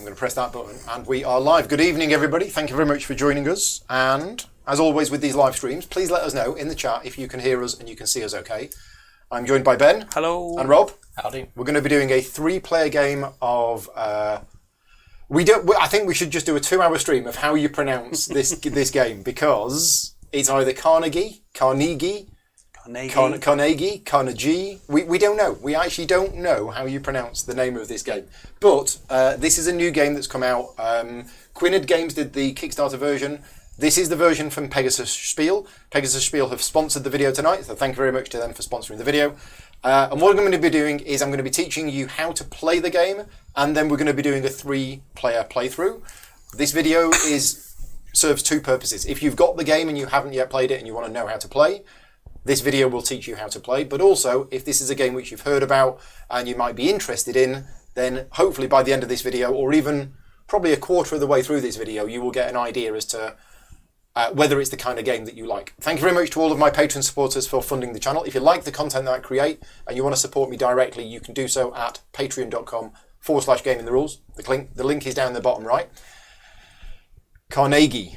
I'm going to press that button, and we are live. Good evening, everybody. Thank you very much for joining us. And as always with these live streams, please let us know in the chat if you can hear us and you can see us okay. I'm joined by Ben. Hello. And Rob. Howdy. We're going to be doing a 3-player game of... I think we should just do a 2-hour stream of how you pronounce this game, because it's either Carnegie. We don't know. We actually don't know how you pronounce the name of this game. But this is a new game that's come out. Quinad Games did the Kickstarter version. This is the version from Pegasus Spiel. Pegasus Spiel have sponsored the video tonight, so thank you very much to them for sponsoring the video. And what I'm going to be doing is I'm going to be teaching you how to play the game, and then we're going to be doing a 3-player playthrough. This video serves 2 purposes. If you've got the game and you haven't yet played it and you want to know how to play, this video will teach you how to play. But also, if this is a game which you've heard about and you might be interested in, then hopefully by the end of this video, or even probably a quarter of the way through this video, you will get an idea as to whether it's the kind of game that you like. Thank you very much to all of my Patreon supporters for funding the channel. If you like the content that I create and you want to support me directly, you can do so at patreon.com/gamingtherules. The link is down the bottom right. Carnegie.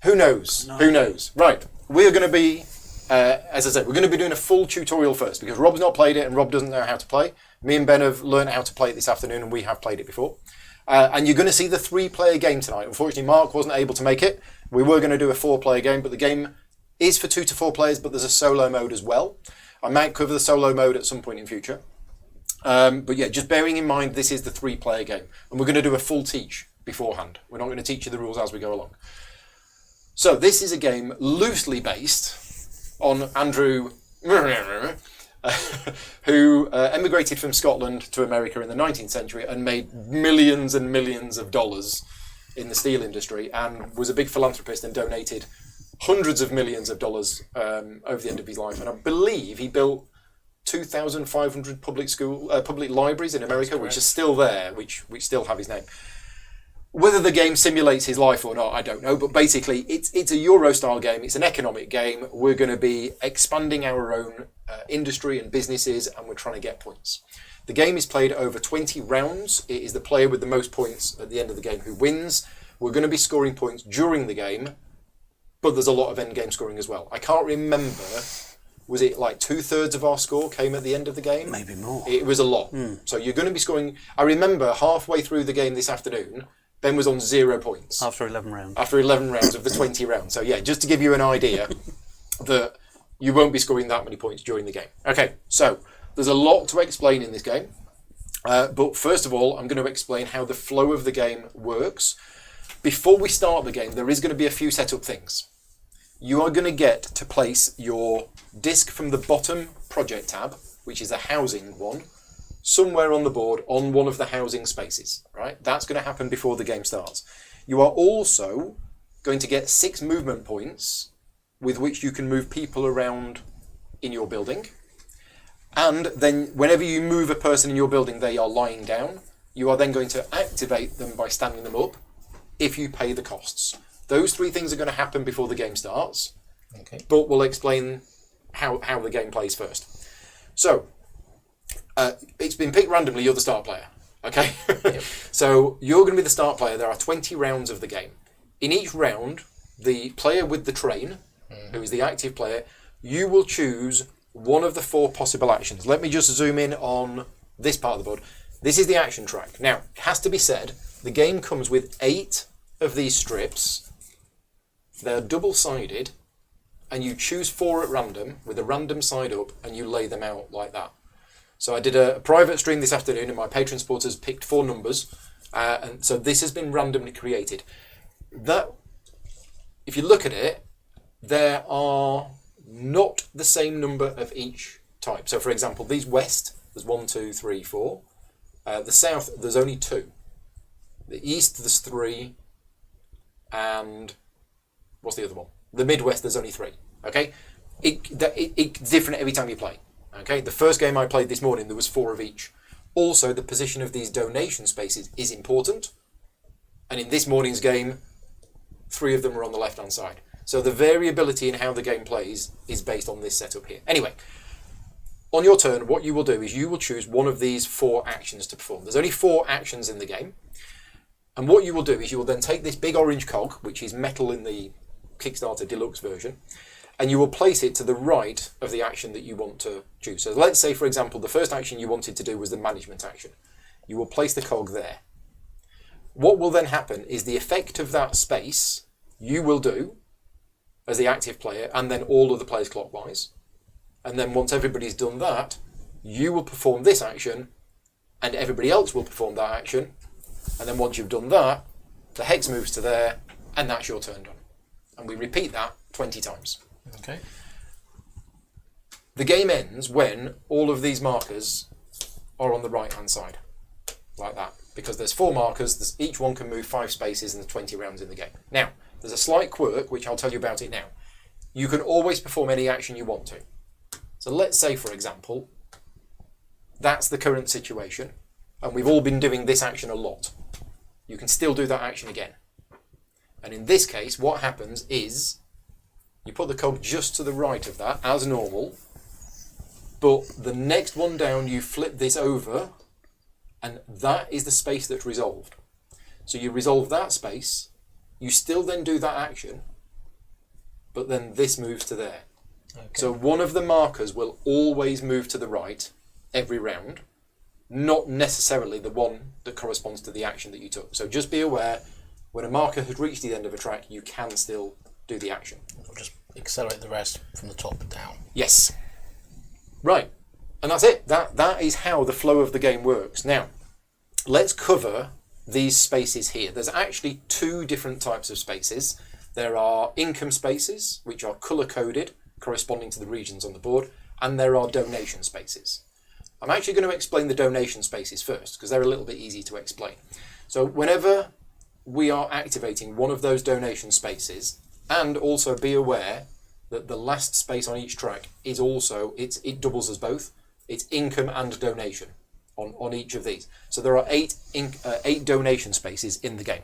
Who knows? No. Who knows? Right. We're going to be, as I said, we're going to be doing a full tutorial first, because Rob's not played it and Rob doesn't know how to play. Me and Ben have learned how to play it this afternoon, and we have played it before. And you're going to see the 3-player game tonight. Unfortunately, Mark wasn't able to make it. We were going to do a 4-player game, but the game is for 2 to 4 players, but there's a solo mode as well. I might cover the solo mode at some point in future. But yeah, just bearing in mind, this is the 3-player game. And we're going to do a full teach beforehand. We're not going to teach you the rules as we go along. So this is a game loosely based on Andrew, who emigrated from Scotland to America in the 19th century and made millions and millions of dollars in the steel industry, and was a big philanthropist and donated hundreds of millions of dollars over the end of his life. And I believe he built 2,500 public libraries in America, which are still there, which still have his name. Whether the game simulates his life or not, I don't know. But basically, it's a Euro-style game. It's an economic game. We're going to be expanding our own industry and businesses, and we're trying to get points. The game is played over 20 rounds. It is the player with the most points at the end of the game who wins. We're going to be scoring points during the game, but there's a lot of end-game scoring as well. I can't remember, was it like 2/3 of our score came at the end of the game? Maybe more. It was a lot. So you're going to be scoring... I remember halfway through the game this afternoon, Ben was on 0 points. After 11 rounds. After 11 rounds of the 20 rounds. So yeah, just to give you an idea that you won't be scoring that many points during the game. Okay, so there's a lot to explain in this game. But first of all, I'm going to explain how the flow of the game works. Before we start the game, there is going to be a few setup things. You are going to get to place your disc from the bottom project tab, which is a housing one, somewhere on the board on one of the housing spaces, right? That's going to happen before the game starts. You are also going to get 6 movement points with which you can move people around in your building. And then whenever you move a person in your building, they are lying down. You are then going to activate them by standing them up if you pay the costs. Those 3 things are going to happen before the game starts. Okay. But we'll explain how the game plays first. So, it's been picked randomly, you're the start player. Okay? Yep. So, you're going to be the start player. There are 20 rounds of the game. In each round, the player with the train, who is the active player, you will choose one of the 4 possible actions. Let me just zoom in on this part of the board. This is the action track. Now, it has to be said, the game comes with 8 of these strips. They're double-sided, and you choose 4 at random with a random side up, and you lay them out like that. So I did a private stream this afternoon, and my Patreon supporters picked 4 numbers, and so this has been randomly created. That, if you look at it, there are not the same number of each type. So, for example, these west, there's 1, 2, 3, 4. The south, there's only 2. The east, there's 3. And what's the other one? The Midwest, there's only 3. Okay? It's different every time you play. Okay? The first game I played this morning, there was 4 of each. Also, the position of these donation spaces is important. And in this morning's game, 3 of them are on the left-hand side. So the variability in how the game plays is based on this setup here. Anyway, on your turn, what you will do is you will choose one of these 4 actions to perform. There's only 4 actions in the game. And what you will do is you will then take this big orange cog, which is metal in the Kickstarter Deluxe version, and you will place it to the right of the action that you want to choose. So let's say, for example, the first action you wanted to do was the management action. You will place the cog there. What will then happen is the effect of that space you will do as the active player, and then all of the players clockwise. And then once everybody's done that, you will perform this action, and everybody else will perform that action. And then once you've done that, the hex moves to there, and that's your turn done. And we repeat that 20 times. Okay. The game ends when all of these markers are on the right-hand side, like that. Because there's 4 markers, each one can move 5 spaces, and there's 20 rounds in the game. Now, there's a slight quirk, which I'll tell you about it now. You can always perform any action you want to. So let's say, for example, that's the current situation, and we've all been doing this action a lot. You can still do that action again. And in this case, what happens is you put the cog just to the right of that, as normal, but the next one down, you flip this over, and that is the space that's resolved. So you resolve that space, you still then do that action, but then this moves to there. Okay. So one of the markers will always move to the right every round, not necessarily the one that corresponds to the action that you took. So just be aware, when a marker has reached the end of a track, you can still do the action. We'll just accelerate the rest from the top down. Yes. Right. And that's it. That is how the flow of the game works. Now, let's cover these spaces here. There's actually 2 different types of spaces. There are income spaces, which are colour-coded, corresponding to the regions on the board, and there are donation spaces. I'm actually going to explain the donation spaces first, because they're a little bit easy to explain. So whenever we are activating one of those donation spaces, and also be aware that the last space on each track is also, it doubles as both. It's income and donation on each of these. So there are 8 donation spaces in the game.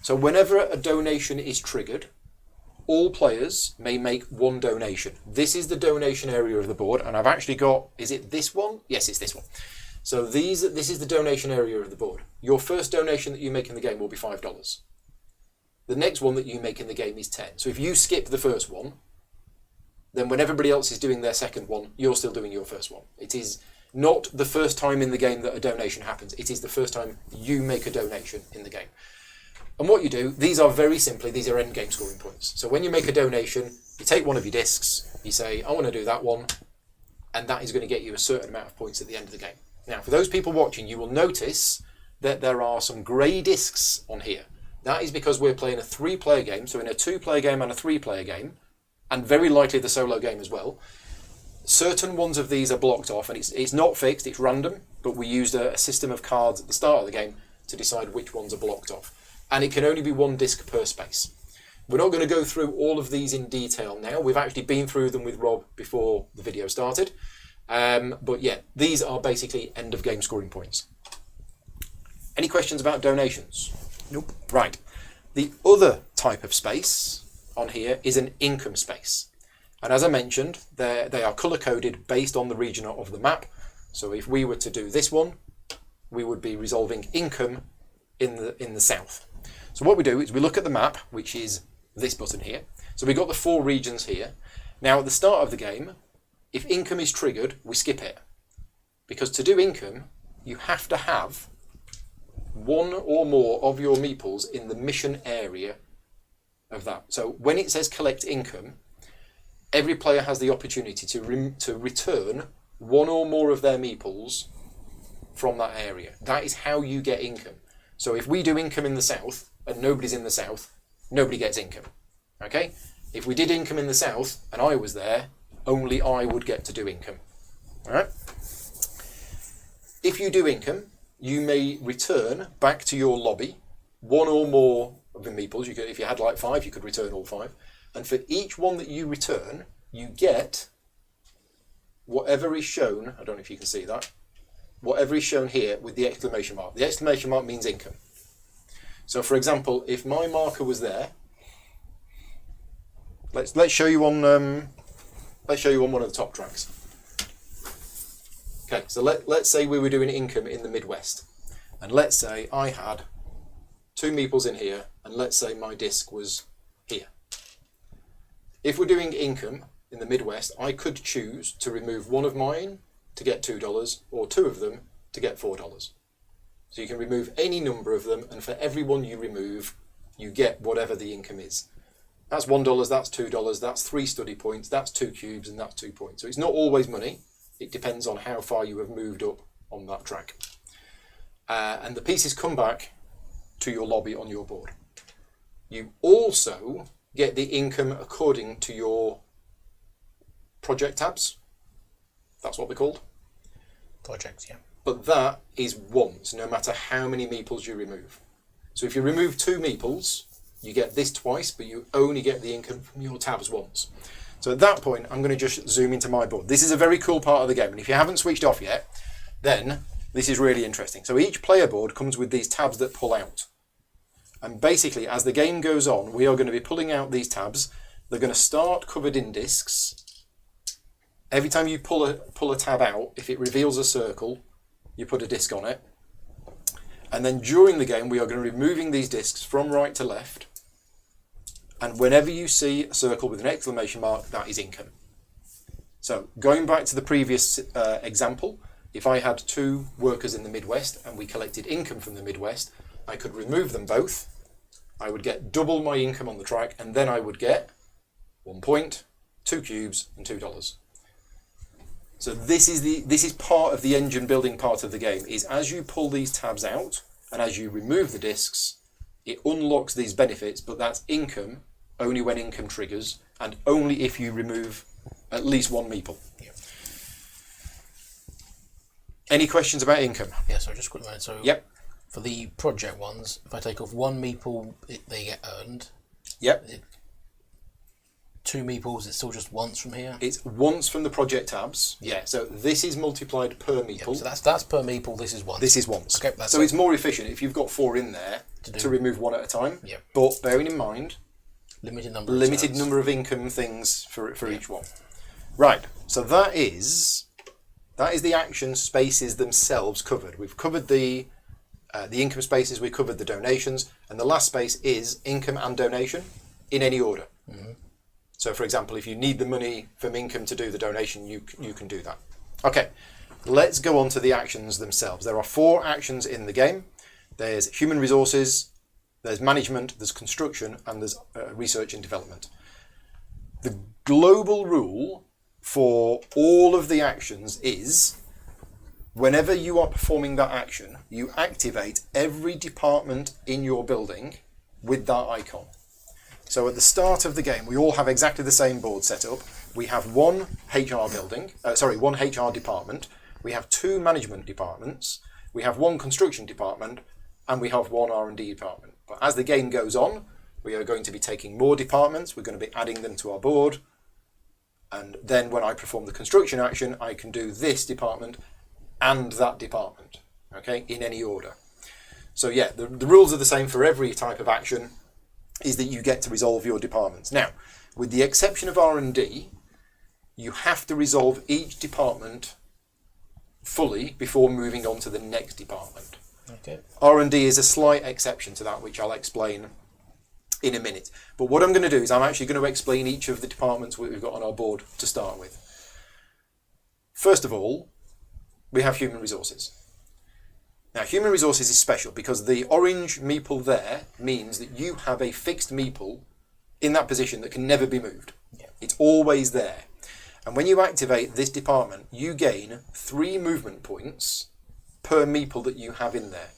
So whenever a donation is triggered, all players may make 1 donation. This is the donation area of the board, and I've actually got, is it this one? Yes, it's this one. So this is the donation area of the board. Your first donation that you make in the game will be $5. The next one that you make in the game is 10. So if you skip the first one, then when everybody else is doing their second one, you're still doing your first one. It is not the first time in the game that a donation happens. It is the first time you make a donation in the game. And what you do, these are very simply, these are end game scoring points. So when you make a donation, you take one of your discs, you say, I want to do that one, and that is going to get you a certain amount of points at the end of the game. Now, for those people watching, you will notice that there are some grey discs on here. That is because we're playing a 3-player game, so in a 2-player game and a 3-player game, and very likely the solo game as well, certain ones of these are blocked off, and it's not fixed, it's random, but we used a system of cards at the start of the game to decide which ones are blocked off. And it can only be 1 disc per space. We're not going to go through all of these in detail now. We've actually been through them with Rob before the video started. But yeah, these are basically end of game scoring points. Any questions about donations? Nope. Right. The other type of space on here is an income space. And as I mentioned, they are colour-coded based on the region of the map. So if we were to do this one, we would be resolving income in the south. So what we do is we look at the map, which is this button here. So we've got the 4 regions here. Now at the start of the game, if income is triggered, we skip it. Because to do income, you have to have 1 or more of your meeples in the mission area of that. So when it says collect income, every player has the opportunity to return 1 or more of their meeples from that area. That is how you get income. So if we do income in the south and nobody's in the south, nobody gets income. Okay? If we did income in the south and I was there, only I would get to do income. Alright? If you do income, you may return back to your lobby 1 or more of the meeples. If you had like 5, you could return all 5. And for each one that you return, you get whatever is shown. I don't know if you can see that. Whatever is shown here with the exclamation mark. The exclamation mark means income. So for example, if my marker was there, let's show you on one of the top tracks. Okay, so let's say we were doing income in the Midwest, and let's say I had 2 meeples in here, and let's say my disc was here. If we're doing income in the Midwest, I could choose to remove one of mine to get $2, or 2 of them to get $4. So you can remove any number of them, and for every one you remove, you get whatever the income is. That's $1, that's $2, that's 3 study points, that's 2 cubes, and that's 2 points. So it's not always money. It depends on how far you have moved up on that track. And the pieces come back to your lobby on your board. You also get the income according to your project tabs. That's what they're called. Projects, yeah. But that is once, no matter how many meeples you remove. So if you remove 2 meeples, you get this twice, but you only get the income from your tabs once. So at that point, I'm going to just zoom into my board. This is a very cool part of the game, and if you haven't switched off yet, then this is really interesting. So each player board comes with these tabs that pull out. And basically, as the game goes on, we are going to be pulling out these tabs. They're going to start covered in discs. Every time you pull a tab out, if it reveals a circle, you put a disc on it. And then during the game, we are going to be moving these discs from right to left. And whenever you see a circle with an exclamation mark, that is income. So going back to the previous example, if I had 2 workers in the Midwest and we collected income from the Midwest, I could remove them both. I would get double my income on the track, and then I would get 1 point, 2 cubes, and $2. So this is part of the engine building part of the game, is as you pull these tabs out and as you remove the discs, it unlocks these benefits, but that's income only when income triggers and only if you remove at least 1 meeple. Yeah. Any questions about income? Yeah, so just a quick moment. So yep. For the project ones, if I take off 1 meeple, they get earned. Yep. 2 meeples, it's still just once from here? It's once from the project tabs. Yeah. So this is multiplied per meeple. Yep, so that's per meeple, this is once. This is once. Okay, so it's more efficient if you've got 4 in there to remove 1 at a time. Yep. But bearing in mind, limited number of income things for each one. Right. So that is the action spaces themselves covered. We've covered the income spaces, we covered the donations, and the last space is income and donation in any order. Mm-hmm. So for example, if you need the money from income to do the donation, you can do that. Okay, let's go on to the actions themselves. There are 4 actions in the game. There's human resources, there's management, there's construction, and there's research and development. The global rule for all of the actions is whenever you are performing that action, you activate every department in your building with that icon. So at the start of the game, we all have exactly the same board set up. We have 1 one HR department. We have 2 management departments. We have 1 construction department, and we have 1 R&D department. But as the game goes on, we are going to be taking more departments. We're going to be adding them to our board. And then when I perform the construction action, I can do this department and that department, okay, in any order. So yeah, the rules are the same for every type of action, is that you get to resolve your departments. Now, with the exception of R&D, you have to resolve each department fully before moving on to the next department. Okay. R&D is a slight exception to that, which I'll explain in a minute. But what I'm going to do is I'm actually going to explain each of the departments we've got on our board to start with. First of all, we have human resources. Now, human resources is special because the orange meeple there means that you have a fixed meeple in that position that can never be moved. Yeah. It's always there. And when you activate this department, you gain 3 movement points per meeple that you have in there.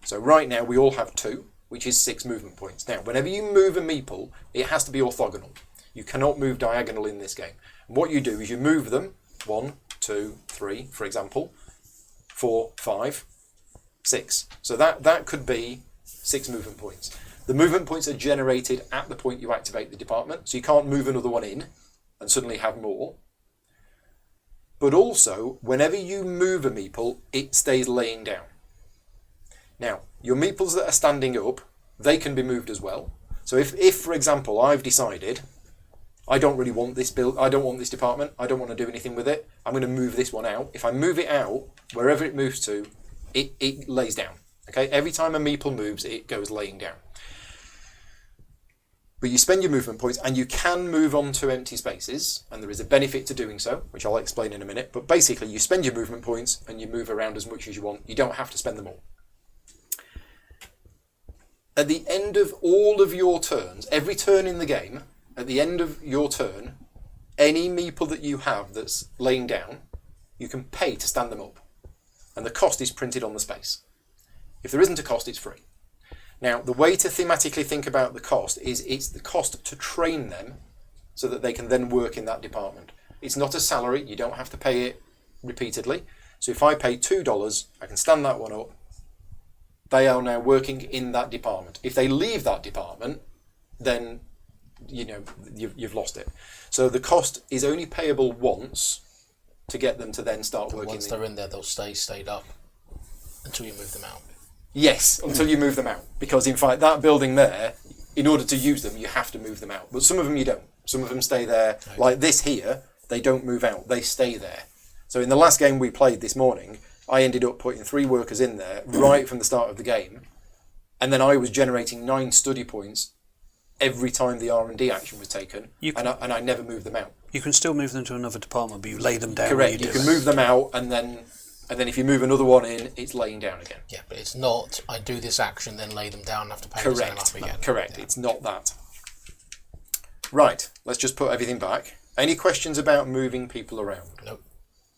So right now we all have 2, which is 6 movement points. Now, whenever you move a meeple, it has to be orthogonal. You cannot move diagonal in this game. And what you do is you move them 1, 2, 3, for example, 4, 5, 6. So that could be 6 movement points. The movement points are generated at the point you activate the department, so you can't move another one in and suddenly have more. But also, whenever you move a meeple, it stays laying down. Now, your meeples that are standing up, they can be moved as well. So if for example, I've decided I don't really want this I don't want this department, I don't want to do anything with it, I'm going to move this one out. If I move it out, wherever it moves to, it lays down. Okay, every time a meeple moves, it goes laying down. But you spend your movement points, and you can move on to empty spaces, and there is a benefit to doing so, which I'll explain in a minute. But basically, you spend your movement points, and you move around as much as you want. You don't have to spend them all. At the end of all of your turns, every turn in the game, at the end of your turn, any meeple that you have that's laying down, you can pay to stand them up. And the cost is printed on the space. If there isn't a cost, it's free. Now, the way to thematically think about the cost is it's the cost to train them so that they can then work in that department. It's not a salary. You don't have to pay it repeatedly. So if I pay $2, I can stand that one up. They are now working in that department. If they leave that department, then you've lost it. So the cost is only payable once to get them to then start working. Once they're in there, they'll stayed up until you move them out. Yes, until you move them out. Because in fact, that building there, in order to use them, you have to move them out. But some of them you don't. Some of them stay there. Okay. Like this here, they don't move out. They stay there. So in the last game we played this morning, I ended up putting 3 workers in there right from the start of the game. And then I was generating 9 study points every time the R&D action was taken. And I never moved them out. You can still move them to another department, but you lay them down. Correct. You can move them out, and then if you move another one in, it's laying down again. Yeah, but it's not, I do this action, then lay them down and have to pay them up again. Correct. Yeah. It's not that. Right, let's just put everything back. Any questions about moving people around? Nope.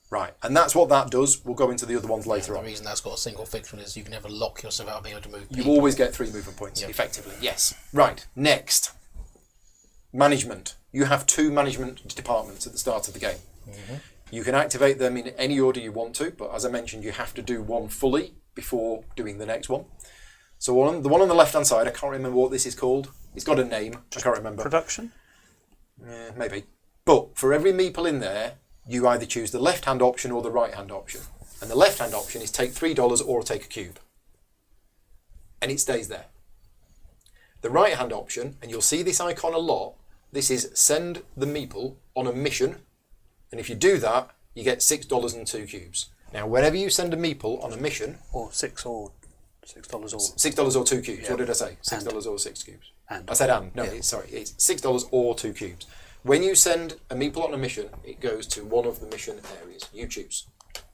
Right, and that's what that does. We'll go into the other ones later on. The reason that's got a single fixture is you can never lock yourself out of being able to move people. You always get 3 movement points, effectively, yes. Right, next. Management. You have 2 management departments at the start of the game. Mm-hmm. You can activate them in any order you want to, but as I mentioned, you have to do one fully before doing the next one. So the one on the left-hand side, I can't remember what this is called. It's got a name, I can't remember. Production? Maybe. But for every meeple in there, you either choose the left-hand option or the right-hand option. And the left-hand option is take $3 or take a cube. And it stays there. The right-hand option, and you'll see this icon a lot, this is send the meeple on a mission. And if you do that, you get $6 and 2 cubes. Now, whenever you send a meeple on a mission... Or $6 or... $6 or 2 cubes. Yeah. What did I say? $6 or 6 cubes. And. I said and. No, it's $6 or 2 cubes. When you send a meeple on a mission, it goes to one of the mission areas. You choose.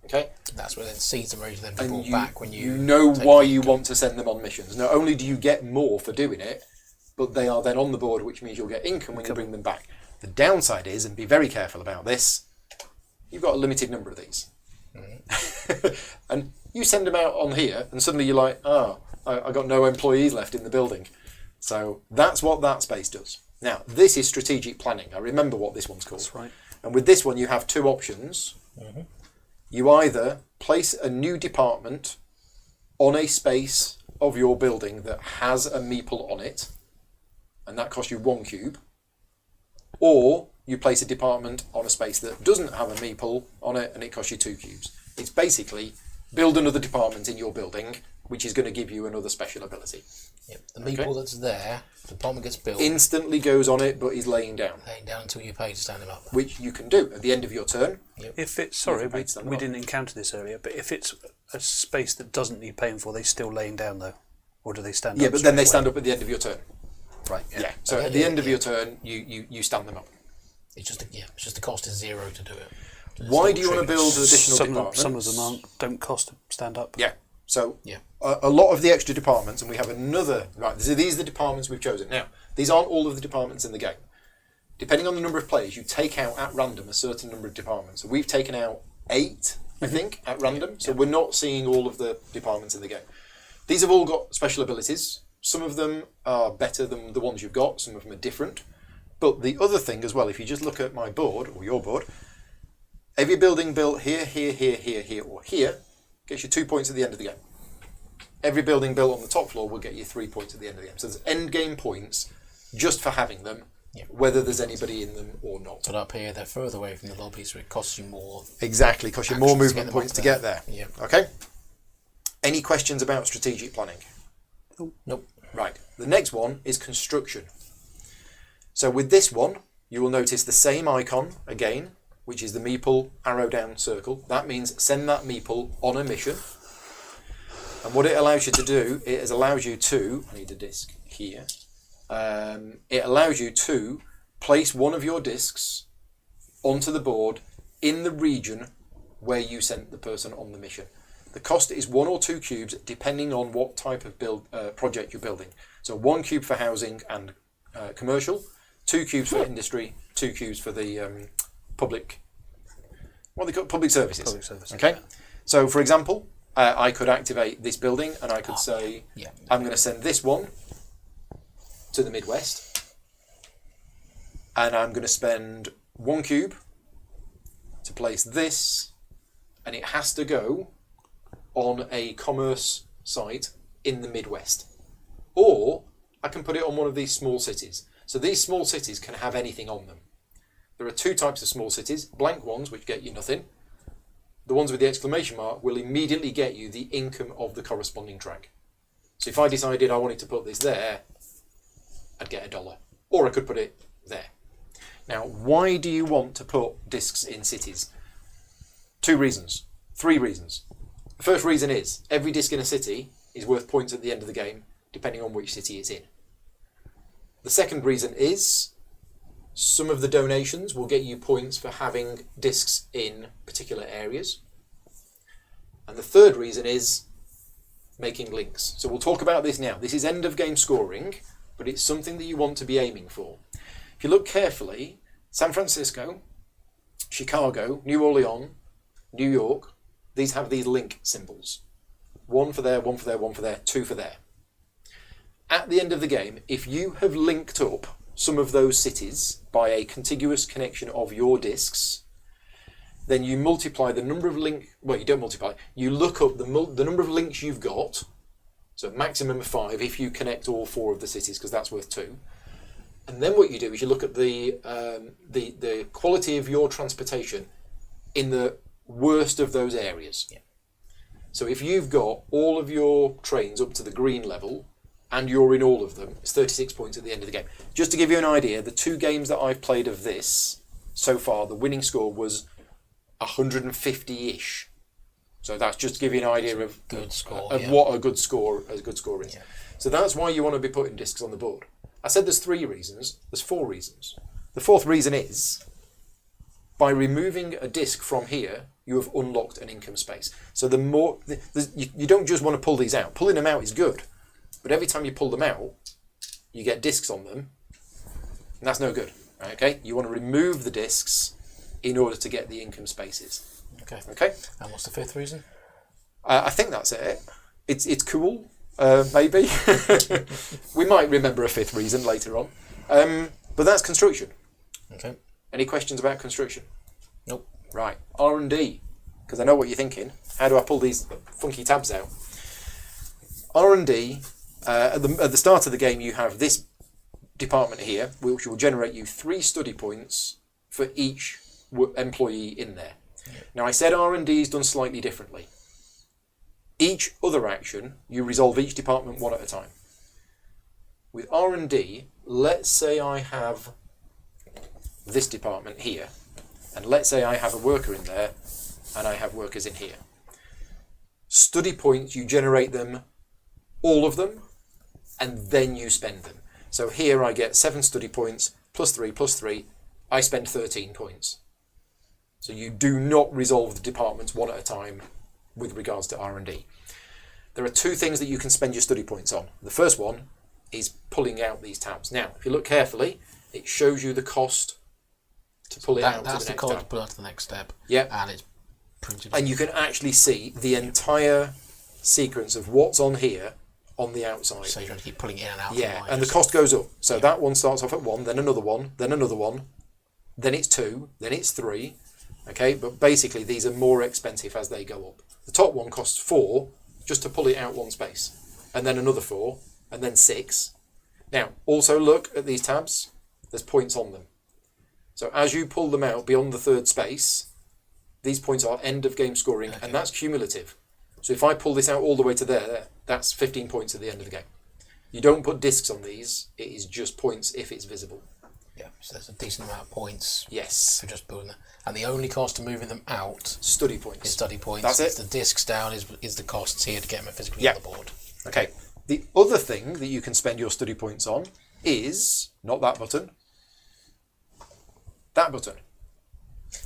Okay? That's where then seeds are ready to then be brought back when you... You know why you want to send them on missions. Not only do you get more for doing it, but they are then on the board, which means you'll get income when you bring them back. The downside is, and be very careful about this, you've got a limited number of these. Mm-hmm. And you send them out on here, and suddenly you're like, I got no employees left in the building. So that's what that space does. Now, this is strategic planning. I remember what this one's called. That's right. And with this one, you have 2 options. Mm-hmm. You either place a new department on a space of your building that has a meeple on it, and that costs you 1 cube, or you place a department on a space that doesn't have a meeple on it, and it costs you 2 cubes. It's basically build another department in your building, which is going to give you another special ability. Yep. The meeple that's there, the department gets built. Instantly goes on it, but is laying down. Laying down until you pay to stand him up. Which you can do at the end of your turn. Yep. If it's, we didn't encounter this earlier, but if it's a space that doesn't need paying for, they're still laying down though? Or do they stand up? Yeah, but then they stand up at the end of your turn. Right. Yeah. So at the end of your turn, you stand them up. It's just the cost is 0 to do it. Why do you want to build additional departments? Some of them don't cost to stand up. Yeah. So a lot of the extra departments, and we have another... Right, so these are the departments we've chosen. Now, these aren't all of the departments in the game. Depending on the number of players, you take out at random a certain number of departments. So we've taken out 8, I think, at random. So we're not seeing all of the departments in the game. These have all got special abilities. Some of them are better than the ones you've got. Some of them are different. But the other thing as well, if you just look at my board, or your board, every building built here, here, here, here, here, or here, gets you 2 points at the end of the game. Every building built on the top floor will get you 3 points at the end of the game. So there's end game points just for having them, whether there's anybody in them or not. But up here, they're further away from the lobby, so it costs you more. Exactly, costs you more movement points to get there. Yeah. Okay? Any questions about strategic planning? Nope. Right. The next one is construction. So with this one, you will notice the same icon again, which is the meeple arrow down circle. That means send that meeple on a mission. And what it allows you to do, allows you to, I need a disc here, it allows you to place one of your discs onto the board in the region where you sent the person on the mission. The cost is 1 or 2 cubes depending on what type of project you're building. So 1 cube for housing and commercial, 2 cubes for industry, 2 cubes for the public, what they call public services. Public services. Okay, so for example, I could activate this building and I could say, I'm going to send this one to the Midwest, and I'm going to spend 1 cube to place this, and it has to go on a commerce site in the Midwest. Or I can put it on one of these small cities. So these small cities can have anything on them. There are 2 types of small cities, blank ones, which get you nothing. The ones with the exclamation mark will immediately get you the income of the corresponding track. So if I decided I wanted to put this there, I'd get $1. Or I could put it there. Now, why do you want to put discs in cities? 2 reasons. 3 reasons. The first reason is, every disc in a city is worth points at the end of the game, depending on which city it's in. The second reason is, some of the donations will get you points for having discs in particular areas. And the third reason is making links. So we'll talk about this now. This is end of game scoring, but it's something that you want to be aiming for. If you look carefully, San Francisco, Chicago, New Orleans, New York, these have these link symbols. 1 for there, 1 for there, 1 for there, 2 for there. At the end of the game, if you have linked up some of those cities by a contiguous connection of your discs, then you multiply the number of you don't multiply, you look up the number of links you've got, so maximum of 5 if you connect all 4 of the cities, because that's worth 2. And then what you do is you look at the quality of your transportation in the worst of those areas. Yeah. So if you've got all of your trains up to the green level, and you're in all of them, it's 36 points at the end of the game. Just to give you an idea, the 2 games that I've played of this so far, the winning score was 150-ish. So that's just to give you an idea of good score, what a good score is. Yeah. So that's why you want to be putting discs on the board. I said there's 3 reasons. There's 4 reasons. The 4th reason is, by removing a disc from here, you have unlocked an income space. So the more you don't just want to pull these out. Pulling them out is good. But every time you pull them out, you get discs on them, and that's no good. Okay, you want to remove the discs in order to get the income spaces. Okay. And what's the 5th reason? I think that's it. It's cool. Maybe we might remember a 5th reason later on. But that's construction. Okay. Any questions about construction? Nope. Right. R&D, because I know what you're thinking. How do I pull these funky tabs out? R&D. At the start of the game, you have this department here, which will generate you 3 study points for each employee in there. Yeah. Now, I said R&D is done slightly differently. Each other action, you resolve each department one at a time. With R&D, let's say I have this department here, and let's say I have a worker in there, and I have workers in here. Study points, you generate them, all of them, and then you spend them. So here I get 7 study points, plus 3, I spend 13 points. So you do not resolve the departments one at a time with regards to R&D. There are 2 things that you can spend your study points on. The first one is pulling out these tabs. Now, if you look carefully, it shows you the cost to pull it out to the next That's the code tab. to pull out to the next step. Yeah. And it's printed. And you can actually see the entire sequence of what's on here on the outside. So you're going to keep pulling it in and out. Yeah, and the cost goes up. So that one starts off at 1, then another one, then another one, then it's 2, then it's 3. Okay, but basically these are more expensive as they go up. The top one costs 4 just to pull it out one space, and then another 4, and then 6. Now, also look at these tabs. There's points on them. So as you pull them out beyond the 3rd space, these points are end of game scoring, and that's cumulative. So if I pull this out all the way to there, that's 15 points at the end of the game. You don't put discs on these, it is just points if it's visible. Yeah, so there's a decent amount of points Yes. for just building them. And the only cost to moving them out Study points. is study points. That's it. It's the discs down is the costs here to get them physically Yeah. on the board. Okay. The other thing that you can spend your study points on is not that button. That button.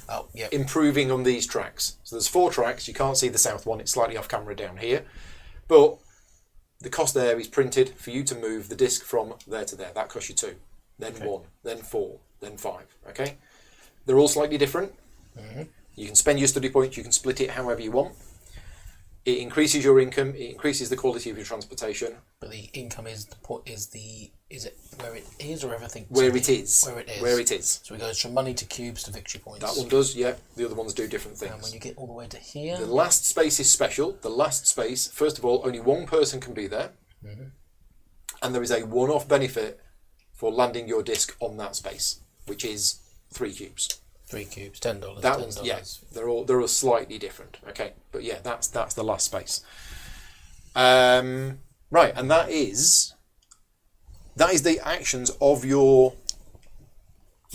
Oh, yeah. Improving on these tracks. So there's 4 tracks. You can't see the south one. It's slightly off camera down here. But the cost there is printed for you to move the disc from there to there. That costs you 2. Then 1. Then 4. Then 5. Okay? They're all slightly different. Mm-hmm. You can spend your study points. You can split it however you want. It increases your income. It increases the quality of your transportation. But the income is is it where it is or everything? Where it is. Where it is. Where it is. So it goes from money to cubes to victory points. That one does, yeah. The other ones do different things. And when you get all the way to here, The last space is special. The last space, first of all, only one person can be there. Mm-hmm. And there is a one-off benefit for landing your disc on that space, which is 3 cubes. 3 cubes, $10. That $10. was, yeah, they're all slightly different. Okay, but yeah, that's the last space. Right, and that is the actions of your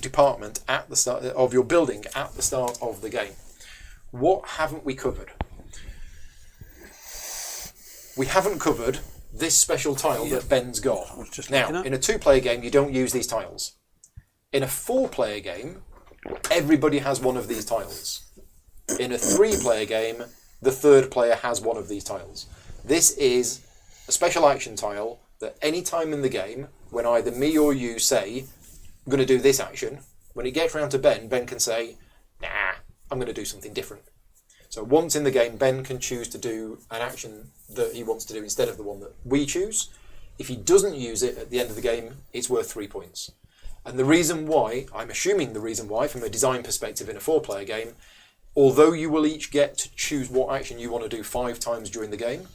department at the start of your building at the start of the game. What haven't we covered? We haven't covered this special tile that Ben's got. Now, in a 2-player game, you don't use these tiles. In a 4-player game, everybody has one of these tiles. In a 3-player game, the 3rd player has one of these tiles. This is a special action tile that any time in the game, when either me or you say, I'm going to do this action, when it gets round to Ben, Ben can say, nah, I'm going to do something different. So once in the game, Ben can choose to do an action that he wants to do instead of the one that we choose. If he doesn't use it at the end of the game, it's worth 3 points. And the reason why, I'm assuming the reason why, from a design perspective in a 4-player game, although you will each get to choose what action you want to do 5 times during the game,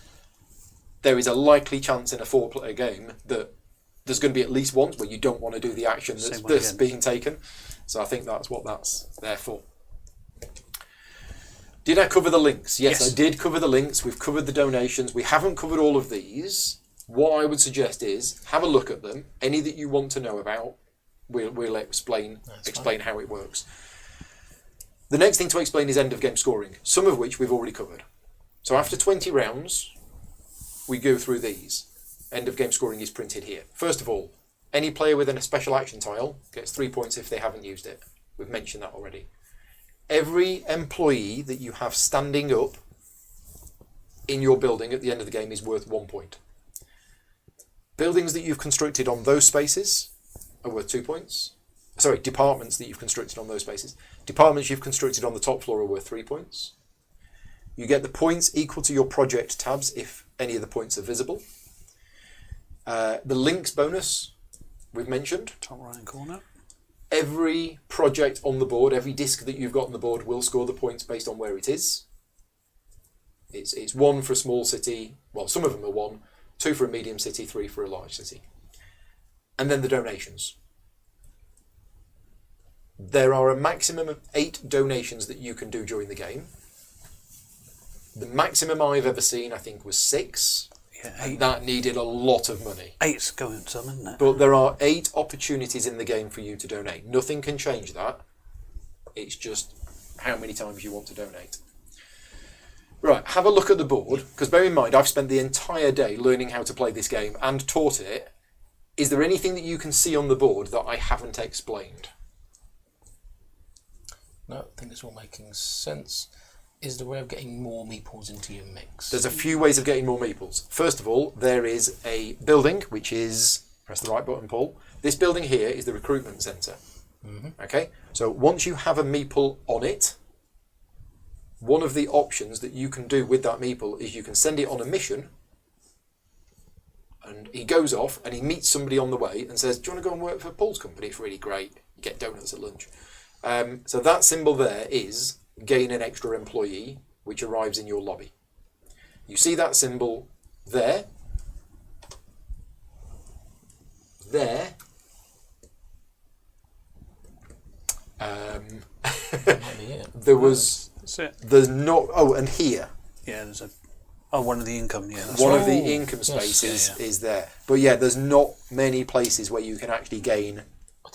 there is a likely chance in a 4-player game that there's going to be at least once where you don't want to do the action that's being taken. So I think that's what that's there for. Did I cover the links? Yes, I did cover the links. We've covered the donations. We haven't covered all of these. What I would suggest is have a look at them. Any that you want to know about, we'll explain how it works. The next thing to explain is end of game scoring, some of which we've already covered. So after 20 rounds, we go through these. End of game scoring is printed here. First of all, any player within a special action tile gets 3 points if they haven't used it. We've mentioned that already. Every employee that you have standing up in your building at the end of the game is worth 1 point. Buildings that you've constructed on those spaces are worth 2 points. Sorry, departments that you've constructed on those spaces. Departments you've constructed on the top floor are worth 3 points. You get the points equal to your project tabs if any of the points are visible. The links bonus we've mentioned. Top right corner. Every project on the board, every disc that you've got on the board will score the points based on where it is. It's 1 for a small city. Well, some of them are 1. 2 for a medium city, 3 for a large city. And then the donations. There are a maximum of 8 donations that you can do during the game. The maximum I've ever seen, I think, was 6. Yeah, 8. And that needed a lot of money. 8's going some, isn't it? But there are 8 opportunities in the game for you to donate. Nothing can change that. It's just how many times you want to donate. Right, have a look at the board, because bear in mind, I've spent the entire day learning how to play this game and taught it. Is there anything that you can see on the board that I haven't explained? No, I think it's all making sense. Is there a way of getting more meeples into your mix? There's a few ways of getting more meeples. First of all, there is a building, which is, press the right button, Paul. This building here is the recruitment centre. Mm-hmm. Okay, so once you have a meeple on it, one of the options that you can do with that meeple is you can send it on a mission, and he goes off and he meets somebody on the way and says, do you want to go and work for Paul's company? It's really great. You get donuts at lunch. So that symbol there is gain an extra employee, which arrives in your lobby. You see that symbol there, there. There was. That's it. There's not. Oh, and here. Yeah, there's a. Oh, one of the income. Yeah, that's one right. of the income spaces Yes, yeah. is there. But yeah, there's not many places where you can actually gain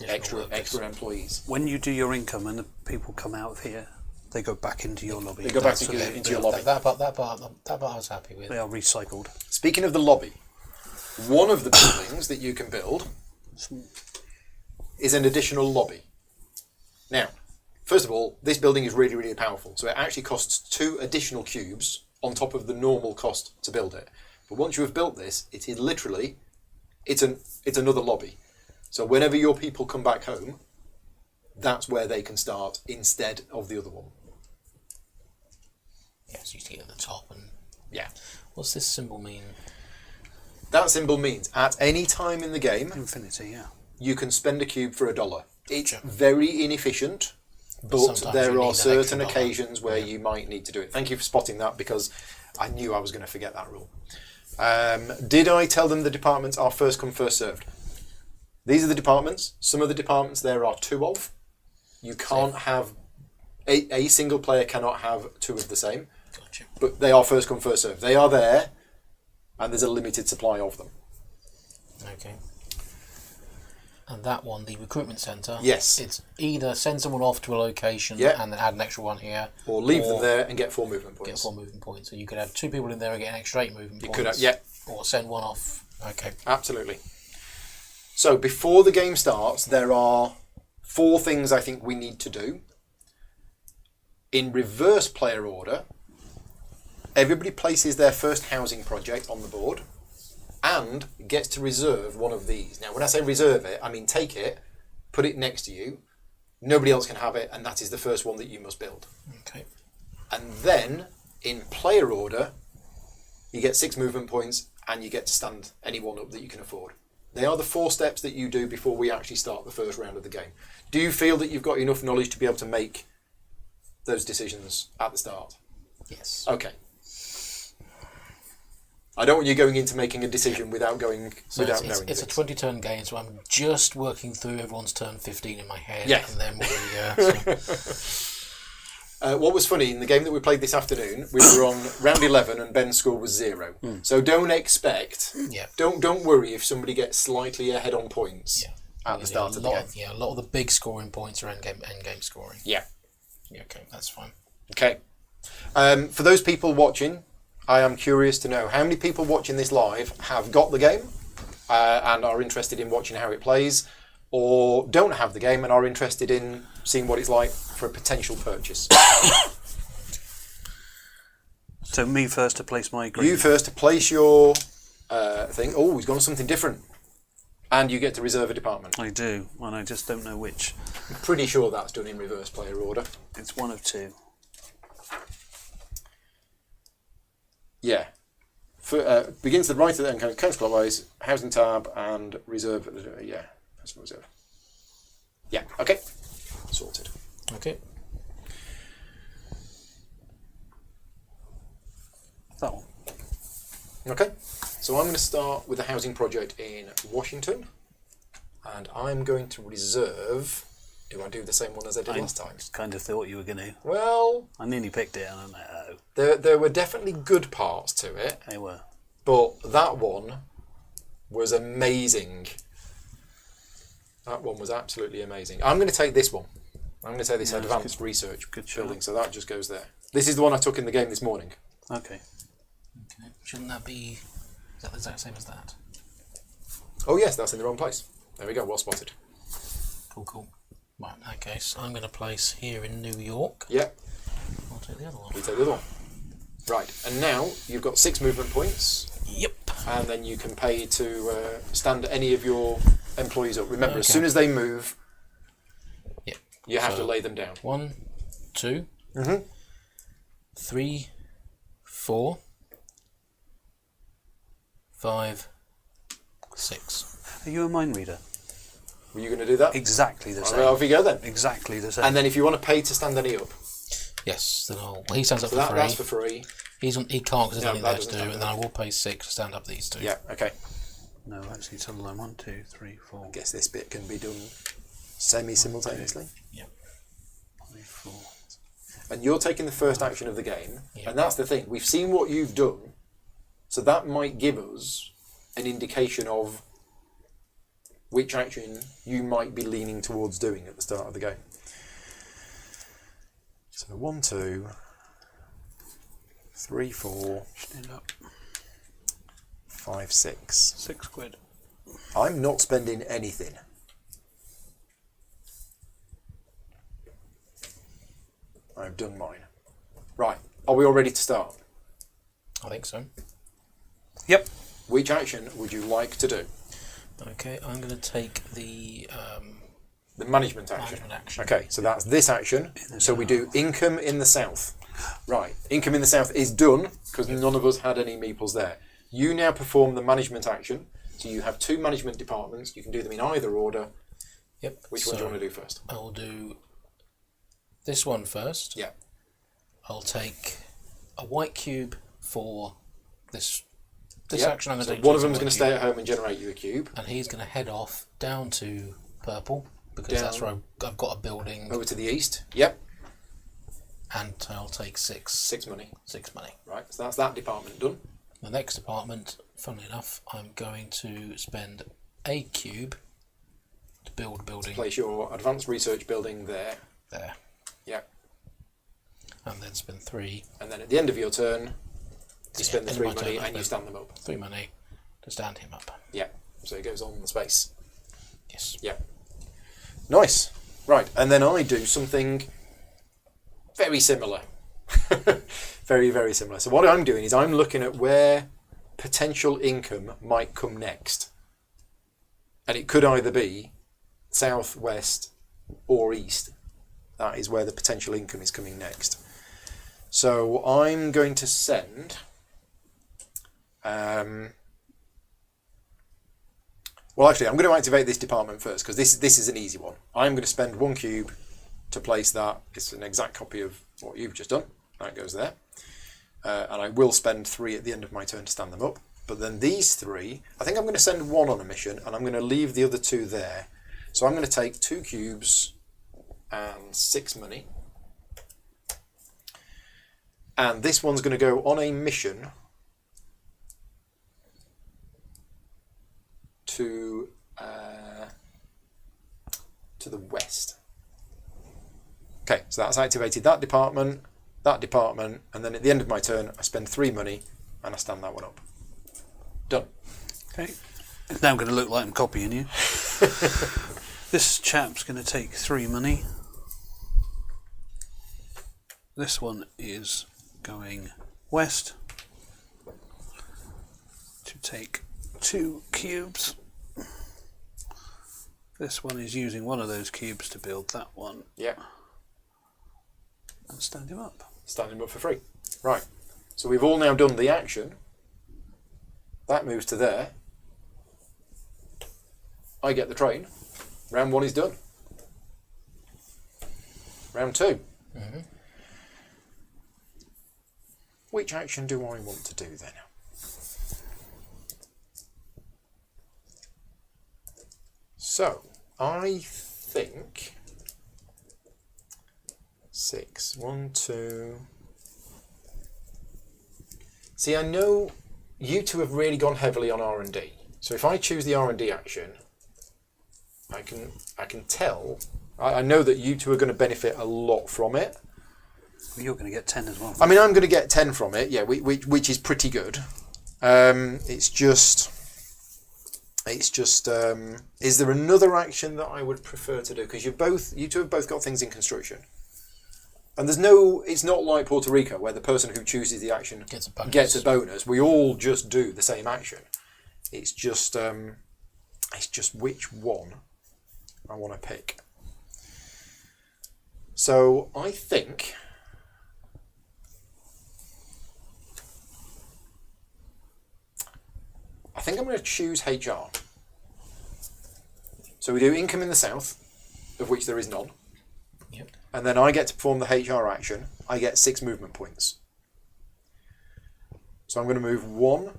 extra employees. When you do your income and the people come out of here, they go back into your lobby. They go back into your lobby. That part I was happy with. They are recycled. Speaking of the lobby, one of the buildings that you can build is an additional lobby. Now, first of all, this building is really, really powerful. So it actually costs 2 additional cubes on top of the normal cost to build it. But once you have built this, it is literally, it's another lobby. So whenever your people come back home, that's where they can start instead of the other one. Yeah, so you see at the top and... Yeah. What's this symbol mean? That symbol means at any time in the game, Infinity, yeah. you can spend a cube for $1. It's very inefficient, but Sometimes there you are need that certain extra dollar. occasions where you might need to do it. Thank you for spotting that, because I knew I was going to forget that rule. Did I tell them the departments are first come, first served? These are the departments. Some of the departments there are 2 of. You can't have... A single player cannot have 2 of the same. Gotcha. But they are first come, first served. They are there, and there's a limited supply of them. Okay. And that one, the recruitment centre. Yes. It's either send someone off to a location Yeah. and then add an extra one here, Or leave them there and get 4 movement points. get 4 movement points. So you could have 2 people in there and get an extra 8 movement You points. could have, yeah. Or send one off. Okay. Absolutely. So before the game starts, there are 4 things I think we need to do. In reverse player order, everybody places their first housing project on the board and gets to reserve one of these. Now, when I say reserve it, I mean take it, put it next to you, nobody else can have it, and that is the first one that you must build. Okay. And then, in player order, you get 6 movement points and you get to stand any one up that you can afford. They are the 4 steps that you do before we actually start the first round of the game. Do you feel that you've got enough knowledge to be able to make those decisions at the start? Yes. Okay. I don't want you going into making a decision without knowing It's a things. 20-turn game, so I'm just working through everyone's turn 15 in my head. Yeah. And then What was funny, in the game that we played this afternoon, we were on round 11 and Ben's score was 0. So don't expect, yeah. don't worry if somebody gets slightly ahead on points at the start of the game. A lot of the big scoring points are end game scoring. Yeah. Yeah, okay, that's fine. Okay. For those people watching, I am curious to know how many people watching this live have got the game and are interested in watching how it plays, or don't have the game and are interested in seeing what it's like for a potential purchase. So me first to place my green. You first to place your thing. Oh, he's gone on something different. And you get to reserve a department. I do, and I just don't know which. I'm pretty sure that's done in reverse player order. It's one of 2. Yeah. Begins to the right of the counterclockwise, housing tab, and reserve. Yeah, that's reserve. Yeah, okay. Sorted. Okay. That one. Okay, so I'm going to start with a housing project in Washington, and I'm going to reserve. Do I do the same one as I did last time? I kind of thought you were going to. Well, I nearly picked it, and I'm like, oh, there were definitely good parts to it, they were. but that one was amazing. That one was absolutely amazing. I'm going to take this one. I'm going to take this advanced research building, so that just goes there. This is the one I took in the game this morning. Okay. Okay. Shouldn't that be... Is that the exact same as that? Oh yes, that's in the wrong place. There we go, well spotted. Cool. Right, in that case, I'm going to place here in New York. Yeah, I'll take the other one. you take the other one. Right, and now you've got 6 movement points. Yep. And then you can pay to stand any of your employees up. Remember, as Okay. soon as they move, Yep. you have So- to lay them down. 1, 2, Mhm. 3, 4, 5, 6. Are you a mind reader? Were you going to do that? Exactly the same. Well, off you go then. Exactly the same. And then if you want to pay to stand any up, Yes, then he stands up so for 3. that's for free. He can't because there's No, nothing that there to doesn't do, stand and then I will pay 6 to stand up these 2. Yeah, okay. No, actually, total line 1, 2, 3, 4, I guess this bit can be done semi-simultaneously. 3, 4. And you're taking the first action of the game, Yeah. and that's the thing. We've seen what you've done, so that might give us an indication of which action you might be leaning towards doing at the start of the game. So 1, 2, 3, 4, Stand up. 5, 6. £6. I'm not spending anything. I've done mine. Right, are we all ready to start? I think so. Yep. Which action would you like to do? Okay, I'm going to take the The management action. management action. Okay, so that's this action. So we do income in the south. Right, income in the south is done because none of us had any meeples there. You now perform the management action. So you have 2 management departments. You can do them in either order. Yep. Which one do you want to do first? I will do this one first. Yeah. I'll take a white cube for this Yeah. action. I'm going So to one of them is going to stay at home and generate you a cube. and he's going to head off down to purple because that's where I've got a building, Over to the east. Yep. and I'll take 6 6 money. money. Right, so that's that department done. The next department, funnily enough, I'm going to spend a cube to build a building Place your advanced research building there. there, Yeah. and then spend 3. And then at the end of your turn, you spend the end of 3 my turn, money I and you spend stand them up. 3 money to stand him up. Yeah. So it goes on the space. Yes. Yeah. Nice. Right, and then I do something very similar. Very, very similar. So what I'm doing is I'm looking at where potential income might come next. And it could either be south, west, or east. That is where the potential income is coming next. So I'm going to send... well, actually, I'm going to activate this department first because this is an easy one. I'm going to spend 1 cube to place that. It's an exact copy of what you've just done. That goes there. And I will spend 3 at the end of my turn to stand them up. But then these 3, I think I'm going to send 1 on a mission and I'm going to leave the other 2 there. So I'm going to take 2 cubes and 6 money. And this one's going to go on a mission to the west. Okay, so that's activated that department, and then at the end of my turn, I spend 3 money and I stand that one up. Done. Okay. It's now going to look like I'm copying you. This chap's going to take 3 money. This one is going west to take 2 cubes. This one is using one of those cubes to build that one. Yeah. And stand him up. Stand him up for free. Right. So we've all now done the action. That moves to there. I get the train. Round 1 is done. Round 2. Mm-hmm. Which action do I want to do then? So, I think 6. 1, 2. See, I know you two have really gone heavily on R&D. So if I choose the R&D action, I can tell. I know that you two are going to benefit a lot from it. Well, you're going to get 10 as well. I mean, I'm going to get 10 from it, yeah, which is pretty good. It's just, is there another action that I would prefer to do? Because you two have both got things in construction. And it's not like Puerto Rico where the person who chooses the action gets a bonus. We all just do the same action. It's just which one I want to pick. So I think I'm going to choose HR. So we do income in the south, of which there is none. Yep. And then I get to perform the HR action. I get 6 movement points. So I'm going to move 1,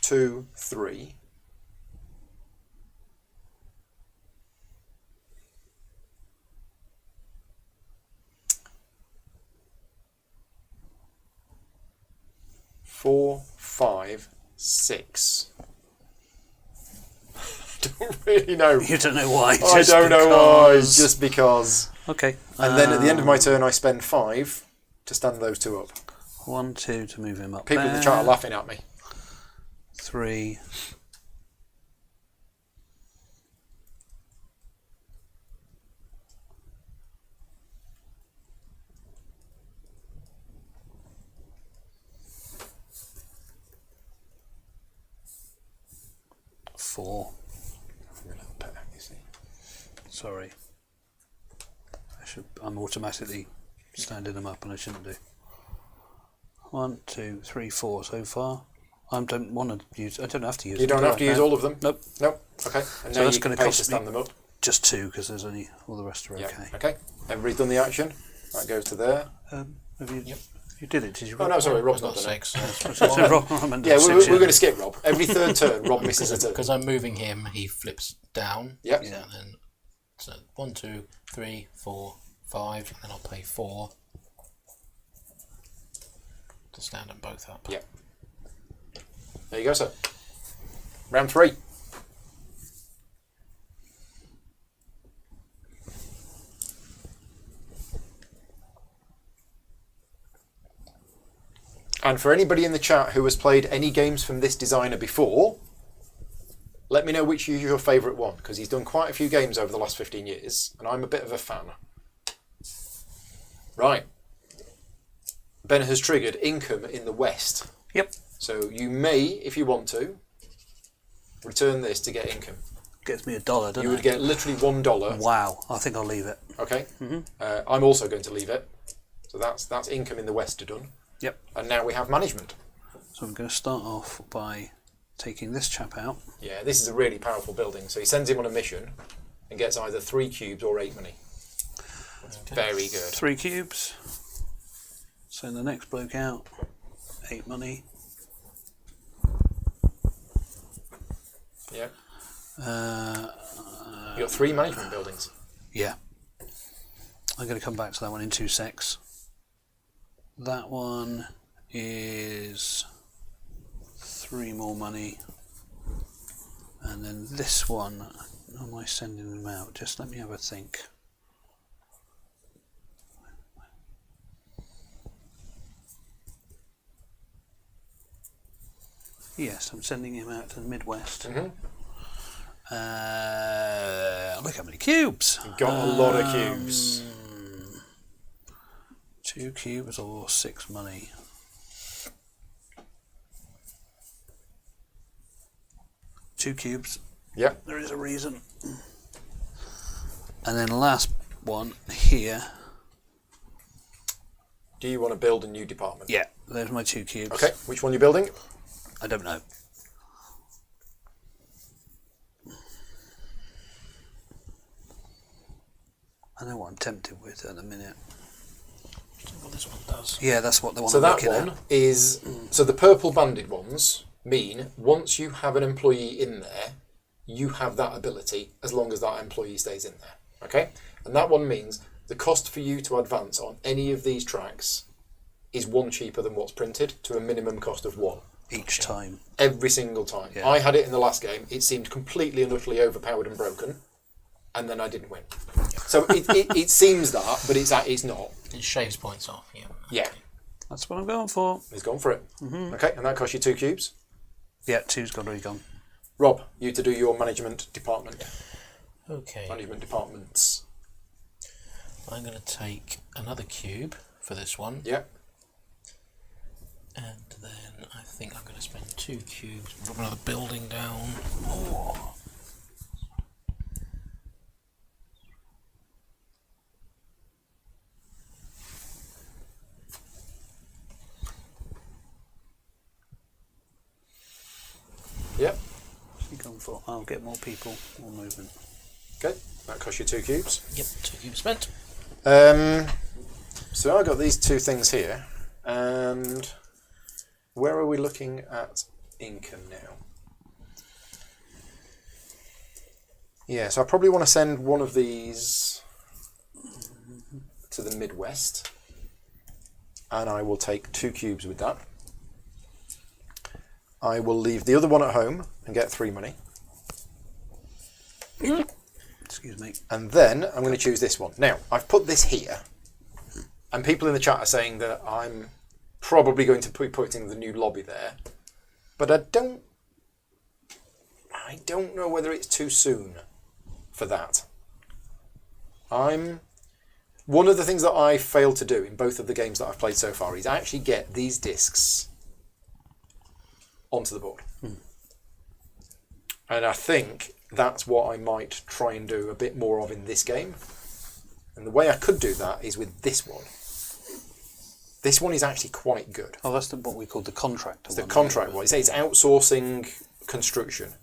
2, 3. Four, 5, 6. don't really know. You don't know why. I don't know why. Just because. Okay. And then at the end of my turn, I spend 5 to stand those 2 up. 1, 2 to move him up. People in the chat are laughing at me. 3. Four. Sorry. I'm automatically standing them up and I shouldn't do. 1, 2, 3, 4 so far. I don't want to use. I don't have to use. You don't have to use all of them. Nope. Nope. Okay. And So now that's you going can to pay to cost stand me them up. just 2 because there's only all the rest are Yeah. okay. Okay. Everybody's done the action. That goes to there. Have you? You did it, did you? Oh no, sorry, Rob's not Got done it. 6. So Rob, I'm under Yeah, we're 6, going to skip Rob. Every third turn, Rob misses a turn. Because I'm moving him, he flips down. Yep. And then so 1, 2, 3, 4, 5, and then I'll pay 4 to stand them both up. Yep. There you go, sir. Round 3. And for anybody in the chat who has played any games from this designer before, let me know which is your favourite one, because he's done quite a few games over the last 15 years, and I'm a bit of a fan. Right. Ben has triggered income in the West. Yep. So you may, if you want to, return this to get income. Gets me $1, doesn't it? You would get literally $1. Wow, I think I'll leave it. Okay. I'm also going to leave it. So that's income in the West done. Yep. And now we have management. So I'm going to start off by taking this chap out. Yeah, this is a really powerful building. So he sends him on a mission and gets either 3 cubes or 8 money. That's very good. 3 cubes. Send the next bloke out. 8 money. Yeah. You got 3 management buildings. Yeah. I'm going to come back to that one in 2 secs. That one is 3 more money. And then this one, how am I sending them out? Just let me have a think. Yes, I'm sending him out to the Midwest. Look how many cubes. You've got a lot of cubes. 2 cubes or 6 money. Two cubes. Yep. There is a reason. And then the last one here. Do you want to build a new department? Yeah, there's my 2 cubes. Okay, which one are you building? I don't know. I know what I'm tempted with at the minute. What this one does. Yeah, that's what the one So I'm that looking one at. is, so the purple banded ones mean once you have an employee in there, you have that ability as long as that employee stays in there. Okay? And that one means the cost for you to advance on any of these tracks is 1 cheaper than what's printed to a minimum cost of 1. Each time. Every single time. Yeah. I had it in the last game. It seemed completely and utterly overpowered and broken. And then I didn't win. So it seems that, but it's not. It shaves points off, yeah. Yeah. That's what I'm going for. He's gone for it. Okay, and that costs you 2 cubes. Yeah, 2's got already gone. Rob, you to do your management department. Okay. Management departments. I'm going to take another cube for this one. Yeah. And then I think I'm going to spend 2 cubes, drop another building down. Oh. Yep. What's he gone for? I'll get more people, more movement. Okay, that costs you 2 cubes. Yep, 2 cubes spent. So I've got these 2 things here, and where are we looking at income now? Yeah, so I probably want to send one of these to the Midwest, and I will take 2 cubes with that. I will leave the other one at home and get 3 money. Excuse me. And then I'm going to choose this one. Now, I've put this here, and people in the chat are saying that I'm probably going to be putting the new lobby there, but I don't know whether it's too soon for that. One of the things that I failed to do in both of the games that I've played so far is actually get these discs onto the board. And I think that's what I might try and do a bit more of in this game. And the way I could do that is with this one. This one is actually quite good. Oh, that's what we call the contract. It's the contract one. It's outsourcing construction.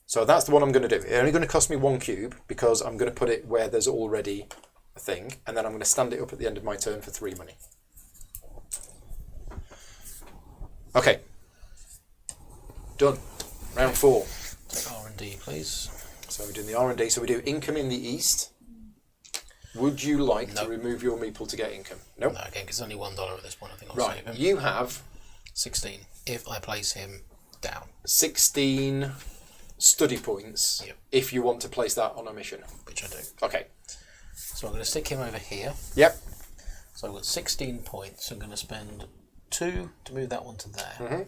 So that's the one I'm going to do. It's only going to cost me 1 cube because I'm going to put it where there's already a thing, and then I'm going to stand it up at the end of my turn for 3 money. Okay. Done. Round 4. Take R&D, please. So we're doing the R&D. So we do income in the east. Would you like to remove your meeple to get income? Nope. No, again, because it's only $1 at this point. I think I'll Right. save him. You have 16 if I place him down, 16 study points Yep. if you want to place that on a mission. which I do. Okay. So I'm going to stick him over here. Yep. So I've got 16 points. I'm going to spend 2 to move that one to there.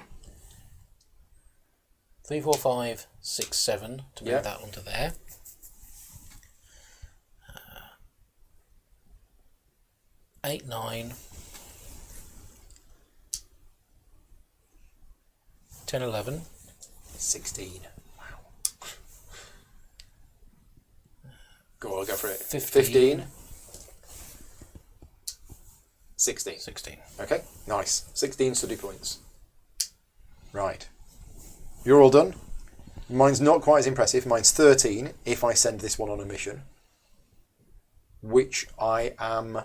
3, 4, 5, 6, 7 to move Yep. that one to there. 8, 9, 10, 11. 16. Wow. Go on, I'll go for it. 15. 16. 16. Okay, nice. 16 study points. Right. You're all done? Mine's not quite as impressive. Mine's 13 if I send this one on a mission, which I am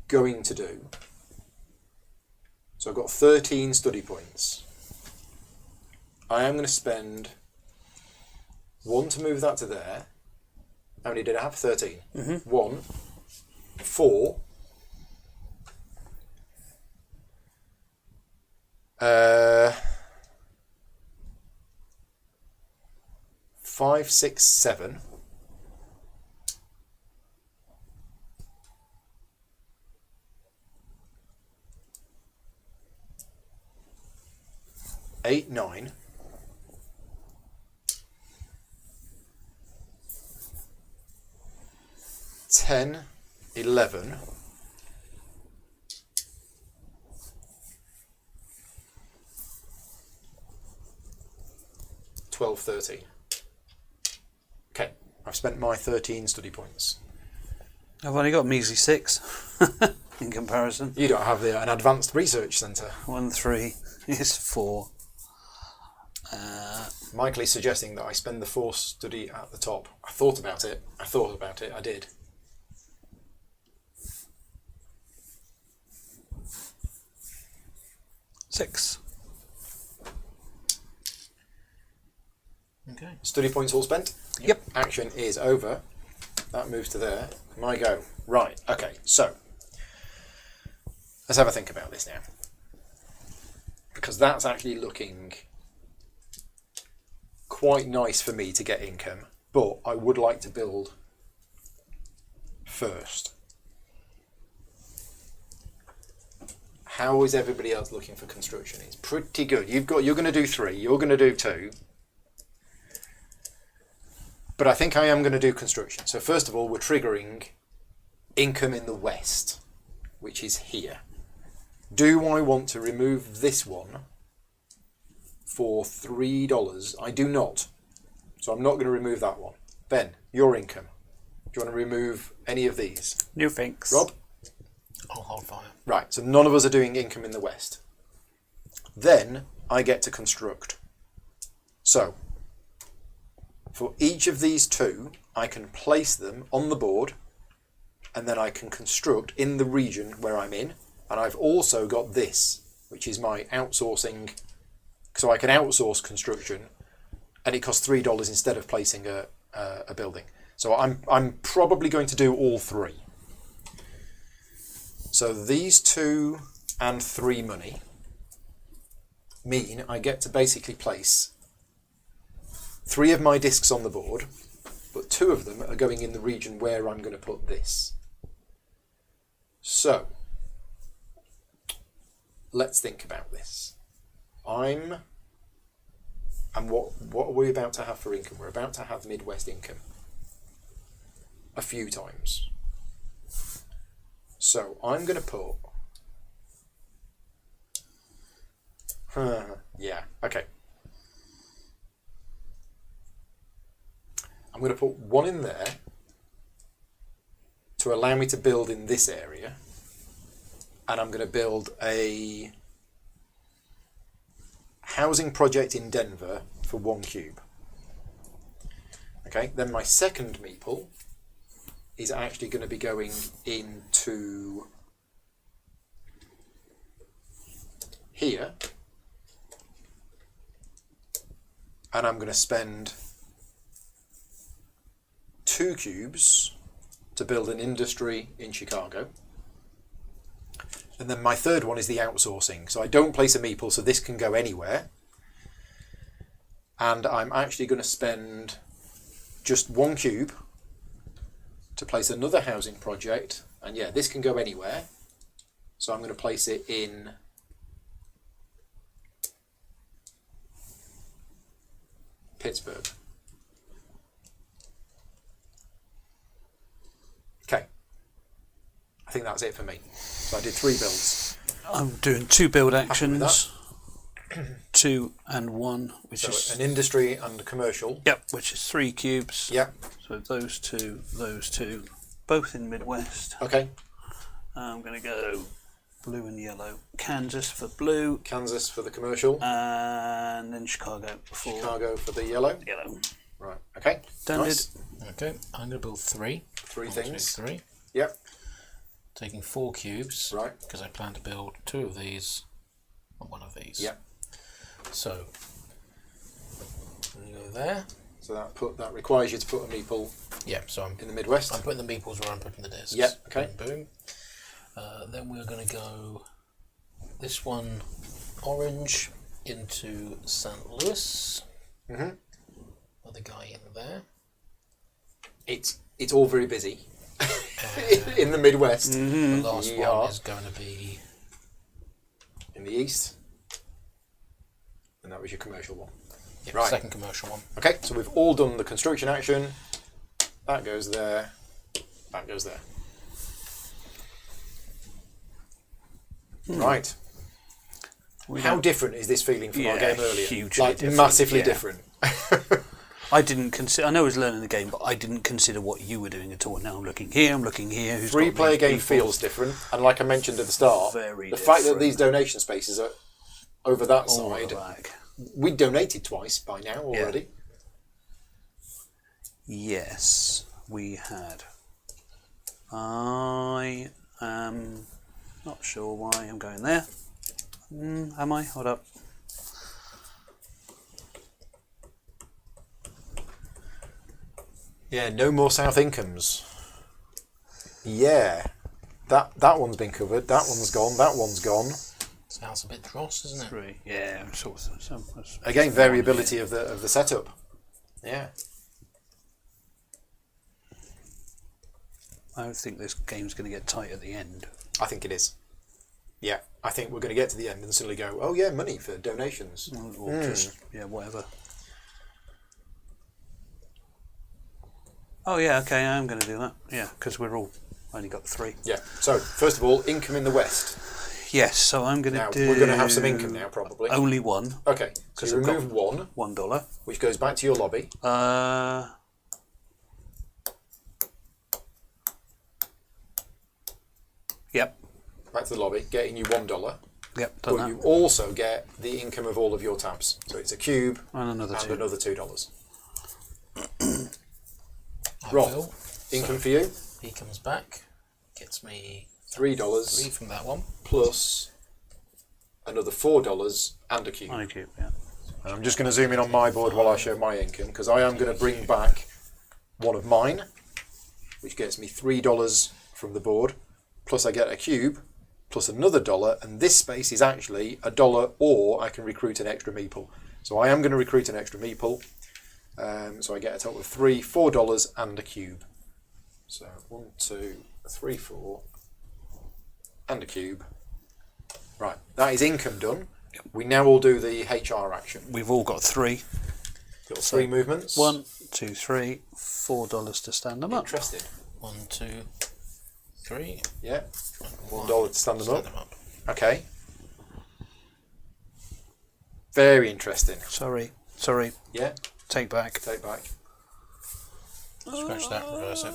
going to do. So I've got 13 study points. I am going to spend 1 to move that to there. How many did I have? 13. 1, 4, 5, 6, 7. 8, 9. 10, 11. 12, 13. Okay, I've spent my 13 study points. I've only got a measly 6 in comparison. You don't have an advanced research centre. 1, 3 is 4. Michael is suggesting that I spend the 4 study at the top. I thought about it, I did. Six. Okay. Study points all spent? Yep. Action is over. That moves to there. My go. Right, okay, so let's have a think about this now. Because that's actually looking quite nice for me to get income, but I would like to build first. How is everybody else looking for construction? It's pretty good. You're going to do 3, you're going to do 2. But I think I am going to do construction. So first of all, we're triggering income in the west, which is here. Do I want to remove this one for $3? I do not. So I'm not going to remove that one. Ben, your income. Do you want to remove any of these? No thanks. Rob? I'll hold fire. Right, so none of us are doing income in the west. Then I get to construct. So, for each of these 2, I can place them on the board, and then I can construct in the region where I'm in. And I've also got this, which is my outsourcing. So I can outsource construction, and it costs $3 instead of placing a building. So I'm probably going to do all 3. So these 2 and 3 money mean I get to basically place 3 of my discs on the board, but 2 of them are going in the region where I'm going to put this. So, let's think about this. And what are we about to have for income? We're about to have Midwest income a few times. So I'm going to put... yeah, okay. I'm going to put 1 in there to allow me to build in this area. And I'm going to build a housing project in Denver for 1 cube. Okay, then my second meeple is actually going to be going into here, and I'm going to spend 2 cubes to build an industry in Chicago. And then my third one is the outsourcing. So I don't place a meeple, so this can go anywhere. And I'm actually going to spend just 1 cube to place another housing project. And yeah, this can go anywhere. So I'm going to place it in Pittsburgh. Okay. I think that's it for me. So I did 3 builds. I'm doing 2 build Happy with actions. 2 and 1, which So is an industry and a commercial. yep, which is 3 cubes. Yep. So those two, both in Midwest. Okay. I'm going to go blue and yellow. Kansas for blue, Kansas for the commercial. and then Chicago for Chicago for the yellow. yellow. Right. Okay. Done Nice. Okay, I'm going to build 3. 3 1, 2, things. 3. Yep. Taking 4 cubes. Right. Because I plan to build 2 of these and 1 of these. Yep. So, I'm going to go there. So that requires you to put a meeple Yeah, so I'm in the Midwest. putting the meeples where I'm putting the discs. Yeah, okay. Boom, boom. Then we're going to go this one orange into St. Louis. Mhm. Another guy in there. It's all very busy in the Midwest. The last Yeah. one is going to be In the East. And that was your commercial one. yeah, Right. second commercial one. Okay, so we've all done the construction action. That goes there. That goes there. Right. How different is this feeling from our Yeah, game earlier? hugely like different, massively yeah. different. I didn't consider. I know I was learning the game, but I didn't consider what you were doing at all. Now I'm looking here. I'm looking here. Who's got 3-player these game people? feels different, and like I mentioned at the start, Very the fact that different. these donation spaces are over that All side, the back. we donated twice by now already. Yes, we had. I am not sure why I'm going there. Am I? Hold up. Yeah, no more South incomes. Yeah, that one's been covered. That one's gone. That one's gone. Sounds a bit dross, isn't it? 3. Yeah, sort of. Again, variability of the setup. Yeah. I think this game's going to get tight at the end. I think it is. Yeah, I think we're going to get to the end and suddenly go, oh yeah, money for donations. Or just, yeah, whatever. Oh, yeah, okay, I'm going to do that. Yeah, because we're all only got 3. Yeah. So first of all, income in the West. Yes, so I'm going to Now do. we're going to have some income now, probably. Only 1. Okay. So Because you I've got remove 1, $1. which goes back to your lobby. Yep. Back to the lobby, getting you $1. Yep, done But that. you also get the income of all of your tabs. So it's a cube And another and 2. another $2. I Rob, will. income for you, He comes back, gets me $3 3 from that one. plus another $4 and a cube. On a cube, yeah. And I'm just going to zoom in on my board while I show my income, because I am going to bring back one of mine, which gets me $3 from the board, plus I get a cube, plus another $1, and this space is actually $1, or I can recruit an extra meeple. So I am going to recruit an extra meeple. So I get a total of $4 and a cube. So 1, 2, 3, 4, and a cube. Right, that is income done. We now all do the HR action. We've all got 3. Got 3 movements. 1, 2, 3, $4 to stand them up. Interesting. 1, 2, 3. Yeah. $1 to stand them up. Okay. Very interesting. Sorry. Yeah. Take back. Take back. Scratch that, reverse it.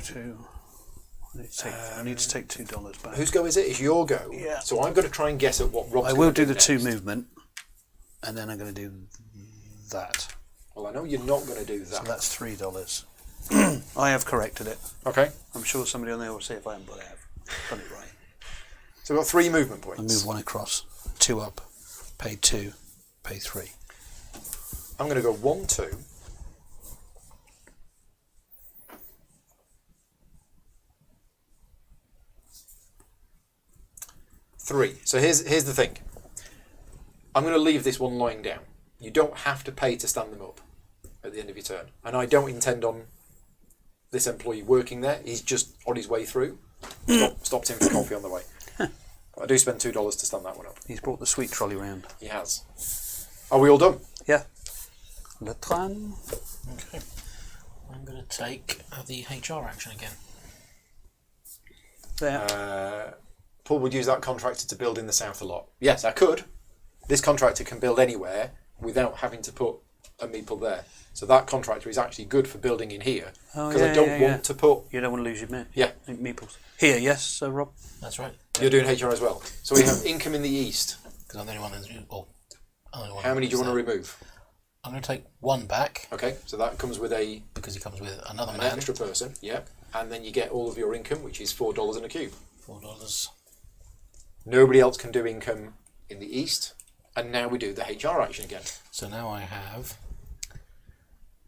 2. I need to take $2 back. Whose go is it? It's your go. Yeah. So I've got to try and guess at what Rob's I will gonna do the next. 2 movement, and then I'm going to do that. Well, I know you're not going to do that. So that's $3. I have corrected it. Okay. I'm sure somebody on there will say if I haven't got it right. So we've got 3 movement I points. move 1 across, 2 up, pay 2, pay 3. I'm going to go 1, 2. 3. So here's the thing. I'm going to leave this one lying down. You don't have to pay to stand them up at the end of your turn. And I don't intend on this employee working there. He's just on his way through. Stopped him for coffee on the way. But I do spend $2 to stand that one up. He's brought the sweet trolley round. He has. Are we all done? Yeah. Le train. Okay. I'm going to take the HR action again. There. Paul would use that contractor to build in the south a lot. Yes, I could. This contractor can build anywhere without having to put a meeple there. So that contractor is actually good for building in here because I don't want to put... You don't want to lose your meeples. Here, yes, so Rob? That's right. You're doing HR as well. So we have income in the east. Because I'm the only one who's... How many do you want to remove? I'm going to take 1 back. Okay, so that comes with because he comes with another an man. extra person, yeah. And then you get all of your income, which is $4 and a cube. $4. Nobody else can do income in the east. And now we do the HR action again. So now I have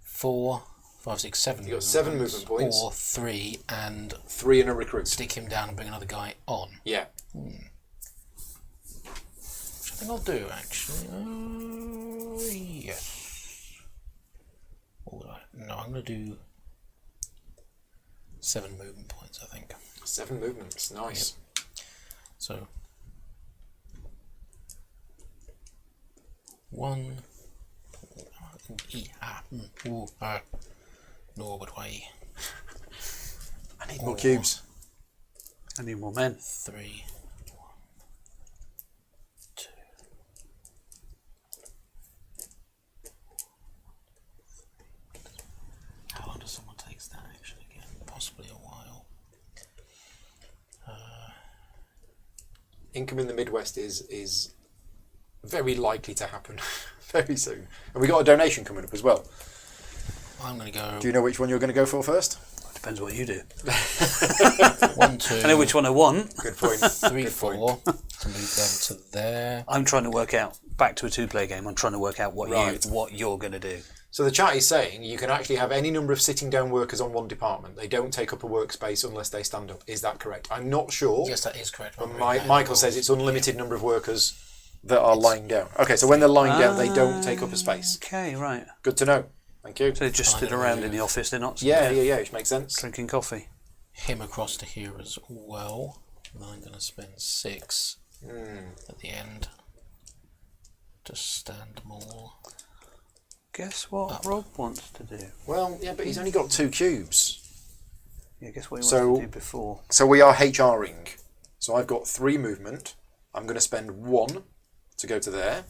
4, 5, 6, 7. You've got 7 movement points. Or 3 and 3 and a recruit. stick him down and bring another guy on. Yeah. Which I think I'll do actually. Yes. What would I? No, I'm going to do 7 movement points, I think. 7 movements, nice. Yep. So 1. No, but why? I need more cubes. I need more men. 3. 1, 2. How long does someone take that actually again? Possibly a while. Income in the Midwest is very likely to happen very soon. And we got a donation coming up as well. I'm going to go. Do you know which one you're going to go for first? Depends what you do. 1, 2. I know which one I want. Good point. 3, Good 4. point. To move them to there. I'm trying to work out, back to a 2-player game, I'm trying to work out what Right. you're going to do. So the chat is saying you can actually have any number of sitting down workers on one department. They don't take up a workspace unless they stand up. Is that correct? I'm not sure. Yes, that is correct. But Michael says it's unlimited number of workers that are lying down. Okay, so when they're lying down, they don't take up a space. Okay, right. Good to know. Thank you. So they just stood around in the office, they're not Yeah, which makes sense. drinking coffee. Him across to here as well. And I'm going to spend 6 at the end to stand them all. Guess what Rob wants to do? Well, yeah, but he's only got 2 cubes. Yeah, guess what he wanted to do before. So we are HRing. So I've got 3 movement. I'm going to spend 1 to go to there.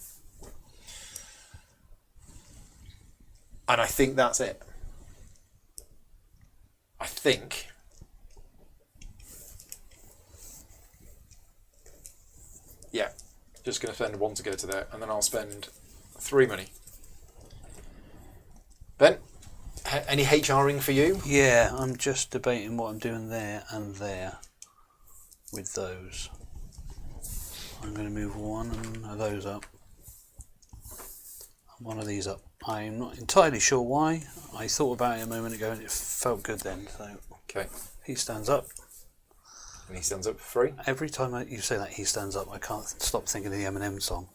And I think that's it. I think. Yeah. Just going to spend 1 to go to there. And then I'll spend 3 money. Ben, any HRing for you? Yeah, I'm just debating what I'm doing there and there with those. I'm going to move 1 of those up. And 1 of these up. I'm not entirely sure why. I thought about it a moment ago and it felt good then. So Okay. he stands up. And he stands up for 3. Every time you say that he stands up, I can't stop thinking of the Eminem song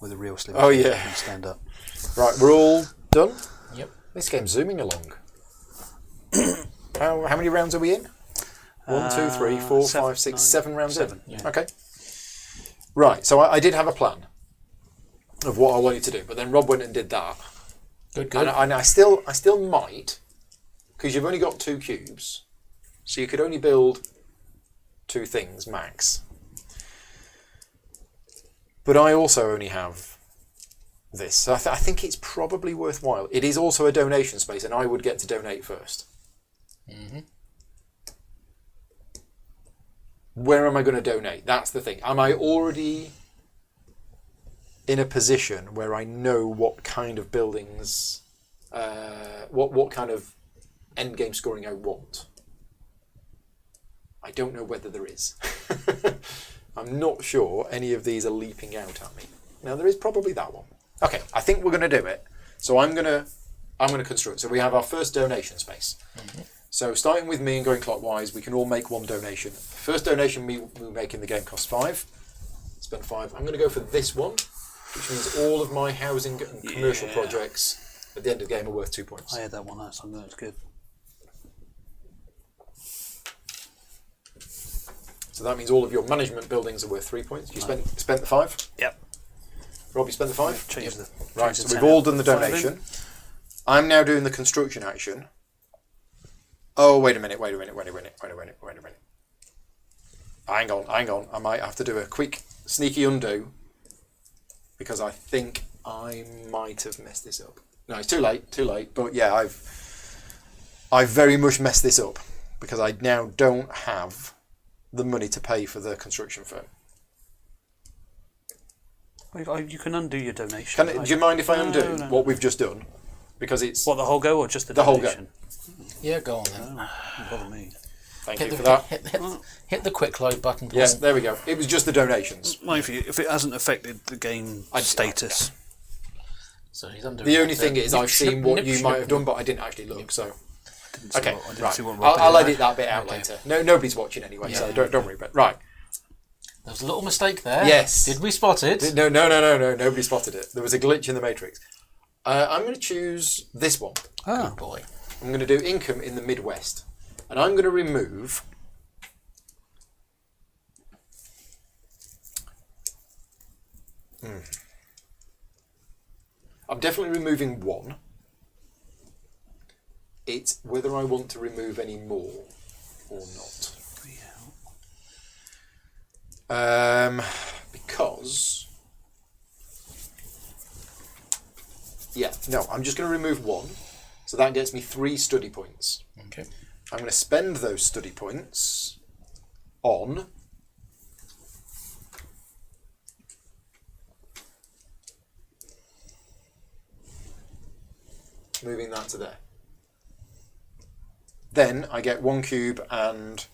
with the real Slim. Oh, yeah. Stand up. Right, we're all Done? Yep. This game's zooming along. How many rounds are we in? 1, 2, 3, 4, 5, 6, 7 rounds in. Yeah. Okay. Right, so I did have a plan of what I wanted to do, but then Rob went and did that. Good, good. And I still might, because you've only got 2 cubes, so you could only build 2 things max. But I also only have this, so I think it's probably worthwhile. It is also a donation space, and I would get to donate first. Mm-hmm. Where am I going to donate? That's the thing. Am I already in a position where I know what kind of buildings, what kind of end game scoring I want? I don't know whether there is. I'm not sure any of these are leaping out at me. Now there is probably that one. Okay, I think we're going to do it. So I'm going to construct. So we have our first donation space. Mm-hmm. So starting with me and going clockwise, we can all make 1 donation. The first donation we make in the game costs 5. Spend 5. I'm going to go for this one, which means all of my housing and commercial projects at the end of the game are worth 2 points. I had that one. That's something that's good. So that means all of your management buildings are worth 3 points. You spent the 5? Yep. Rob, you spent the 5? Change the Right, change the so we've 10 all up done the to 5 in. donation. I'm now doing the construction action. Oh, wait a minute. Hang on. I might have to do a quick sneaky undo because I think I might have messed this up. No, it's too late. But yeah, I've very much messed this up because I now don't have the money to pay for the construction firm. Well, you can undo your donation. Do you mind if I undo what we've just done? Because it's What, the whole go or just the whole donation? Yeah, go on then. No, don't bother me. Thank you for that. Hit the quick load button. Yes, there we go. It was just the donations. Mind you, if it hasn't affected the game status. So he's undoing The only that. thing is, I've seen what nip, you snip, might have done, but I didn't actually look. So okay, I didn't right. see what Rob I'll did. edit that bit out later. No, nobody's watching anyway, so don't worry about it. Right. There was a little mistake there. Yes. Did we spot it? No. Nobody spotted it. There was a glitch in the matrix. I'm going to choose this one. Ah, Good boy. I'm going to do income in the Midwest, and I'm going to remove. I'm definitely removing 1. It's whether I want to remove any more or not. Because I'm just going to remove 1, so that gets me 3 study points. Okay. I'm going to spend those study points on moving that to there. Then I get 1 cube, and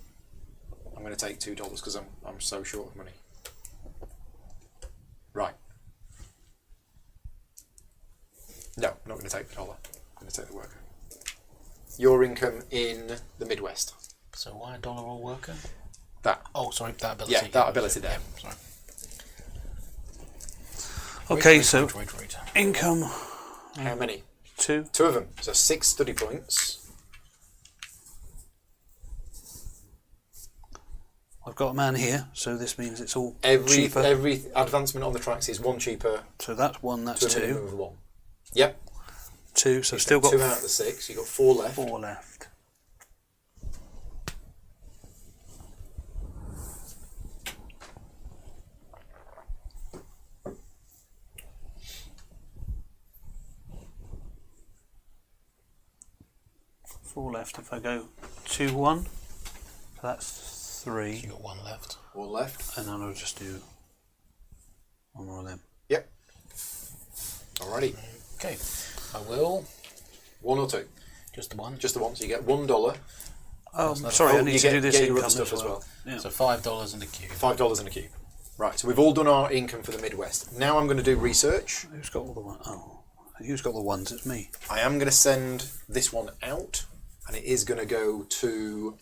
I'm going to take $2 because I'm so short of money. Right. No, I'm not going to take the $1. I'm going to take the worker. Your income in the Midwest. So why $1 or worker? That. Oh, sorry, that ability. Yeah, that ability there. Yeah, sorry. okay, Wait. so income. How many? 2. 2 of them. So 6 study points. I've got a man here, so this means it's all Every cheaper. every advancement on the tracks is 1 cheaper. So that's 1, that's To a minimum 2. of 1. Yep. 2, so still got 2 out of the 6. You've got 4 left. 4 left. Four left. If I go 2, 1, that's 3, You got 1 left. 4 left. and then I'll just do 1 more of them. Yep. Alrighty. Okay. I will. 1 or 2? Just the 1. Just the 1. So you get $1. Oh, not sorry, I Oh, need you to get- do this get your income other stuff as well. Yeah. So $5 and a cube. $5 in a cube. Right, so we've all done our income for the Midwest. Now I'm going to do research. Who's got all the ones? Oh, who's got the ones? It's me. I am going to send this one out, and it is going to go to...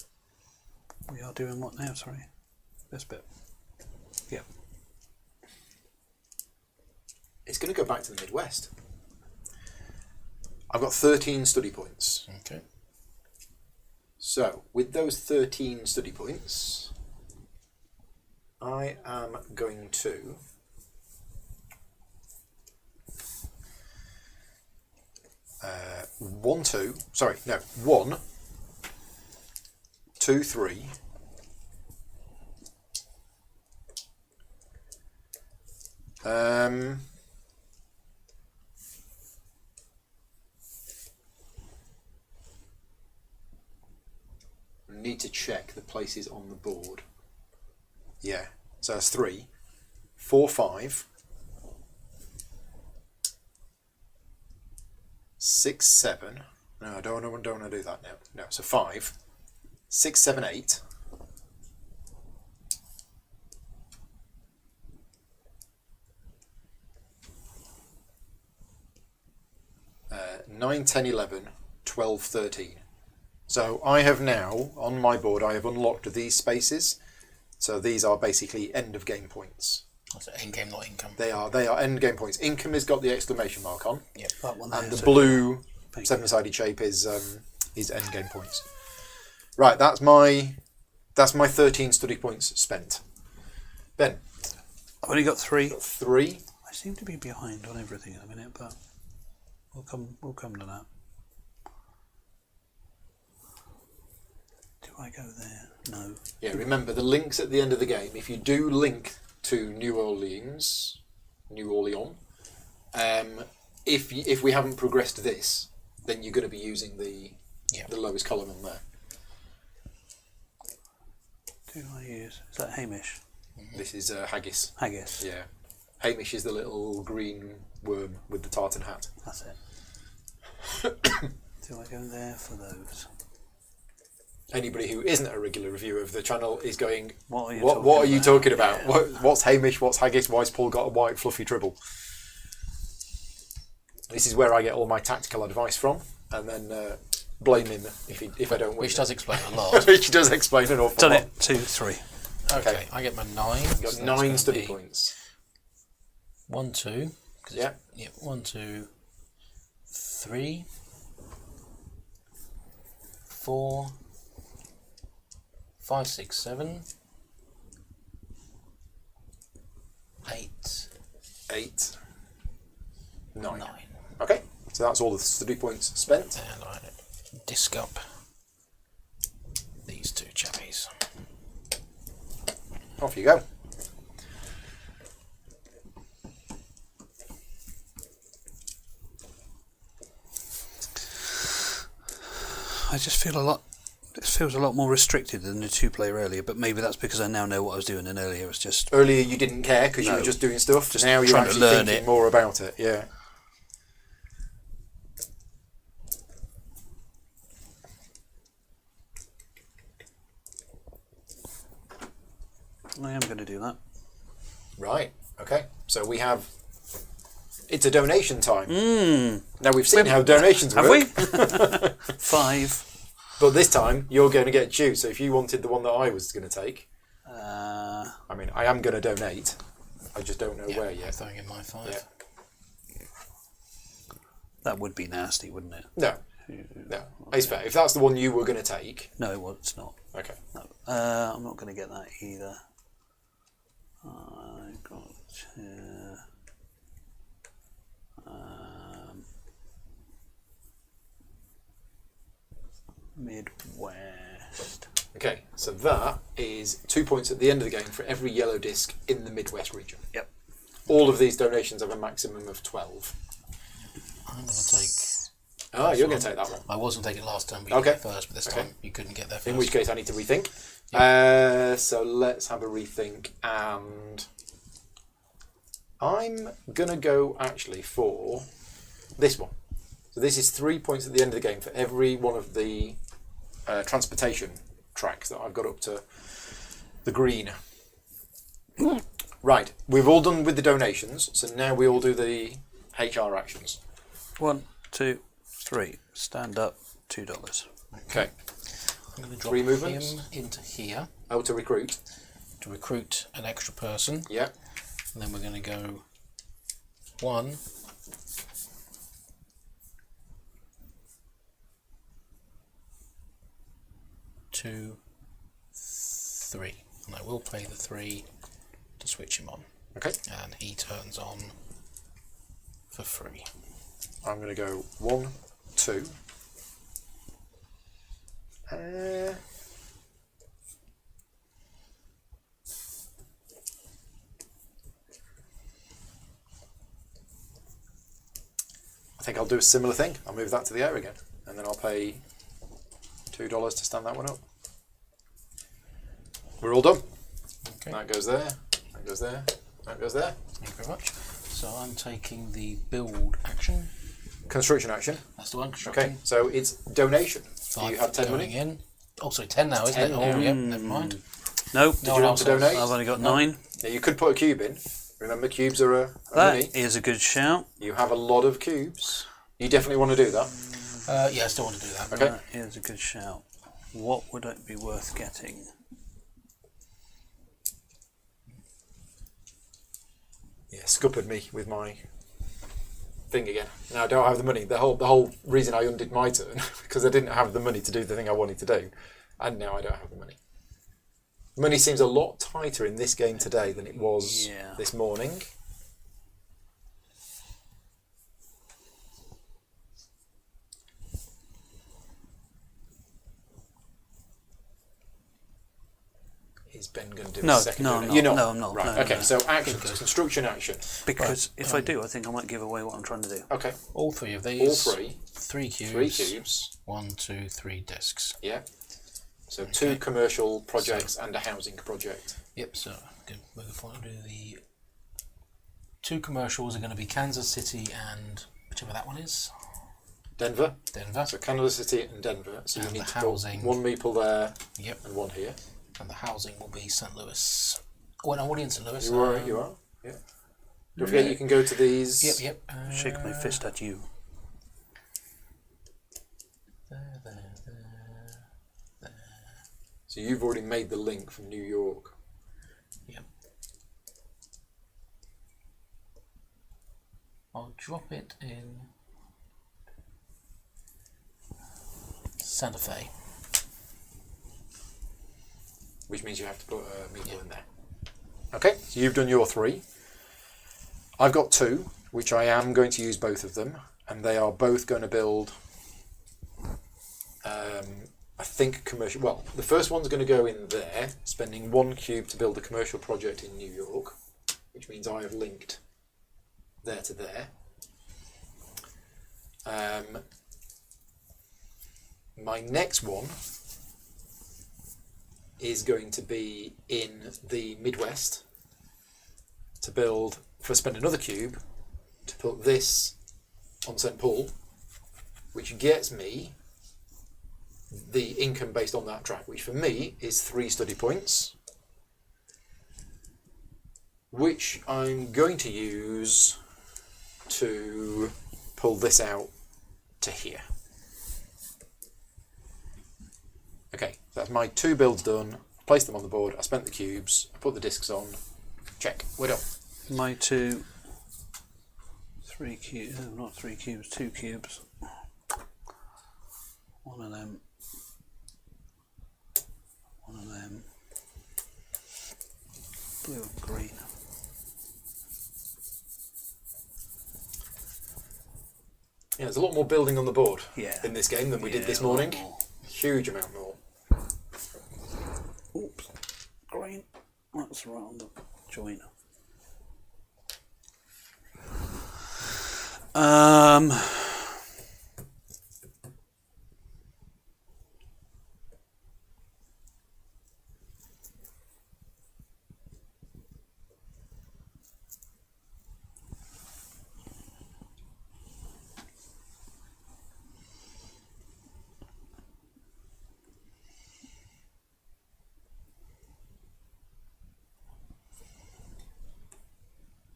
We are doing what now? Sorry, this bit. Yep. It's going to go back to the Midwest. I've got 13 study points. Okay. So, with those 13 study points, I am going to... 1, 2, 3. Need to check the places on the board. Yeah, so that's 3, 4, 5, 6, 7. No, I don't want to do that now. No, so 5, 6, 7, 8. 9, 10, 11, 12, 13. So I have now, on my board, I have unlocked these spaces. So these are basically end of game points. So end game, not income. They are end game points. Income has got the exclamation mark on. Yep. And the blue seven-sided shape is end game points. Right, that's my 13 study points spent. Ben, I've only got 3. 3. I seem to be behind on everything at the minute, but we'll come to that. Do I go there? No. Yeah, remember the links at the end of the game. If you do link to New Orleans, if we haven't progressed this, then you're going to be using the lowest column on there. Do I use? Is that Hamish? This is haggis. Haggis. Yeah, Hamish is the little green worm with the tartan hat. That's it. Do I go there for those? Anybody who isn't a regular reviewer of the channel is going, what are you talking about? Yeah. What's Hamish? What's haggis? Why's Paul got a white fluffy tribble? This is where I get all my tactical advice from, and then blame him if I don't win. Which does explain a lot. Which does explain an awful Done lot. it. 2, 3. Okay, I get my 9. You've got 9 study points. 1, 2. Yeah. 1, 2, 3, 4, 5, 6, 7, 8, 8, 9. 9. Okay, so that's all the study points spent. And I disc up these 2 chappies. Off you go. I just feel this feels a lot more restricted than the 2-player earlier, but maybe that's because I now know what I was doing, and earlier it was just... Earlier you didn't care because you were just doing stuff. Just now you're trying to actually learn thinking it. more about it. Yeah. I am going to do that. Right. Okay. So we have... It's a donation time. Mm. Now we've seen how donations Have work. we? 5. But this time you're going to get to choose. So if you wanted the one that I was going to take... I mean, I am going to donate. I just don't know where I'm yet. throwing in my 5. Yeah. That would be nasty, wouldn't it? No. No. It's fair. If that's the one you were going to take... No, it's not. Okay. No. I'm not going to get that either. I got... Midwest. Okay, so that is 2 points at the end of the game for every yellow disc in the Midwest region. Yep. All of these donations have a maximum of 12. I'm going to take... Ah, you're going to take that one. I wasn't taking it last time, but you Okay. did it first, but this time you couldn't get there first. In which case I need to rethink. So let's have a rethink, and I'm going to go actually for this one. So this is 3 points at the end of the game for every one of the transportation tracks that I've got up to the green. Right, we've all done with the donations, so now we all do the HR actions. 1, 2, 3. Stand up. $2. Okay. I'm going to drop 3 movements. him into here Oh, to recruit. to recruit an extra person. Yeah. And then we're going to go 1, 2, 3. And I will pay the 3 to switch him on. Okay. And he turns on for free. I'm going to go 1, 2. I think I'll do a similar thing. I'll move that to the air again, and then I'll pay $2 to stand that one up. We're all done. Okay. That goes there. That goes there. That goes there. Thank you very much. So I'm taking the build action. Construction action. That's the one. Construction. Okay, so it's donation. Do 5 you have 10 going money? in. Oh, sorry, 10 now, isn't 10 it? Oh, now. yep, never mind. Nope. Did you want to donate? I've only got 9. Yeah, you could put a cube in. Remember, cubes are a That money. is a good shout. You have a lot of cubes. You definitely want to do that. Yeah, I still want to do that. Okay. That is a good shout. What would it be worth getting? Yeah, scuppered me with my thing again. Now I don't have the money. The whole reason I undid my turn because I didn't have the money to do the thing I wanted to do, and now I don't have the money. Money seems a lot tighter in this game today than it was this morning. Is Ben going to do a second? No, You're not. no, I'm not. Right. No, okay. no. So action, construction action. Because if I do, I think I might give away what I'm trying to do. Okay. All 3 of these. All 3. 3 cubes. 3 cubes. 1, 2, 3 discs. Yeah. So 2 commercial projects and a housing project. Yep, so we're going to do the 2 commercials are going to be Kansas City and whichever that one is. Denver. Denver. So Kansas City and Denver. So And you need the to housing. put 1 meeple there. Yep. And 1 here. And the housing will be St. Louis. Oh, no, already in St. Louis. You are. Yeah. Don't forget you can go to these. Yep. Shake my fist at you. There. So you've already made the link from New York. Yep. I'll drop it in Santa Fe. Which means you have to put a meeple in there. Okay, so you've done your 3. I've got 2, which I am going to use both of them, and they are both going to build, I think, commercial. Well, the first one's going to go in there, spending 1 cube to build a commercial project in New York, which means I have linked there to there. My next one is going to be in the Midwest to spend another cube to put this on St. Paul, which gets me the income based on that track, which for me is 3 study points, which I'm going to use to pull this out to here. Okay, so that's my 2 builds done. I placed them on the board. I spent the cubes. I put the discs on. Check. We're done. My 2, 3 cubes. Not 3 cubes. 2 cubes. 1 of them. 1 of them. Blue and green. Yeah, there's a lot more building on the board Yeah. in this game than we did this a lot morning. more. Huge amount more. Oops. Green. That's right on the joint.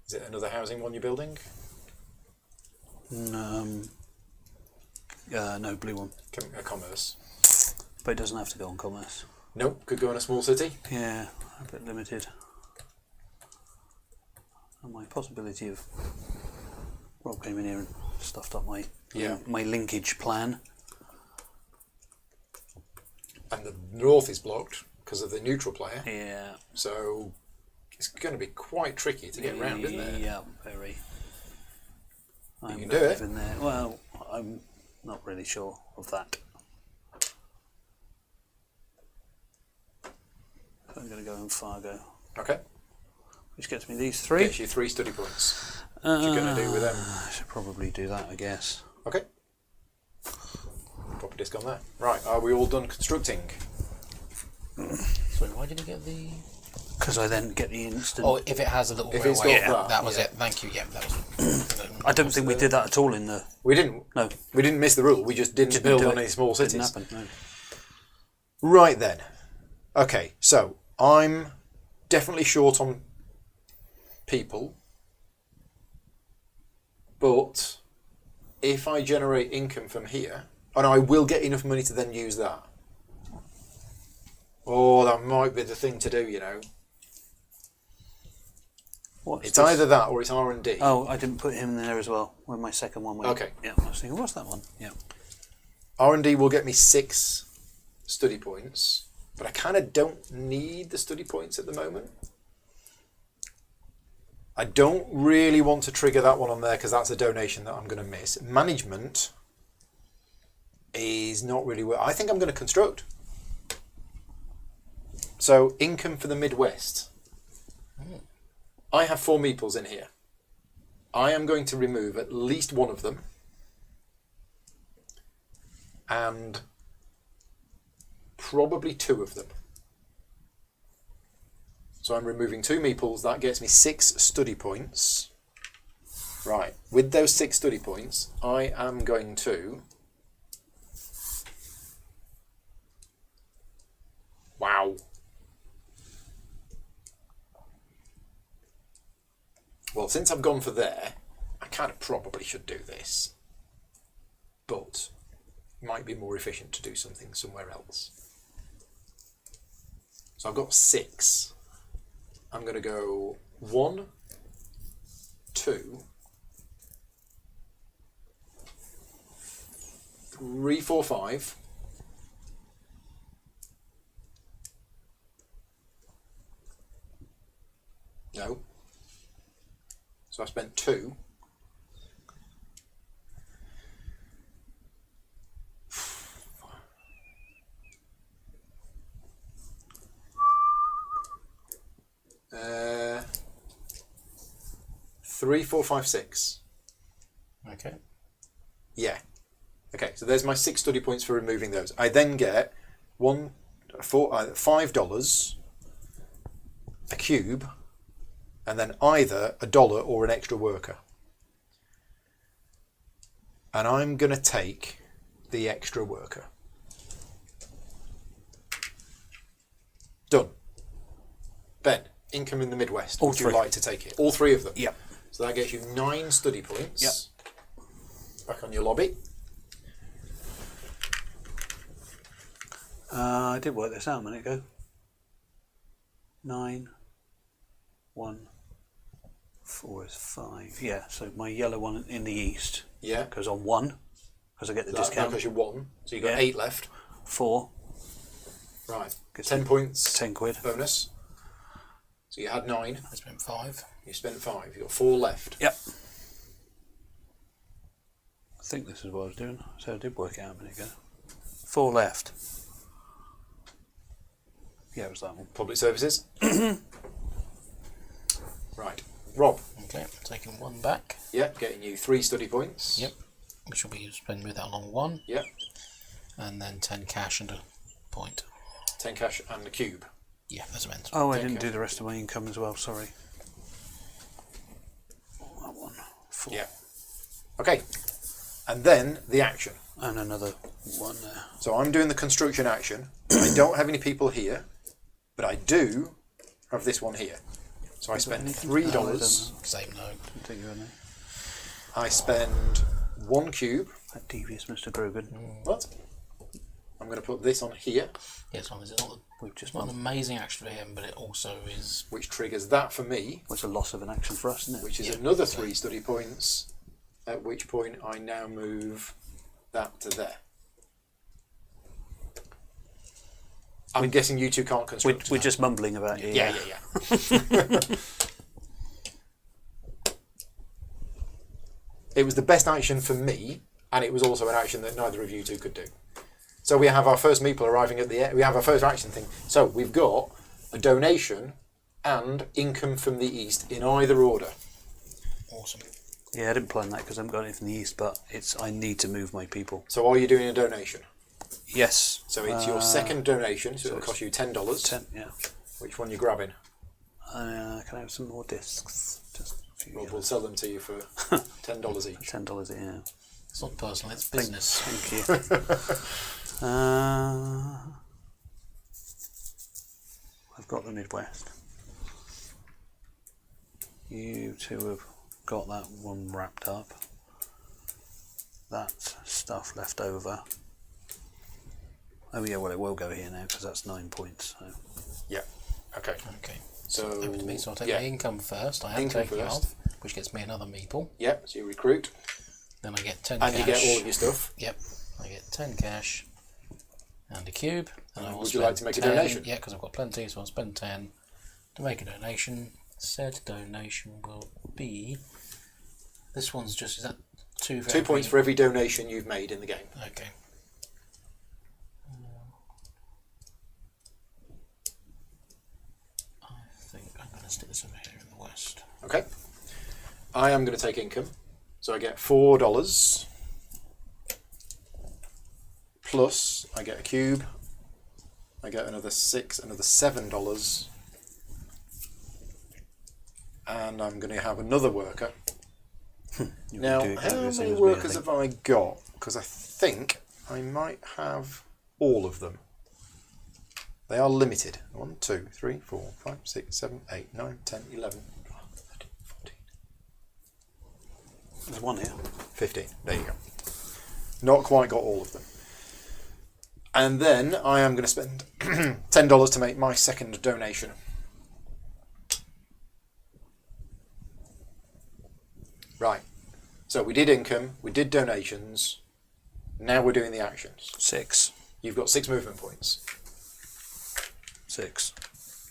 Is it another housing one you're building? No, blue one. Commerce. But it doesn't have to go on commerce. Nope, could go in a small city. Yeah, a bit limited. And my possibility of Rob came in here and stuffed up my linkage plan. And And the north is blocked because of the neutral player. Yeah. So it's going to be quite tricky to get round, isn't it? Yeah, very. You can do it. In there. Well, I'm not really sure of that. So I'm going to go in Fargo, Okay. which gets me these 3. Gets you 3 study points. What you going to do with them? I should probably do that, I guess. Okay. Drop a disc on there. Right, are we all done constructing? Sorry, why did you get the... Because I then get the instant... Oh, if it has a little If railway. it's got Yeah, that, that was yeah. it. Thank you. Yeah, that was... I don't think we did that at all in the... We didn't. No. We didn't miss the rule. We just didn't build on any small cities. Didn't happen, no. Right then. Okay, so I'm definitely short on people, but if I generate income from here, and I will get enough money to then use that. Oh, that might be the thing to do, you know. What's It's this? either that or it's R&D. Oh, I didn't put him in there as well, when my second one went. Okay. Yeah, I was thinking, what's that one? Yeah. R&D will get me 6 study points, but I kind of don't need the study points at the moment. I don't really want to trigger that one on there because that's a donation that I'm going to miss. Management is not really where I think I'm going to construct. So income for the Midwest. I have 4 meeples in here. I am going to remove at least one of them. And probably 2 of them. So I'm removing 2 meeples. That gets me 6 study points. Right. With those 6 study points, I am going to... Wow. Well, since I've gone for there, I kind of probably should do this. But it might be more efficient to do something somewhere else. So I've got 6. I'm going to go 1, 2, 3, 4, 5. No. So I spent 2. Uh, 3, 4, 5, 6. Okay. Yeah. Okay, so there's my 6 study points for removing those. I then get $5, a cube, and then either $1 or an extra worker. And I'm going to take the extra worker. Done. Ben, income in the Midwest. All Would you 3. like to take it? All 3 of them? Yep. So that gets you 9 study points. Yep. Back on your lobby. I did work this out a minute ago. 9, 1, 4 is 5. Yeah, so my yellow one in the east Yeah. goes on 1 because I get the discount. Because you're 1. So you've got Yeah. 8 left. 4, Right. Gets 10 points. 10 quid. Bonus. So you had 9. I spent 5. You spent 5. You've got 4 left. Yep. I think this is what I was doing. So I did work it out a minute ago. 4 left. Yeah, it was that one. Public services. Right. Rob. Okay, taking 1 back. Yep. Getting you 3 study points. Yep. Which will be spend with that along 1. Yep. And then 10 cash and a point. 10 cash and a cube. Yeah, that's meant. Oh, I Thank didn't you. do the rest of my income as well, sorry. That one. 4. Yeah. Okay. And then the action. And another 1 there. So I'm doing the construction action. I don't have any people here, but I do have this one here. So I spend $3. Same no. Didn't take you any. I spend 1 cube. That devious Mr. Grogan. What? I'm going to put this on here, Yeah, as long as it's not, We've just it's not an won. amazing action for him, but it also is. which triggers that for me, What's a loss of an action for us, isn't it? which is Yeah. another 3 study points, at which point I now move that to there. I'm guessing you two can't construct. We're just mumbling about it. Yeah. It was the best action for me, and it was also an action that neither of you two could do. So we have our first meeple arriving at the end. We have our first action thing. So we've got a donation and income from the east in either order. Awesome. Yeah, I didn't plan that because I haven't got anything from the east, but I need to move my people. So are you doing a donation? Yes. So it's your second donation, so it'll cost you $10. 10, yeah. Which one are you grabbing? Can I have some more discs? Just a few. We'll sell them to you for $10 each. $10, yeah. It's not personal, it's business. Thank you. I've got the Midwest. You two have got that one wrapped up. That's stuff left over. Oh yeah, well it will go here now because that's 9 points. So. Yeah. Okay. Okay. So Over to me. So I'll take my income first. I am Income taking it first. off, which gets me another meeple. Yeah. So you recruit, Then I get 10 and cash. you get all of your stuff. Yep. I get 10 cash and a cube. And I will Would you like to make a 10, donation? Yeah, because I've got plenty, so I'll spend 10 to make a donation. Said donation will be. This one's just. Is that 2 for 2 points for every donation you've made in the game. Okay. I think I'm going to stick this over here in the west. Okay. I am going to take income, so I get $4 plus I get a cube. I get another $7, and I'm going to have another worker. Now, how many workers have I got? Because I think I might have all of them. They are limited. 1, 2, 3, 4, 5, 6, 7, 8, 9, 10, 11, 12, 13, 14. There's one here. 15. There you go. Not quite got all of them. And then I am going to spend $10 to make my second donation. Right. So we did income, we did donations. Now we're doing the actions. 6. You've got 6 movement points. 6.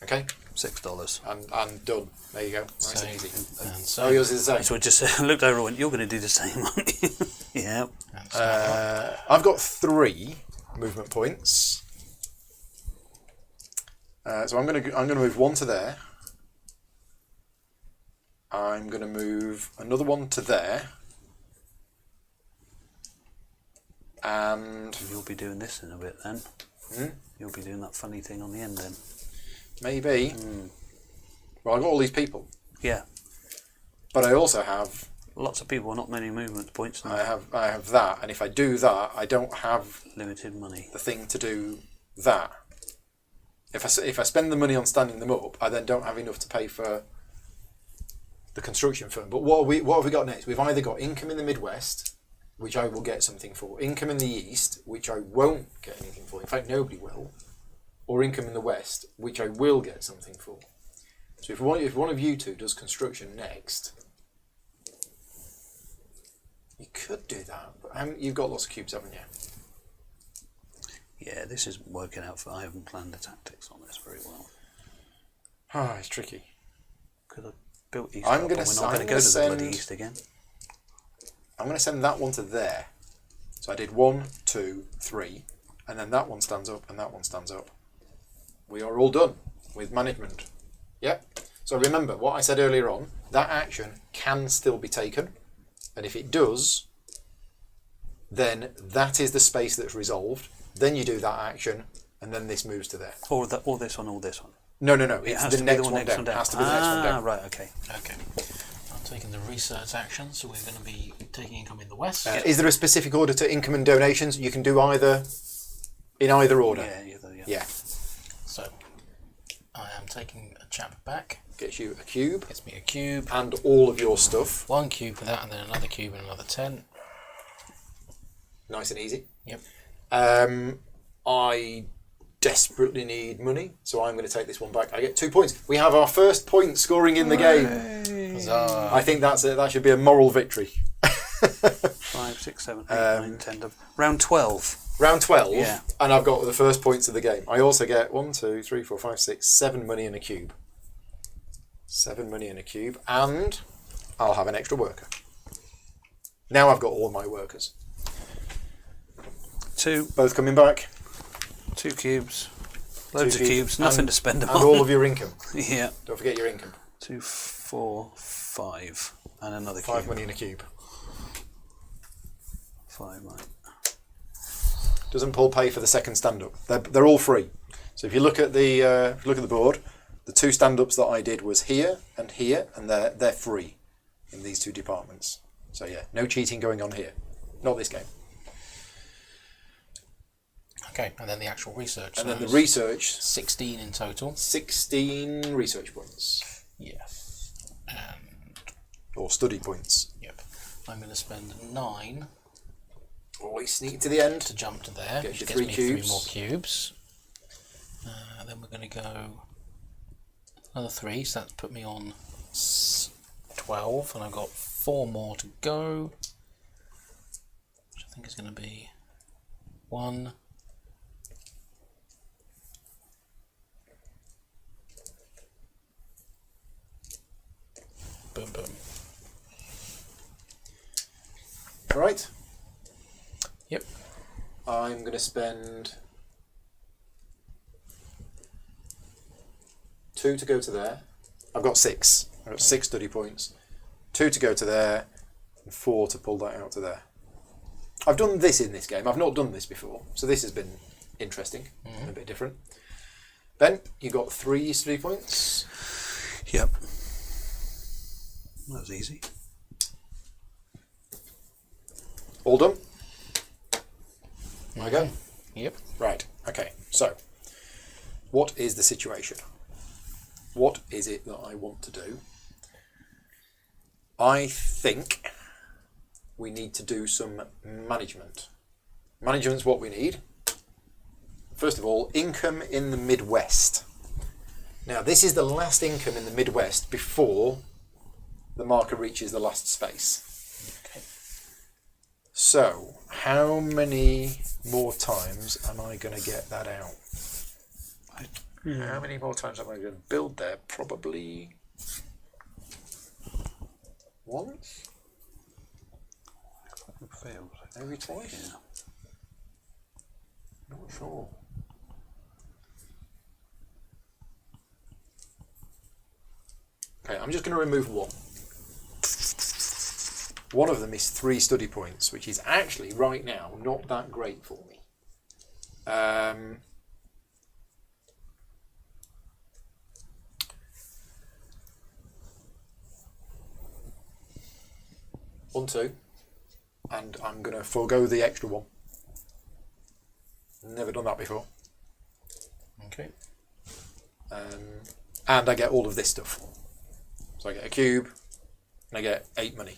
Okay? $6. And done. There you go. Nice and easy. And Oh, so. yours is the same. So I just looked over and went, you're going to do the same, aren't you? Yeah. And so I've got 3 movement points. So I'm going to move 1 to there. I'm going to move another 1 to there. And You'll be doing this in a bit then. You'll be doing that funny thing on the end then. maybe. Well, I've got all these people. Yeah. But I also have Lots of people, not many movement points. I have that, and if I do that, I don't have Limited money. the thing to do that. If I spend the money on standing them up, I then don't have enough to pay for the construction firm. But what have we got next? We've either got income in the Midwest, which I will get something for, income in the East, which I won't get anything for. In fact, nobody will. Or income in the West, which I will get something for. So if one of you two does construction next, you could do that. But you've got lots of cubes, haven't you? Yeah, this isn't working out. I haven't planned the tactics on this very well. Ah, it's tricky. Could have built East I'm up, gonna and we're s- not I'm going to gonna go to the bloody send- East again. I'm going to send that one to there. So I did 1, 2, 3, and then that one stands up and that one stands up. We are all done with management. Yep. So remember what I said earlier on, that action can still be taken, and if it does, then that is the space that's resolved. Then you do that action, and then this moves to there. Or this one, or this one. No. It It's has the to be next the one down. It has to be the next one down. Right, okay. Okay. I'm taking the research action, so we're going to be taking income in the West. Is there a specific order to income and donations? You can do either in either order. Yeah. Yeah. So I am taking a chap back. Gets you a cube Gets me a cube. and all of your stuff. 1 cube for that, and then another cube and another 10. Nice and easy. Yep. I desperately need money, so I'm going to take this one back. I get 2 points. We have our first point scoring in the game. Huzzah. I think that's it. That should be a moral victory. 5, 6, 7, 8, 9, 10. Round 12. Round 12, Yeah. and I've got the first points of the game. I also get 1, 2, 3, 4, 5, 6, 7 money in a cube. 7 money in a cube, and I'll have an extra worker. Now I've got all my workers. 2. Both coming back. 2 cubes. Loads Two of cubes. Nothing and- to spend them And on. all of your income. Yeah. Don't forget your income. 2, 4, 5. And another 5 cube. money in a cube. 5, right. Doesn't Paul pay for the second stand-up? They're all free. So if you look at the board, the 2 stand-ups that I did was here, and they're free in these 2 departments. So yeah, no cheating going on here. Not this game. Okay, and then the actual research. And So then the it's research, 16 in total. 16 research points. Yes. And, Or study points. yep. I'm going to spend 9 Always sneak to the end. to jump to there, Gets which you gets 3 me cubes. 3 more cubes. Then we're going to go another 3, so that's put me on 12, and I've got 4 more to go, which I think is going to be 1, 'Boom, boom. Right. Yep. I'm going to spend 2 to go to there. I've got 6. I've got 6 study points. 2 to go to there, and 4 to pull that out to there. I've done this in this game. I've not done this before, so this has been interesting and a bit different. Ben, you got 3 study points. Yep. That was easy. All done? There we go. Yep. Right, okay, so what is the situation? What is it that I want to do? I think we need to do some management. Management's what we need. First of all, income in the Midwest. Now, this is the last income in the Midwest before the marker reaches the last space. Okay. So, how many more times am I going to get that out? How many more times am I going to build there? Probably once? Failed. Maybe twice? Yeah. Not sure. Okay, I'm just going to remove 1. One of them is 3 study points, which is actually, right now, not that great for me. 1, 2, and I'm going to forego the extra 1. Never done that before. Okay. And I get all of this stuff. So I get a cube, and I get 8 money.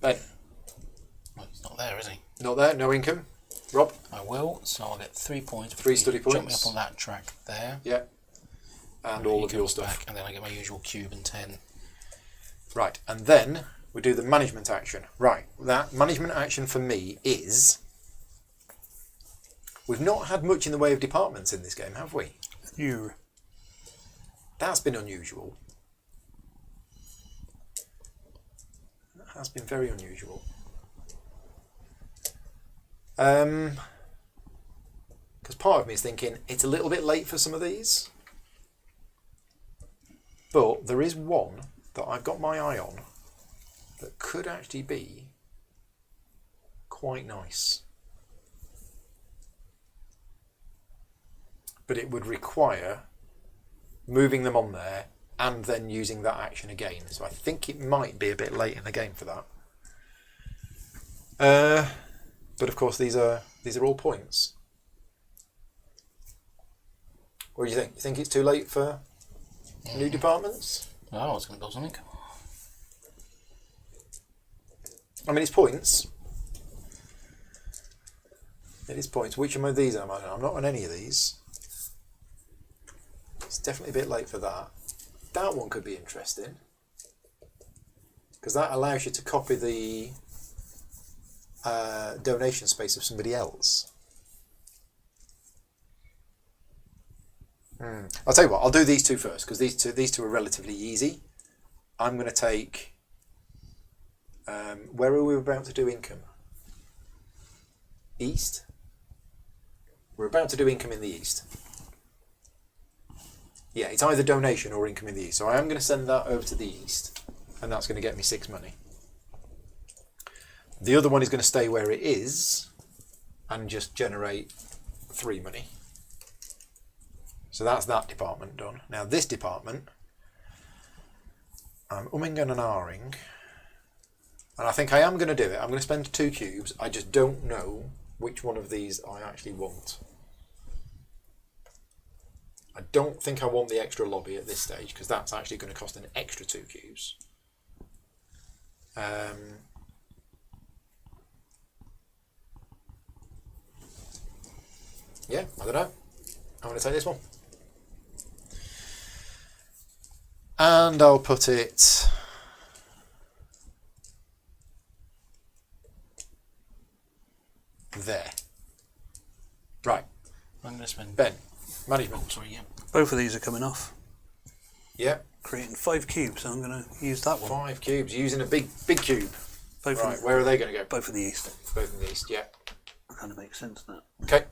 Ben, Well, he's not there, is he? not there, no income. Rob, I will, so I'll get 3 points. 3 which study Jump me points. up on that track there. Yeah, and He all of your comes stuff. back, and then I get my usual cube and 10. Right, and then we do the management action. Right, that management action for me is... We've not had much in the way of departments in this game, have we? You. That's been unusual. That has been very unusual. Because part of me is thinking it's a little bit late for some of these. But there is one that I've got my eye on that could actually be quite nice. But it would require moving them on there and then using that action again. So I think it might be a bit late in the game for that. But of course these are all points. What do you think? You think it's too late for new departments? Oh, I was going to build something. I mean, it's points. It is points. Which of these am I on? I'm not on any of these. It's definitely a bit late for that. That one could be interesting. Because that allows you to copy the donation space of somebody else. I'll tell you what, I'll do these two first, because these two are relatively easy. I'm going to take... where are we about to do income? East? We're about to do income in the east. Yeah, it's either donation or income in the east. So I am going to send that over to the east, and that's going to get me 6 money. The other one is going to stay where it is and just generate 3 money. So that's that department done. Now this department, I'm umming and ahhing, and I think I am going to do it. I'm going to spend 2 cubes. I just don't know which one of these I actually want. I don't think I want the extra lobby at this stage, because that's actually going to cost an extra 2 cubes. Yeah, I don't know. I'm going to take this one. And I'll put it there. Right. I'm going to spend... Ben, management. Oh, sorry, yeah. Both of these are coming off. Yeah. Creating 5 cubes, so I'm going to use that one. 5 cubes, using a big cube. Both Right, in, where are they going to go? both in the east. Both in the east, yeah. That kind of makes sense, that. Okay.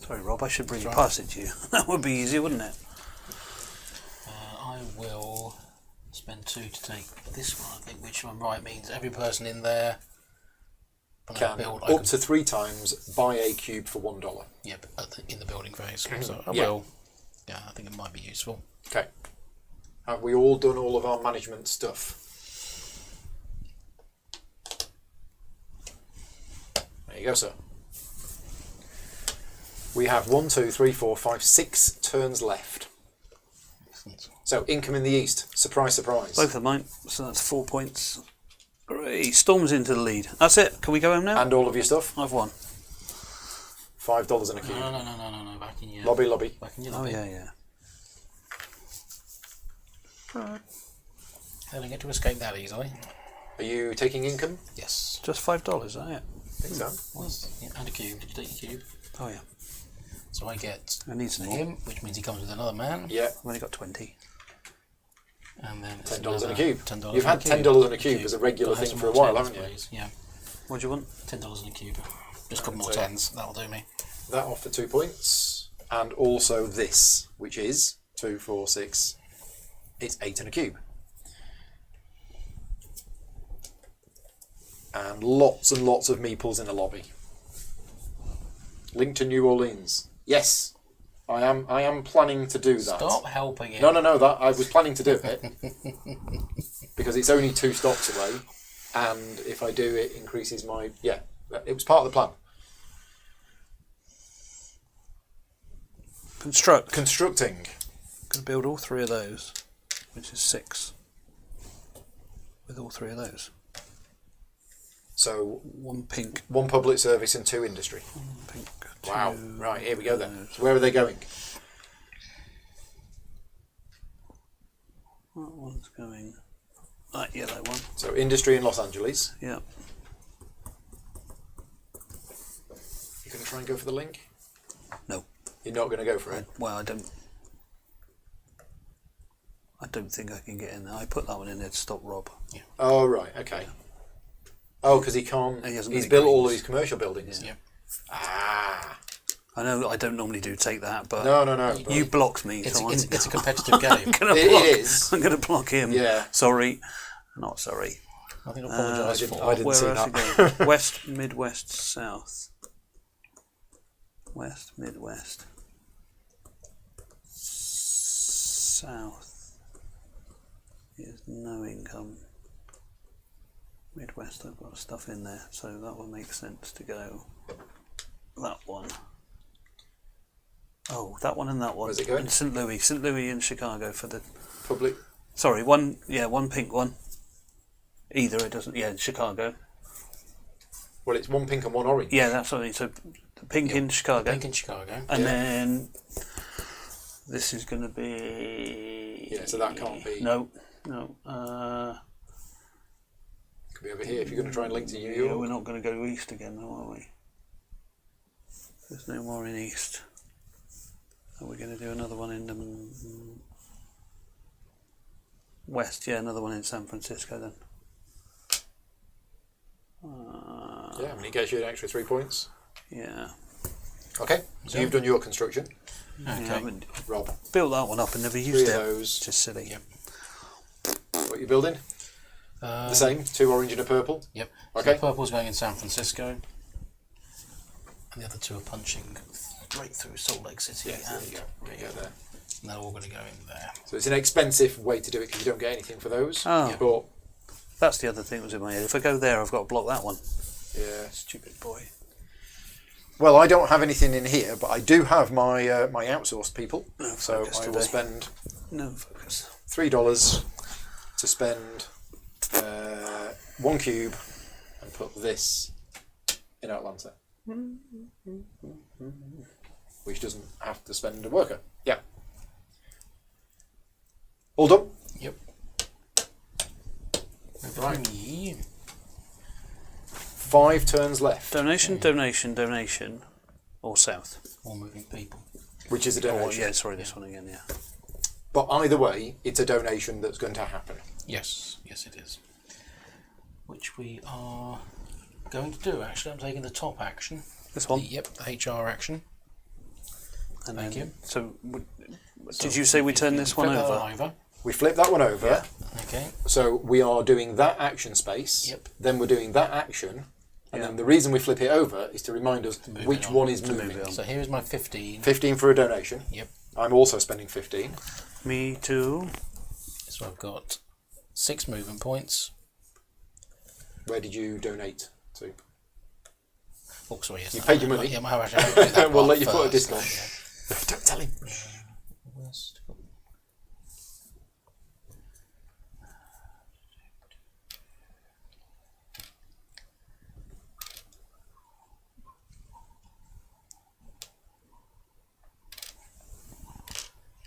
Sorry, Rob, I should bring That's it past it to you. That would be easy, wouldn't it? I will spend 2 to take this one, I think, which I'm right means every person in there Can up to 3 times buy a cube for $1. Yeah, but in the building phase. So I Yeah. will. Yeah, I think it might be useful. Okay. Have we all done all of our management stuff? There you go, sir. We have 1, 2, 3, 4, 5, 6 turns left. Excellent. So income in the east. Surprise, surprise. Both of mine, so that's 4 points. Hooray, Storm's into the lead. That's it. Can we go home now? And all of your stuff. I've won. $5 in a cube. No. Back in your Lobby. Back in your Oh, lobby. yeah. I don't get to escape that easily. Are you taking income? Yes. Just $5, is that it? I think so. Yeah, and a cube. Did you take your cube? Oh, yeah. So I get I need some more. him, which means he comes with another man. Yeah. I've only got 20. And then it's $10 in a another cube. $10 You've in a had cube. $10 in a cube as a regular But I have thing some for a more while, tens, haven't you? please. Yeah. What do you want? $10 in a cube. Just a couple more So- tens. That'll do me. That off for 2 points. And also this, which is 2, 4, 6. It's 8 in a cube. And lots of meeples in the lobby. Link to New Orleans. Yes, I am planning to do that. Stop helping it. No, that I was planning to do it because it's only 2 stops away, and if I do, it increases my it was part of the plan. Constructing. Going to build all 3 of those, which is 6. With all 3 of those. So 1 pink. 1 public service and 2 industry. 1 pink. Wow. 2 Right, here we go then. those. So where are they going? That one's going. That yellow one. So industry in Los Angeles. Yeah. You're going to try and go for the link? No. You're not going to go for it? I don't think I can get in there. I put that one in there to stop Rob. Yeah. Oh, right, okay. Oh, because he can't. He hasn't He's got built any all of greens. these commercial buildings. Yeah. Ah. I know I don't normally do take that, but No. you blocked me. It's, so it's a competitive game. I'm gonna It block. is. I'm going to block him. Yeah. Sorry. Not sorry. Nothing to apologise didn't- for. I didn't Where see else that. are going? West, Midwest, South. West, Midwest. South is no income. Midwest, I've got stuff in there, so that will make sense to go that one. Oh, that one and that one. Where's it going? And St. Louis and Chicago for the. Public. Sorry, one pink one. Either it doesn't. Yeah, Chicago. Well, it's 1 pink and 1 orange. Yeah, that's what I mean. So the pink in Chicago. Pink in Chicago. And Yeah. then this is going to be. Yeah, so that can't be. No. Because Could be over here if you're going to try and link to New Yeah, York. we're not going to go east again, though, are we? There's no more in east. Are we going to do another one in the west? Yeah, another one in San Francisco then. Yeah, I mean, it gets you an extra 3 points. Yeah. Okay, so you've done your construction. Okay. Yeah, but Rob, built that one up and never 3 used of it. those. Just silly. Yep. What are you building? The same, 2 orange and a purple. Yep. Okay. So purple's going in San Francisco, and the other 2 are punching straight through Salt Lake City Yeah, there and you go. There you go there. and they're all going to go in there. So it's an expensive way to do it because you don't get anything for those. Oh. But That's the other thing that was in my head. If I go there, I've got to block that one. yeah. Stupid boy. Well, I don't have anything in here, but I do have my my outsourced people. No So focus I will today. spend No focus. $3 to spend 1 cube and put this in Atlanta, which doesn't have to spend a worker. Yeah. All done. Yep. Right. Yeah. 5 turns left, Donation, donation, donation, or south. All moving people. which is a Oh, donation. yeah, sorry, this one again, yeah. But either way, it's a donation that's going to happen. Yes, yes it is. Which we are going to do, actually. I'm taking the top action. This one? Yep, the HR action. And Thank then, you. So, did you say we turn this one Flip that over? We flip that one over. Yeah. Okay. So we are doing that action space. Yep. Then we're doing that action. And Yeah. then the reason we flip it over is to remind us move which it on. one is To move moving. it on. So here is my 15. 15 for a donation. Yep. I'm also spending 15. Me too. So I've got 6 movement points. Where did you donate to? Oh, sorry, yes. You paid your money. Yeah, I have to do that We'll part let you put a first. discount. Don't tell him. West.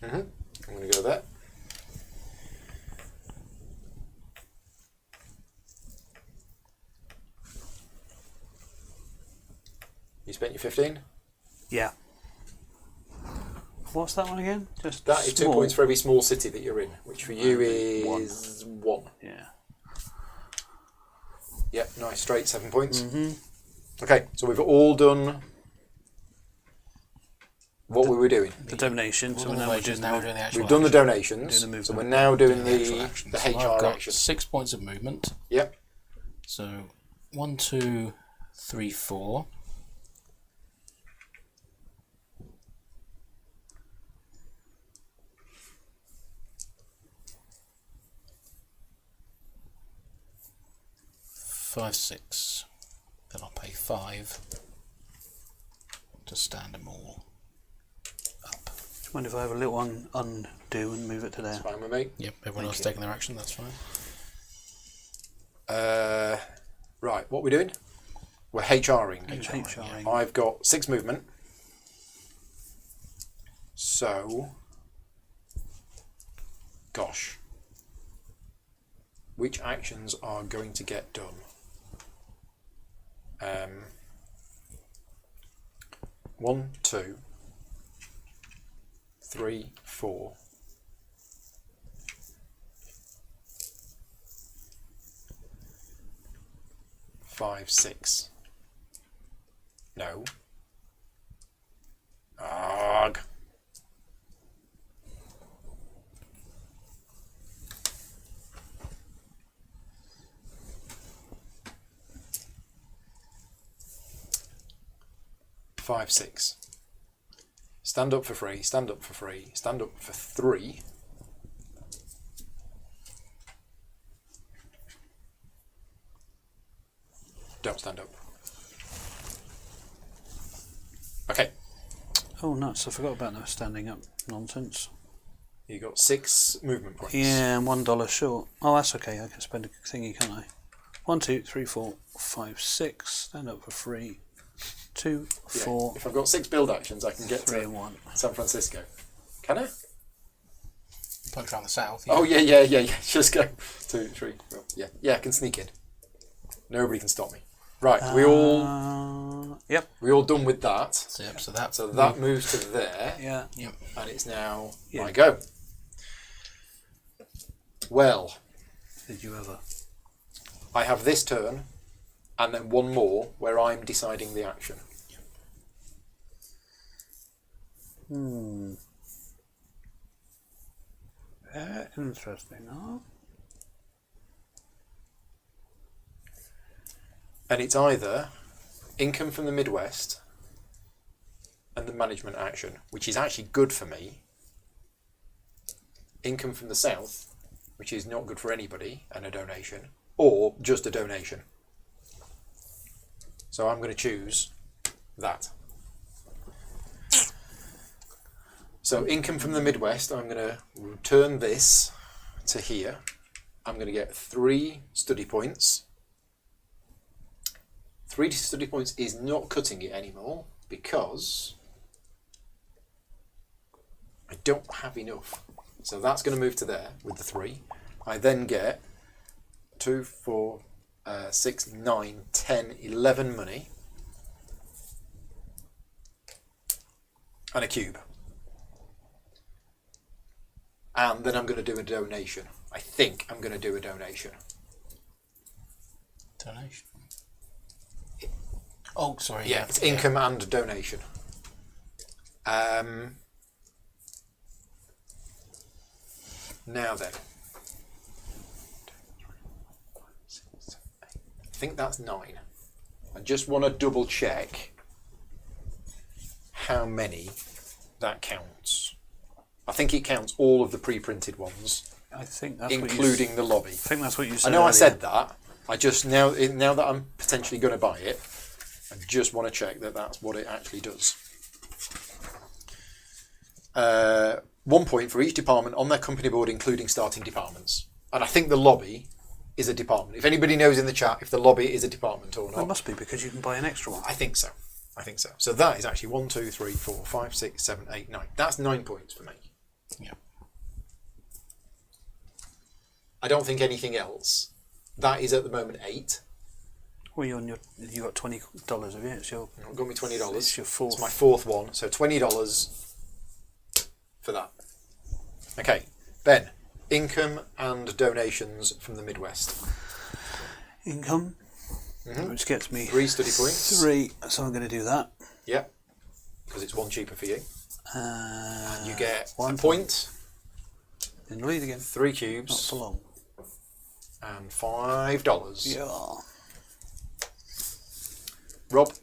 I'm going to go there. You spent your 15? Yeah. What's that one again? Just That is 2 small. points for every small city that you're in, which for you One. is 1. Yeah. Yep, nice, straight 7 points. Okay, so we've all done what we were doing. The donation. So We're now now we're doing doing the actual We've done the action. donations, Doing the so we're movement. now doing The actual the action. the So I've HR got action. 6 points of movement. Yep. So 1, 2, 3, 4. Five, 6. Then I'll pay 5 to stand them all up. Do you mind if I have a little undo and move it to there? Fine with me. Yep, everyone else taking their action, that's fine. Right, what we're doing? We're HRing. HRing. I've got 6 movement. So, gosh, which actions are going to get done? 1, 2, 3, 4. 5, 6. No. Ugh. Five, 6. Stand up for free, stand up for free, stand up for 3. Don't stand up. Okay, Oh, nuts. I forgot about the standing up nonsense. you got 6 movement points. Yeah, and $1 short. Oh, that's okay. I can spend a thingy, can't I? 1, 2, 3, 4, 5, 6. Stand up for free. 2, Yeah, 4, if I've got 6 build actions, I can get 3, to and 1. San Francisco. Can I? Punch around the south. Oh, yeah. Just go. 2, 3, 4. Yeah, I can sneak in. Nobody can stop me. Right, we all Yep. done with that. So that Moves to there. Yeah. Yep. And it's now Yeah. my go. Well, Did you ever? I have this turn, and then one more where I'm deciding the action. Interesting, huh? And it's either income from the Midwest and the management action, which is actually good for me. Income from the South, which is not good for anybody, and a donation, or just a donation. So I'm going to choose that. So income from the Midwest, I'm going to return this to here. I'm going to get 3 study points. 3 study points is not cutting it anymore because I don't have enough. So that's going to move to there with the 3. I then get 2, 4, 6, 9, 10, 11 money and a cube. And then I'm going to do a donation. I think I'm going to do a donation. Donation. Oh, sorry. Yeah, it's income and donation. Now then. I think that's 9. I just want to double check how many that counts. I think it counts all of the pre-printed ones, I think that's including the lobby. I think that's what you said. I know earlier. I said that. I just now that I'm potentially going to buy it, I just want to check that that's what it actually does. 1 point for each department on their company board, including starting departments. And I think the lobby is a department. If anybody knows in the chat if the lobby is a department or Well, not. it must be because you can buy an extra one. I think so. So that is actually 1, 2, 3, 4, 5, 6, 7, 8, 9. That's 9 points for me. Yeah. I don't think anything else. That is at the moment 8. Well, you got $20, have you? It's your. I've got me $20. It's your fourth. It's my 4th one, so $20 for that. Okay, Ben, income and donations from the Midwest. Income, which gets me 3 study points. 3. So I'm going to do that. Yep, because it's 1 cheaper for you. You get 1 1 point, in the lead again. 3 Not cubes, for long. and $5. Yeah. Rob,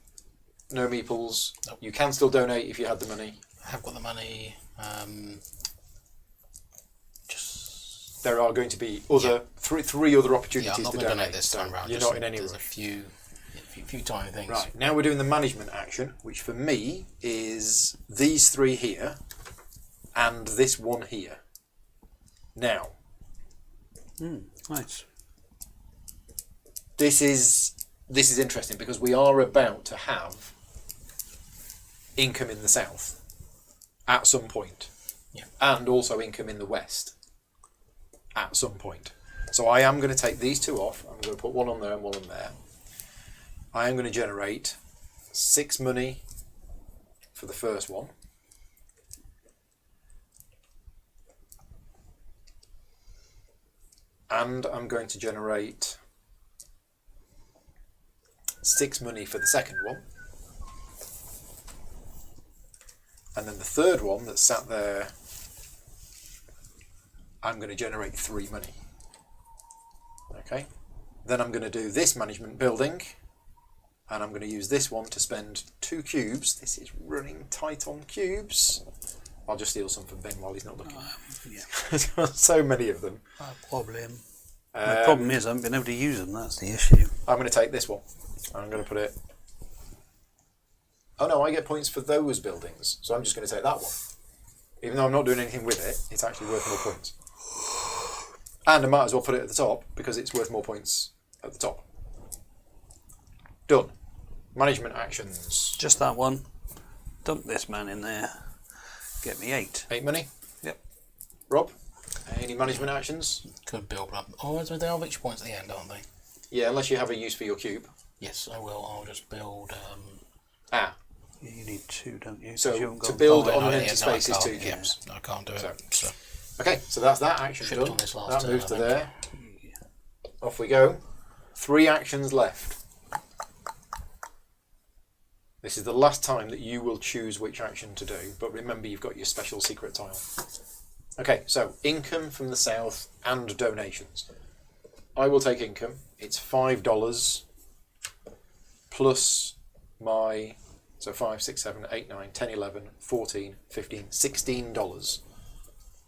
no meeples. Nope. You can still donate if you had the money. I have got the money. Just There are going to be other three other yeah, I'm opportunities not to going to donate. donate this so time round. you're Just not in any there's rush. a few tiny things. Right, now we're doing the management action, which for me is these 3 here and this one here. Now, Nice. this is interesting because we are about to have income in the south at some point. Yeah. And also income in the west at some point. So I am going to take these 2 off. I'm going to put 1 on there and 1 on there. I am going to generate 6 money for the first one. And I'm going to generate 6 money for the second one. And then the third one that's sat there, I'm going to generate 3 money. Okay. Then I'm going to do this management building, and I'm going to use this one to spend 2 cubes. This is running tight on cubes. I'll just steal some from Ben while he's not looking. Yeah. There's got so many of them. No problem. The problem is I haven't been able to use them. That's the issue. I'm going to take this one. I'm going to put it... Oh no, I get points for those buildings. So I'm just going to take that one. Even though I'm not doing anything with it, it's actually worth more points. And I might as well put it at the top because it's worth more points at the top. Done. Management actions. Just that one. Dump this man in there. Get me 8. 8 money. Yep. Rob, any management actions? Could build up. Oh, they are victory points at the end, aren't they? Yeah, unless you have a use for your cube. Yes, I will. I'll just build. Ah, You need 2, don't you? 'Cause so you haven't to got- build Oh, on no, an yeah, empty no, space I is can't, 2 yeah, cubes. no, I can't do it. So- So Okay, so that's that action Tripped done. on this last That turn, moves I to think. there. Off we go. 3 actions left. This is the last time that you will choose which action to do, but remember you've got your special secret tile. Okay, so income from the south and donations. I will take income. It's $5 plus my, so 5, 6, 7, 8, 9, 10, 11, 14, 15, $16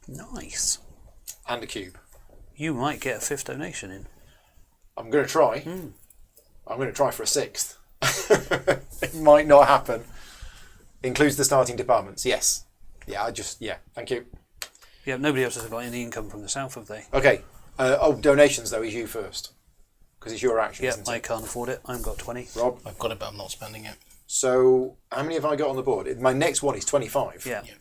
Nice. and a cube. You might get a 5th donation in. I'm going to try. I'm going to try for a 6th. It might not happen. Includes the starting departments. Yes. Yeah, thank you. Yeah, nobody else has got any income from the south, have they? Okay. Donations though is you first. Because it's your action, Yeah, isn't I it? can't afford it. I've got 20. Rob? I've got it, but I'm not spending it. So, how many have I got on the board? My next one is 25. Yeah. Yeah.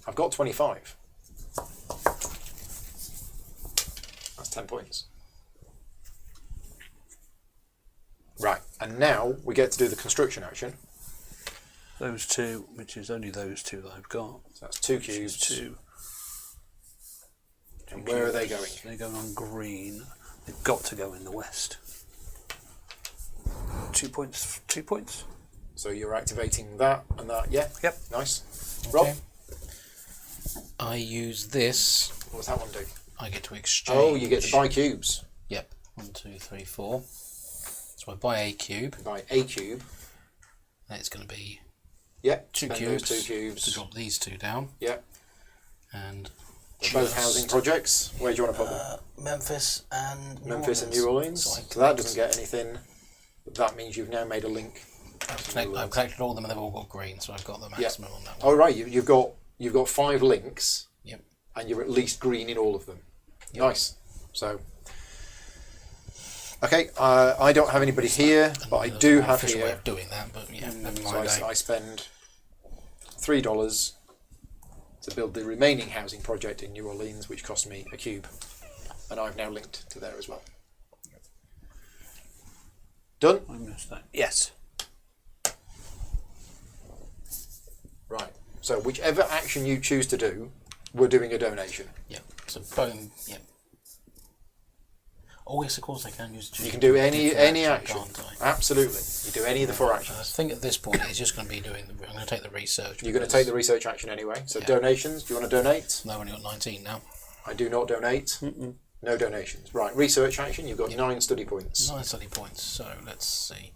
I've got 25. That's 10 points. Right, and now we get to do the construction action. Those 2, which is only those 2 that I've got. So that's 2 Which is cubes. 2. And where are they going? They're going on green. They've got to go in the west. 2 points. 2 points. So you're activating that and that. Yeah? Yep. Nice. Okay. Rob, I use this. what does that one do? I get to exchange. Oh, you get to buy cubes. Yep. 1, 2, 3, 4. So I buy a cube. Buy a cube. And it's going to be Yeah. 2 spend cubes. those 2 cubes. To drop these 2 down. Yeah. And They're both housing projects. Where do you want to put them? Memphis and Memphis and New Orleans. So, So that doesn't get anything. But that means you've now made a link. I've collected all of them and they've all got green, so I've got the maximum on that one. Oh right, you've got 5 links. Yep. And you're at least green in all of them. Nice. So. Okay, I don't have anybody here, but I There's do no have official way here. of doing that, but yeah, never So mind. I spend $3 to build the remaining housing project in New Orleans, which cost me a cube, and I've now linked to there as well. Done. I missed that. Yes. Right. So whichever action you choose to do, we're doing a donation. Yeah. So boom. Yeah. Oh yes, of course I can use. You can do any action, action. can't I? Absolutely. You do any of the 4 I actions. think at this point it's just going to be doing. I'm going to take the research. You're going to take the research action anyway. So Yeah. donations. Do you want to donate? No, I've only got 19 now. I do not donate. No donations. Right. Research action. You've got 9 study points. 9 study points. So let's see.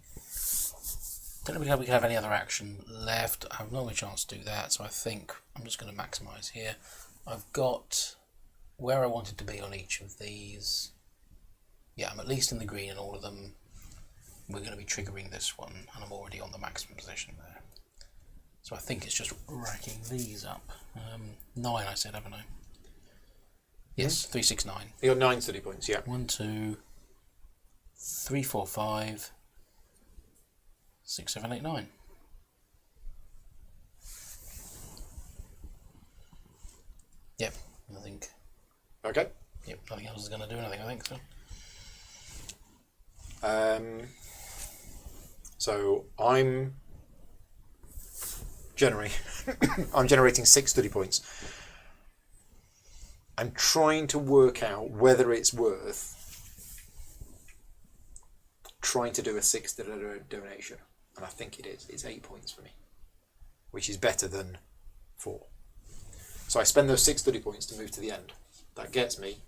Don't know if we have any other action left. I have no chance to do that, so I think I'm just going to maximise here. I've got where I wanted to be on each of these. Yeah, I'm at least in the green in all of them. We're going to be triggering this one, and I'm already on the maximum position there. So I think it's just racking these up. 9, I said, haven't I? Yes, 3, 6, 9. You got 9 study points. Yeah. 1, 2, 3, 4, 5, 6, 7, 8, 9. Yep, I think. Okay. Yep, nothing else is going to do anything, I think so. So I'm generating 6 study points. I'm trying to work out whether it's worth trying to do a 6th donation, and I think it is. It's 8 points for me, which is better than 4. So I spend those 6 study points to move to the end. That gets me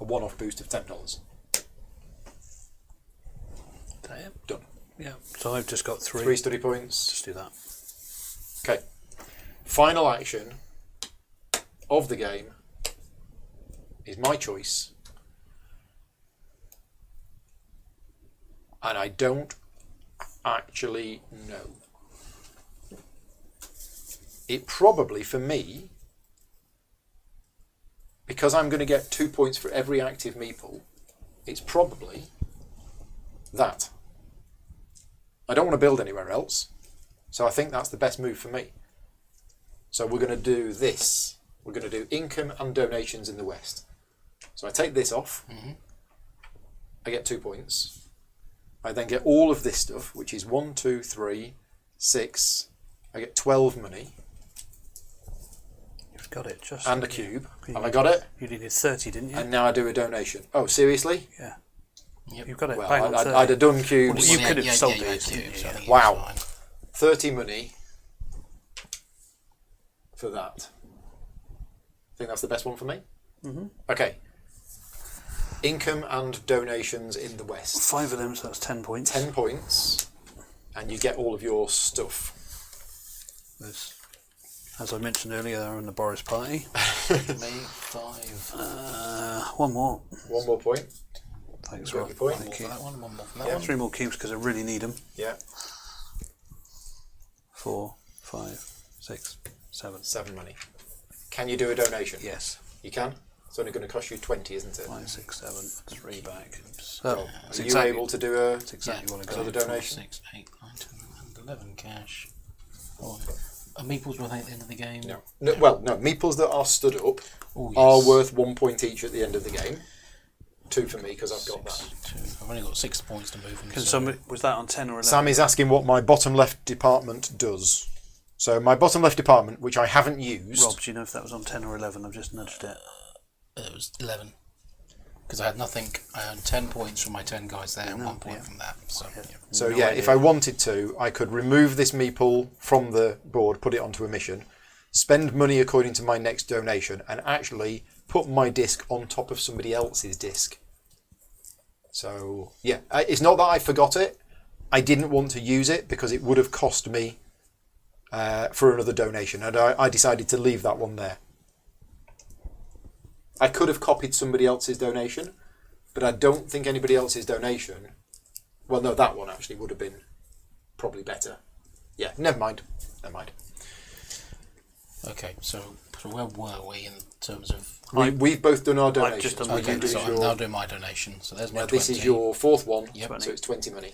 a one-off boost of $10. Done. Yeah. So I've just got 3. 3 study points. Just do that. Okay. Final action of the game is my choice. And I don't actually know. It probably, for me, because I'm going to get 2 points for every active meeple, it's probably that. I don't want to build anywhere else, so I think that's the best move for me. So we're going to do this. We're going to do income and donations in the West. So I take this off, I get 2 points. I then get all of this stuff, which is 1, 2, 3, 6. I get 12 money. You've got it. Just And a cube. Have I got it? You needed 30, didn't you? And now I do a donation. Oh, seriously? Yeah. Yep. You've got it. Well, bang on I'd 30. have done cubes. You could have sold you it, had didn't cubes, you? so I think Wow. it's fine. 30 money for that. I think that's the best one for me. Mm-hmm. Okay. Income and donations in the West. 5 of them, so that's 10 points. 10 points, and you get all of your stuff. There's, as I mentioned earlier, they're in the Boris party. Me, 5. One more. One more point. Thanks, Got Rob. your point. One more Thank for you. that one, one more for that Yeah. one. 3 more cubes because I really need them. Yeah. 4, 5, 6, 7. 7 money. Can you do a donation? Yes. You can? It's only going to cost you 20, isn't it? 5, 6, 7, 3 back. Rob, So, are you able to do a... That's exactly what I got. Another donation? 6, 8, 9, 10, and 11 cash. Oh, are meeples worth 8 at the end of the game? No. Well, no. Meeples that are stood up Oh, yes. are worth 1 point each at the end of the game. 2 for me because I've got that. 2. I've only got 6 points to move them. Can so somebody, was that on 10 or 11? Sam is asking what my bottom left department does. So my bottom left department, which I haven't used... Rob, do you know if that was on 10 or 11? I've just nudged it. it was 11. Because I had nothing. I earned 10 points from my 10 guys there and 1 point yeah. from that. So, yeah. So No yeah, idea. if I wanted to, I could remove this meeple from the board, put it onto a mission, spend money according to my next donation, and actually put my disc on top of somebody else's disc. So yeah, it's not that I forgot it. I didn't want to use it because it would have cost me for another donation, and I decided to leave that one there. I could have copied somebody else's donation, but I don't think anybody else's donation... Well, no, that one actually would have been probably better. Yeah, never mind. Never mind. Okay, so where were we in terms of... We've both done our I've donations. just done Will Okay, you do so I'm your- now doing my donation. So there's my Now, 20. this is your fourth one, Yep. so it's 20 money.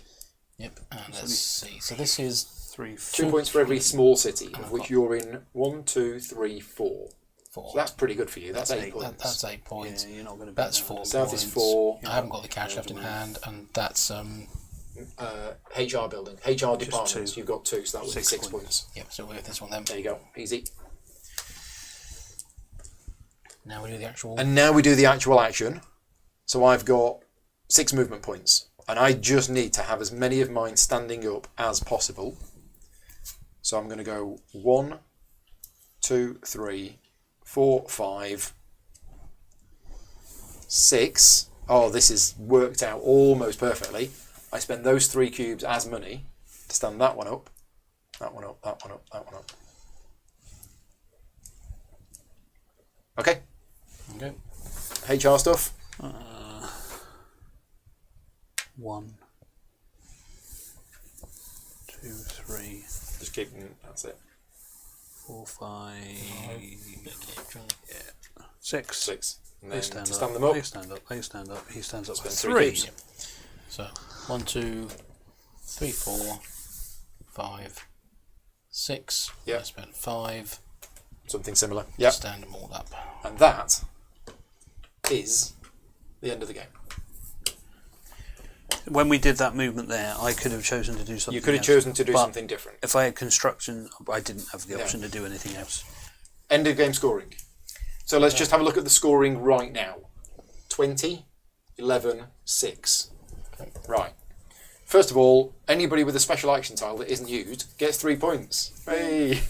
Yep, and let's see. So this is 3, 2 points for every small city, of which you're in 1, 2, 3, 4. 4. So that's pretty good for you. That's 8 points. That's 8 points. Yeah, you're not going to That's 4 South points. is 4. I haven't got the cash left in hand, and that's HR building. HR departments, 2. you've got 2, so that would be 6 6 points. points. yep. So we have this one then. There you go. Easy. Now we do the actual. And now we do the actual action. So I've got 6 movement points. And I just need to have as many of mine standing up as possible. So I'm going to go 1, 2, 3, 4, 5, 6. Oh, this is worked out almost perfectly. I spend those 3 cubes as money to stand that one up, that one up, that one up, that one up. Okay. Okay. HR stuff. 1, 2, 3, Just keep. That's it. 4, 5, Yeah. 6. 6. And They then stand to up. stand them up. They stand up. They stand up. He stands up for Spend 3. cubes. So 1, 2, 3, 4, 5, 6. Yep. I spent 5. Something similar. Yep. Stand them all up. And that is the end of the game. When we did that movement there, I could have chosen to do something You could have else, chosen to do but something different. If I had construction, I didn't have the Yeah. option to do anything else. End of game scoring. So let's just have a look at the scoring right now. 20, 11, 6. Right. First of all, anybody with a special action tile that isn't used gets 3 points. Hey!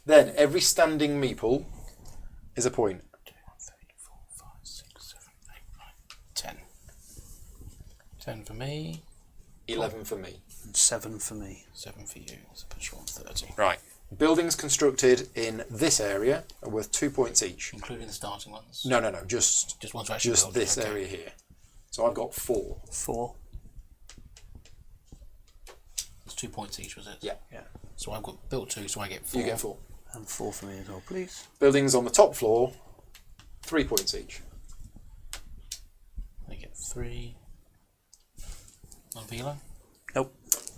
Then every standing meeple is a point. 2, 3, 4, 5, 6, 7, 8, 9, 10. 10 for me, 11 for me. And 7 for me. 7 for you. So put you on 30. Right. Buildings constructed in this area are worth 2 points each. Including the starting ones. No, just Just ones to actually build. this Okay. area here. So I've got 4. 4. It's 2 points each, was it? Yeah. Yeah. So I've got built 2, so I get 4. You get 4. And 4 for me as well, please. Buildings on the top floor, 3 points each. I get 3. On Velo. Nope.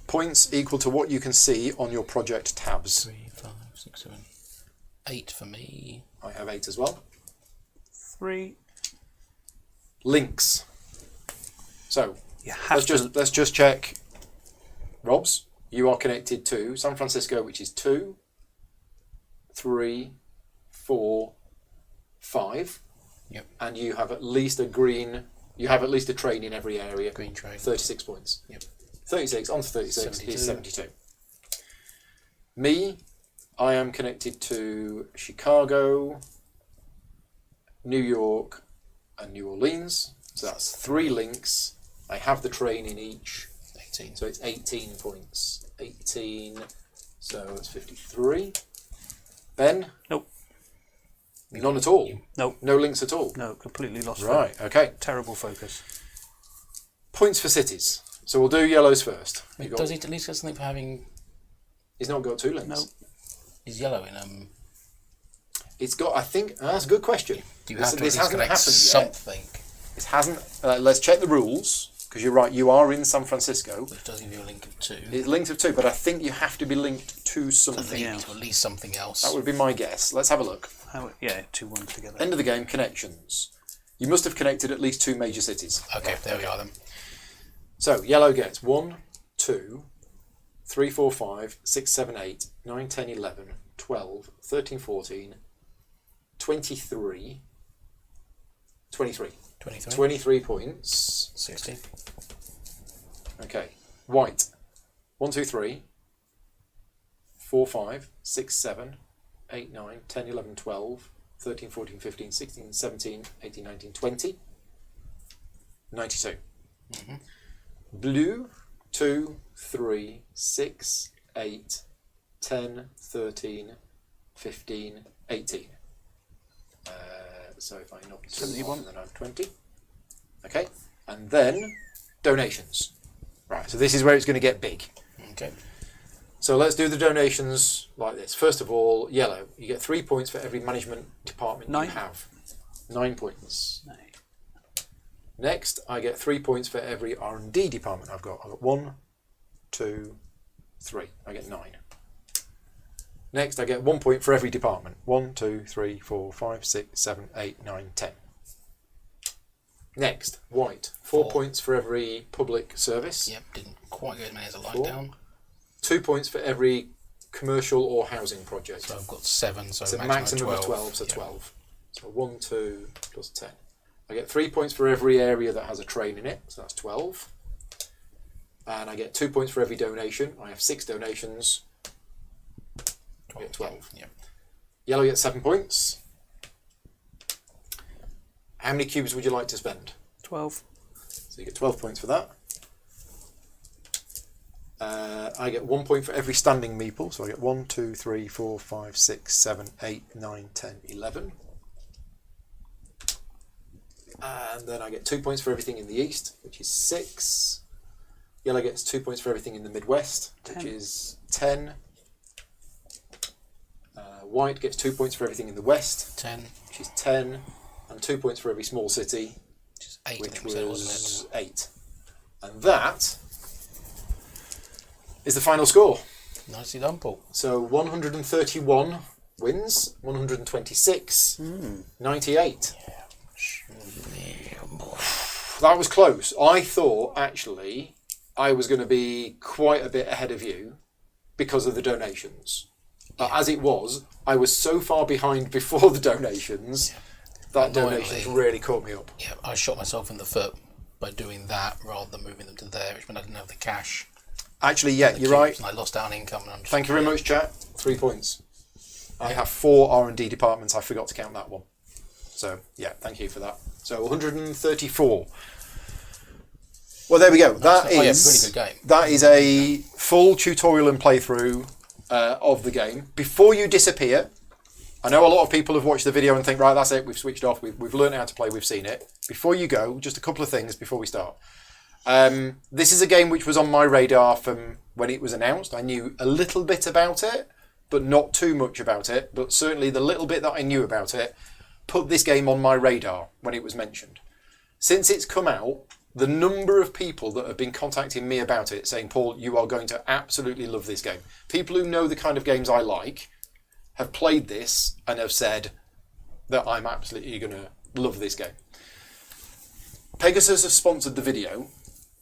Points equal to what you can see on your project tabs. 3, 5, 6, 7, 8 for me. I have 8 as well. 3. Links. So You have let's just check. Rob's, you are connected to San Francisco, which is 2, 3, 4, 5. Yep. And you have at least a green. You have at least a train in every area. Green train. 36 points. Yep. 36 onto 36 72. is 72. Me, I am connected to Chicago, New York, and New Orleans. So that's 3 links. I have the train in each. 18. So it's 18 points. 18. So it's 53. Ben? Nope. None at all? Nope. No links at all? No, completely lost. Right, okay. Terrible focus. Points for cities. So we'll do yellows first. Does he at least get something for having... He's not got 2 links. No. He's yellow in... It's got, I think, that's a good question. Do you have to this at least hasn't connect happened yet. something? It hasn't. Let's check the rules, because you're right, you are in San Francisco. Which does give you a link of 2. It's linked of 2, but I think you have to be linked to I something. think you need to at least something else. That would be my guess. Let's have a look. Yeah, 2 1 together. End of the game, connections. You must have connected at least 2 major cities. Okay, there we are then. So, yellow gets 1, 2, 3, 4, 5, 6, 7, 8, 9, 10, 11, 12, 13, 14, 23, 23. 23. 23 points. 60. Okay. White. 1, 2, 3, 4, 5, 6, 7, 8, 9, 10, 11, 12, 13, 14, 15, 16, 17, 18, 19, 20. 92. Mm-hmm. Blue. 2, 3, 6, 8, 10, 13, 15, 18. So if I knock 71, then I'm 20. Okay. And then donations. Right, so this is where it's going to get big. Okay. So let's do the donations like this. First of all, yellow. You get 3 points for every management department 9. you have. 9 points. No. Next, I get 3 points for every R&D department I've got. I've got 1, 2, 3. I get 9. Next, I get 1 point for every department. 1, 2, 3, 4, 5, 6, 7, 8, 9, 10. Next, white. 4 points for every public service. Yep, didn't quite get as many as I liked 4. down. 2 points for every commercial or housing project. So I've got 7, so It's a maximum maximum of 12. 12, so Yeah. 12. So 1, 2, plus 10. I get 3 points for every area that has a train in it, so that's 12. And I get 2 points for every donation. I have 6 donations. I get 12. Yeah. Yellow gets 7 points. How many cubes would you like to spend? 12. So you get 12 points for that. I get 1 point for every standing meeple. So I get 1, 2, 3, 4, 5, 6, 7, 8, 9, 10, 11. And then I get 2 points for everything in the east, which is 6. Yellow gets 2 points for everything in the Midwest, which 10. is 10. White gets 2 points for everything in the West, 10, which is 10. And 2 points for every small city, which is 8, I which think we said, wasn't was 8. And that is the final score. it? Nicely done, Paul. So 131 wins, 126, 98. That was close. I thought, actually, I was going to be quite a bit ahead of you because of the donations. But as it was, I was so far behind before the donations, that donations really caught me up. Yeah, I shot myself in the foot by doing that rather than moving them to there, which meant I didn't have the cash. Actually, yeah, the you're cubes, right. And I lost out on income. And I'm just, Thank you very much, chat. 3 points. I have 4 R&D departments. I forgot to count that one. So, yeah, thank you for that. So, 134. Well, there we go. That yeah, is really good game. That is a full tutorial and playthrough of the game. Before you disappear, I know a lot of people have watched the video and think, right, that's it, we've switched off, we've learned how to play, we've seen it. Before you go, just a couple of things before we start. This is a game which was on my radar from when it was announced. I knew a little bit about it, but not too much about it. But certainly the little bit that I knew about it put this game on my radar when it was mentioned. Since it's come out, the number of people that have been contacting me about it saying, Paul, you are going to absolutely love this game. People who know the kind of games I like have played this and have said that I'm absolutely going to love this game. Pegasus have sponsored the video,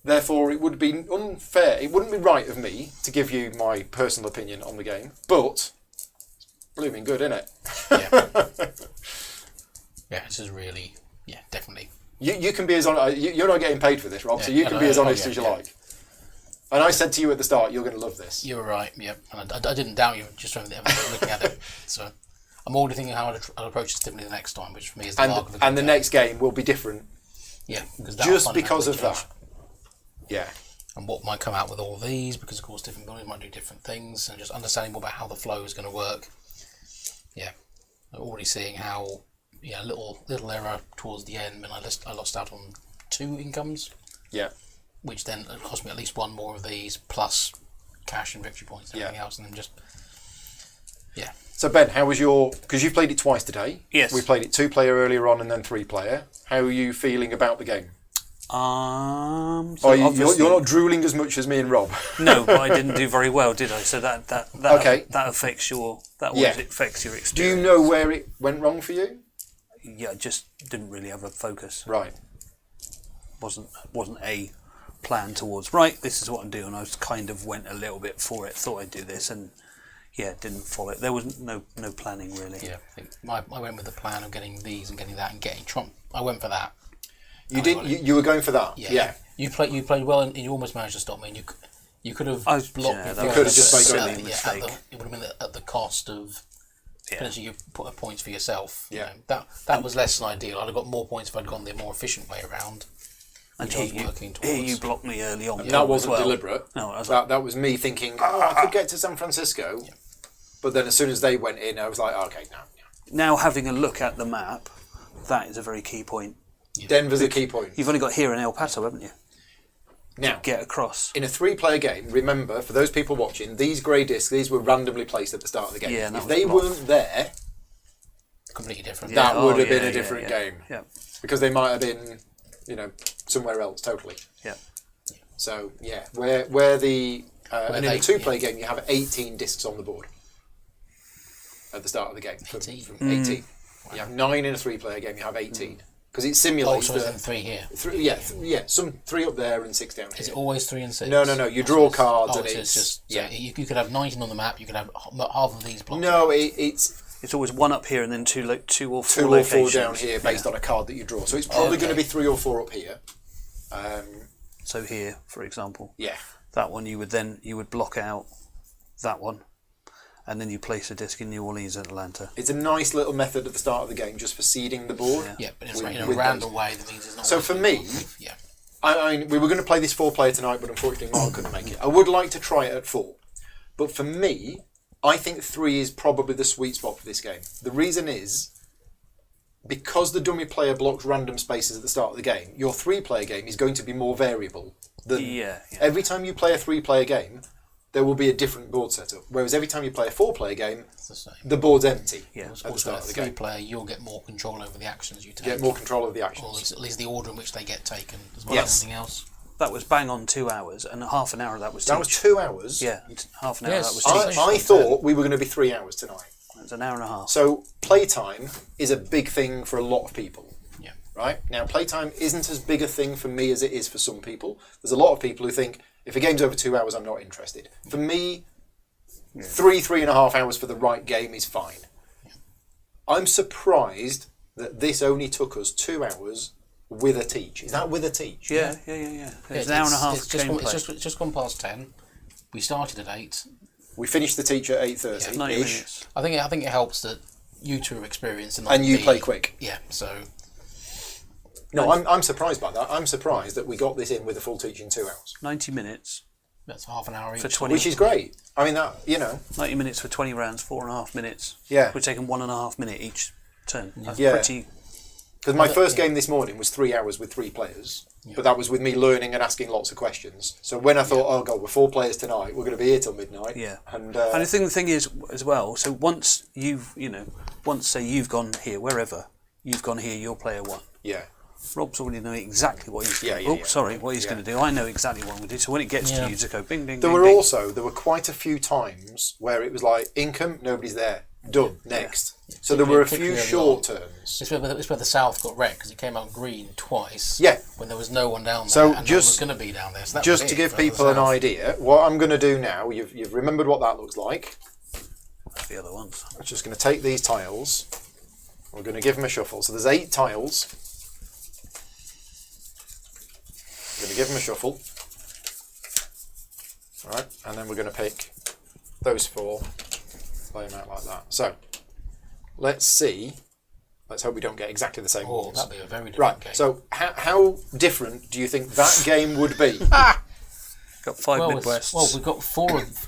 Therefore, it would be unfair. It wouldn't be right of me to give you my personal opinion on the game, but it's blooming good, isn't it? Yeah. Yeah, this is really, definitely. You can be as honest. You're not getting paid for this, Rob, so you can be as honest as you like. And I said to you at the start, you're going to love this. You were right, yeah. And I didn't doubt you just from looking at it. So I'm already thinking how I'll approach this differently the next time, which for me is the mark of a good And the game. next game will be different. Yeah, Just because of that. Yeah. And what might come out with all these, because of course different buildings might do different things, and just understanding more about how the flow is going to work. Yeah, I'm already seeing how little error towards the end, and I lost out on 2 incomes. Yeah. Which then cost me at least 1 more of these, plus cash and victory points and everything else, and then just So Ben, how was because you've played it twice today. Yes. We played it 2-player earlier on and then 3-player. How are you feeling about the game? So You're not drooling as much as me and Rob. No, but I didn't do very well, did I? So that Okay. that affects your affects your experience. Do you know where it went wrong for you? Yeah, I just didn't really have a focus. Right. Wasn't a plan towards right. This is what I'm doing. I was kind of went a little bit for it. Thought I'd do this, and didn't follow it. There was no planning really. Yeah, I think I went with the plan of getting these and getting that and getting Trump. I went for that. You did. You were going for that. Yeah. You played well, and you almost managed to stop me. And you could have blocked me. That you could have just made a mistake. It would have been at the cost of finishing your points for yourself. Yeah. That was less than ideal. I'd have got more points if I'd gone the more efficient way around. And Which I was working towards. Here you blocked me early on. And that wasn't deliberate. No, that was me thinking, I could get to San Francisco. Yeah. But then as soon as they went in, I was like, okay, no. Now having a look at the map, that is a very key point. Yeah. Denver's a key point. You've only got here in El Paso, haven't you? Now, to get across. In a 3-player game, remember, for those people watching, these grey discs, these were randomly placed at the start of the game. Yeah, if they weren't there, completely different. That would have been a different game. Yeah. Because they might have been, somewhere else totally. Yeah. So, where the... and in a 2-player game, you have 18 discs on the board at the start of the game. 18? From 18. Wow. You have 9 in a 3-player game, you have 18. Because it simulates... so there's 3 here? Some 3 up there and 6 down here. Is it always 3 and 6? No. You draw cards and it's just... So you could have 19 on the map, you could have half of these blocks. No, it's always 1 up here and then 2 or 4 2 or 4 down here based on a card that you draw. So it's probably going to be 3 or 4 up here. So here, for example. Yeah. That one you would block out that one. And then you place a disc in New Orleans and Atlanta. It's a nice little method at the start of the game just for seeding the board. Yeah, but it's in a random way that means it's not... So for me, we were going to play this 4-player tonight, but unfortunately Mark couldn't make it. I would like to try it at 4. But for me, I think 3 is probably the sweet spot for this game. The reason is, because the dummy player blocks random spaces at the start of the game, your 3-player game is going to be more variable. Every time you play a 3-player game, there will be a different board setup. Whereas every time you play a 4-player game, the board's empty. Yeah, at the start of the 3-player, you'll get more control over the actions you take. Get more control of the actions. Or at least the order in which they get taken, as well as anything else. That was bang on 2 hours, and half an hour of that was teach. That was 2 hours? Yeah, half an hour that was teach. I thought we were going to be 3 hours tonight. It's an hour and a half. So playtime is a big thing for a lot of people. Yeah. Right? Now, playtime isn't as big a thing for me as it is for some people. There's a lot of people who think, if a game's over 2 hours, I'm not interested. For me, 3.5 hours for the right game is fine. Yeah. I'm surprised that this only took us 2 hours with a teach. Is that with a teach? Yeah. It's an hour and a half gameplay. It's just gone past 10. We started at 8. We finished the teach at 8:30. Yeah, 90 minutes. I think it helps that you two are experienced and you play quick. Yeah, so... No, I'm surprised by that. I'm surprised that we got this in with a full teach in 2 hours. 90 minutes. That's half an hour each. For 20, which is great. I mean, 90 minutes for 20 rounds, 4.5 minutes. Yeah. We're taking 1.5 minute each turn. That's yeah. Pretty... Because my first game this morning was 3 hours with 3 players. Yeah. But that was with me learning and asking lots of questions. So when I thought, oh God, we're 4 players tonight, we're going to be here till midnight. Yeah. And the thing is, as well, so once say you've gone here, wherever, you've gone here, you're player 1. Yeah. Rob's already know exactly what he's going to do. What he's going to do. I know exactly what I'm going to do. So when it gets to you, just go bing, bing, There bing, were bing. also, there were quite a few times where it was like, income, nobody's there. done next. So there were a few short turns. It's where the south got wrecked because it came out green twice. Yeah. When there was no one down there, So and no one just- was going to be down there. So that Just was to it give for the people an south. idea, what I'm going to do now, you've remembered what that looks like. That's the other ones. I'm just going to take these tiles. We're going to give them a shuffle. So there's 8 tiles. I'm going to give them a shuffle. All right, and then we're going to pick those 4, lay them out like that. So let's see. Let's hope we don't get exactly the same Oh, ones. that'd be a very different Right. game. So how different do you think that game would be? Got 5 Midwests we've got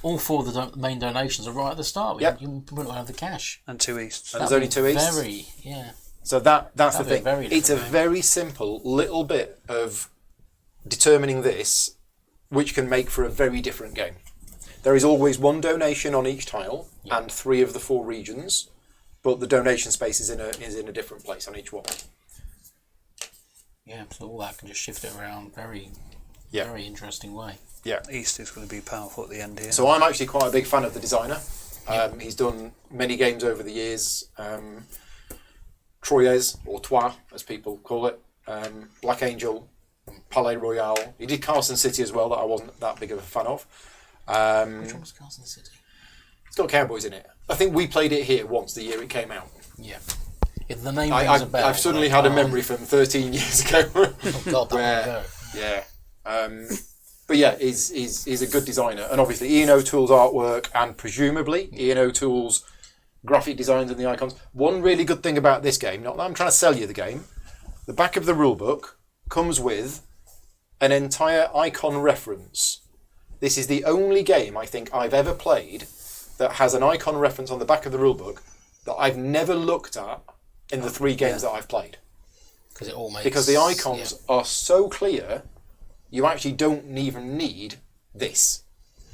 all 4 of the main donations are right at the start. Yep. You wouldn't have the cash. and 2 Easts. And there's only 2 easts. Very, yeah. So that's the That'd be a thing. very It's a different game. very simple little bit of determining this, which can make for a very different game. There is always 1 donation on each tile and 3 of the 4 regions, but the donation space is in a different place on each one. Yeah, so all that can just shift it around very interesting way. Yeah. East is going to be powerful at the end here. So I'm actually quite a big fan of the designer. He's done many games over the years. Troyes, or Trois, as people call it. Black Angel, Palais Royale. He did Carson City as well, that I wasn't that big of a fan of. Which one was Carson City? It's got cowboys in it. I think we played it here once the year it came out. Yeah. If the name rings a bell. I've suddenly had a memory from 13 years ago. Oh God, that where, long ago. Yeah. But yeah, he's a good designer. And obviously Ian O'Toole's artwork and presumably Ian O'Toole's graphic designs and the icons. One really good thing about this game, not that I'm trying to sell you the game, the back of the rulebook comes with an entire icon reference. This is the only game I think I've ever played that has an icon reference on the back of the rulebook that I've never looked at in the 3 games that I've played. Because it all makes Because the icons are so clear, you actually don't even need this.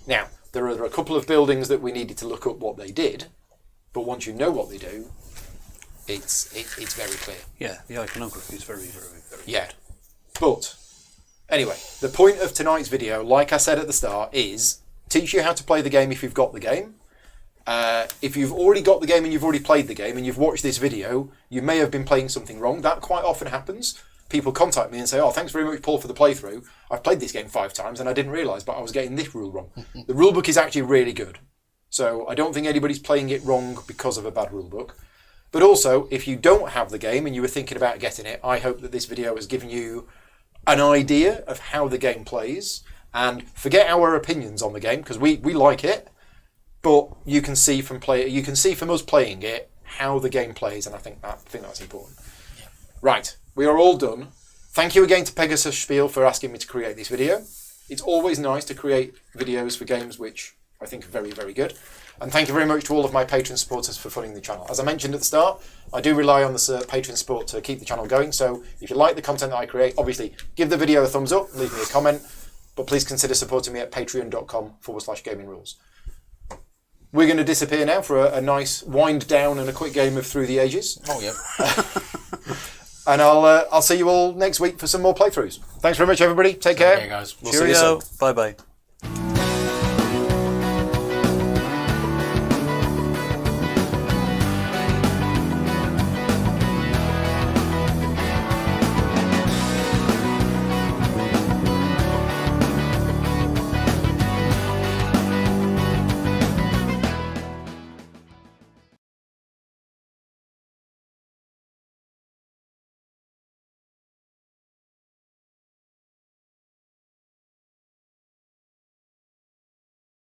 Now, there are a couple of buildings that we needed to look up what they did, but once you know what they do, it's very clear. Yeah, the iconography is very, very, very Yeah. But, anyway, the point of tonight's video, like I said at the start, is teach you how to play the game if you've got the game. If you've already got the game and you've already played the game and you've watched this video, you may have been playing something wrong. That quite often happens. People contact me and say, oh, thanks very much, Paul, for the playthrough. I've played this game 5 times and I didn't realise, but I was getting this rule wrong. The rulebook is actually really good. So I don't think anybody's playing it wrong because of a bad rulebook. But also, if you don't have the game and you were thinking about getting it, I hope that this video has given you an idea of how the game plays. And forget our opinions on the game, because we like it. But you can see from us playing it how the game plays, and I think that's important. Yeah. Right, we are all done. Thank you again to Pegasus Spiel for asking me to create this video. It's always nice to create videos for games which I think are very, very good. And thank you very much to all of my Patreon supporters for funding the channel. As I mentioned at the start, I do rely on the Patreon support to keep the channel going. So if you like the content that I create, obviously give the video a thumbs up, leave me a comment, but please consider supporting me at patreon.com/gaming rules. We're going to disappear now for a nice wind down and a quick game of Through the Ages. Oh, yeah. And I'll see you all next week for some more playthroughs. Thanks very much, everybody. Take care. Okay, guys. We'll see you soon. Cheerio. Bye-bye.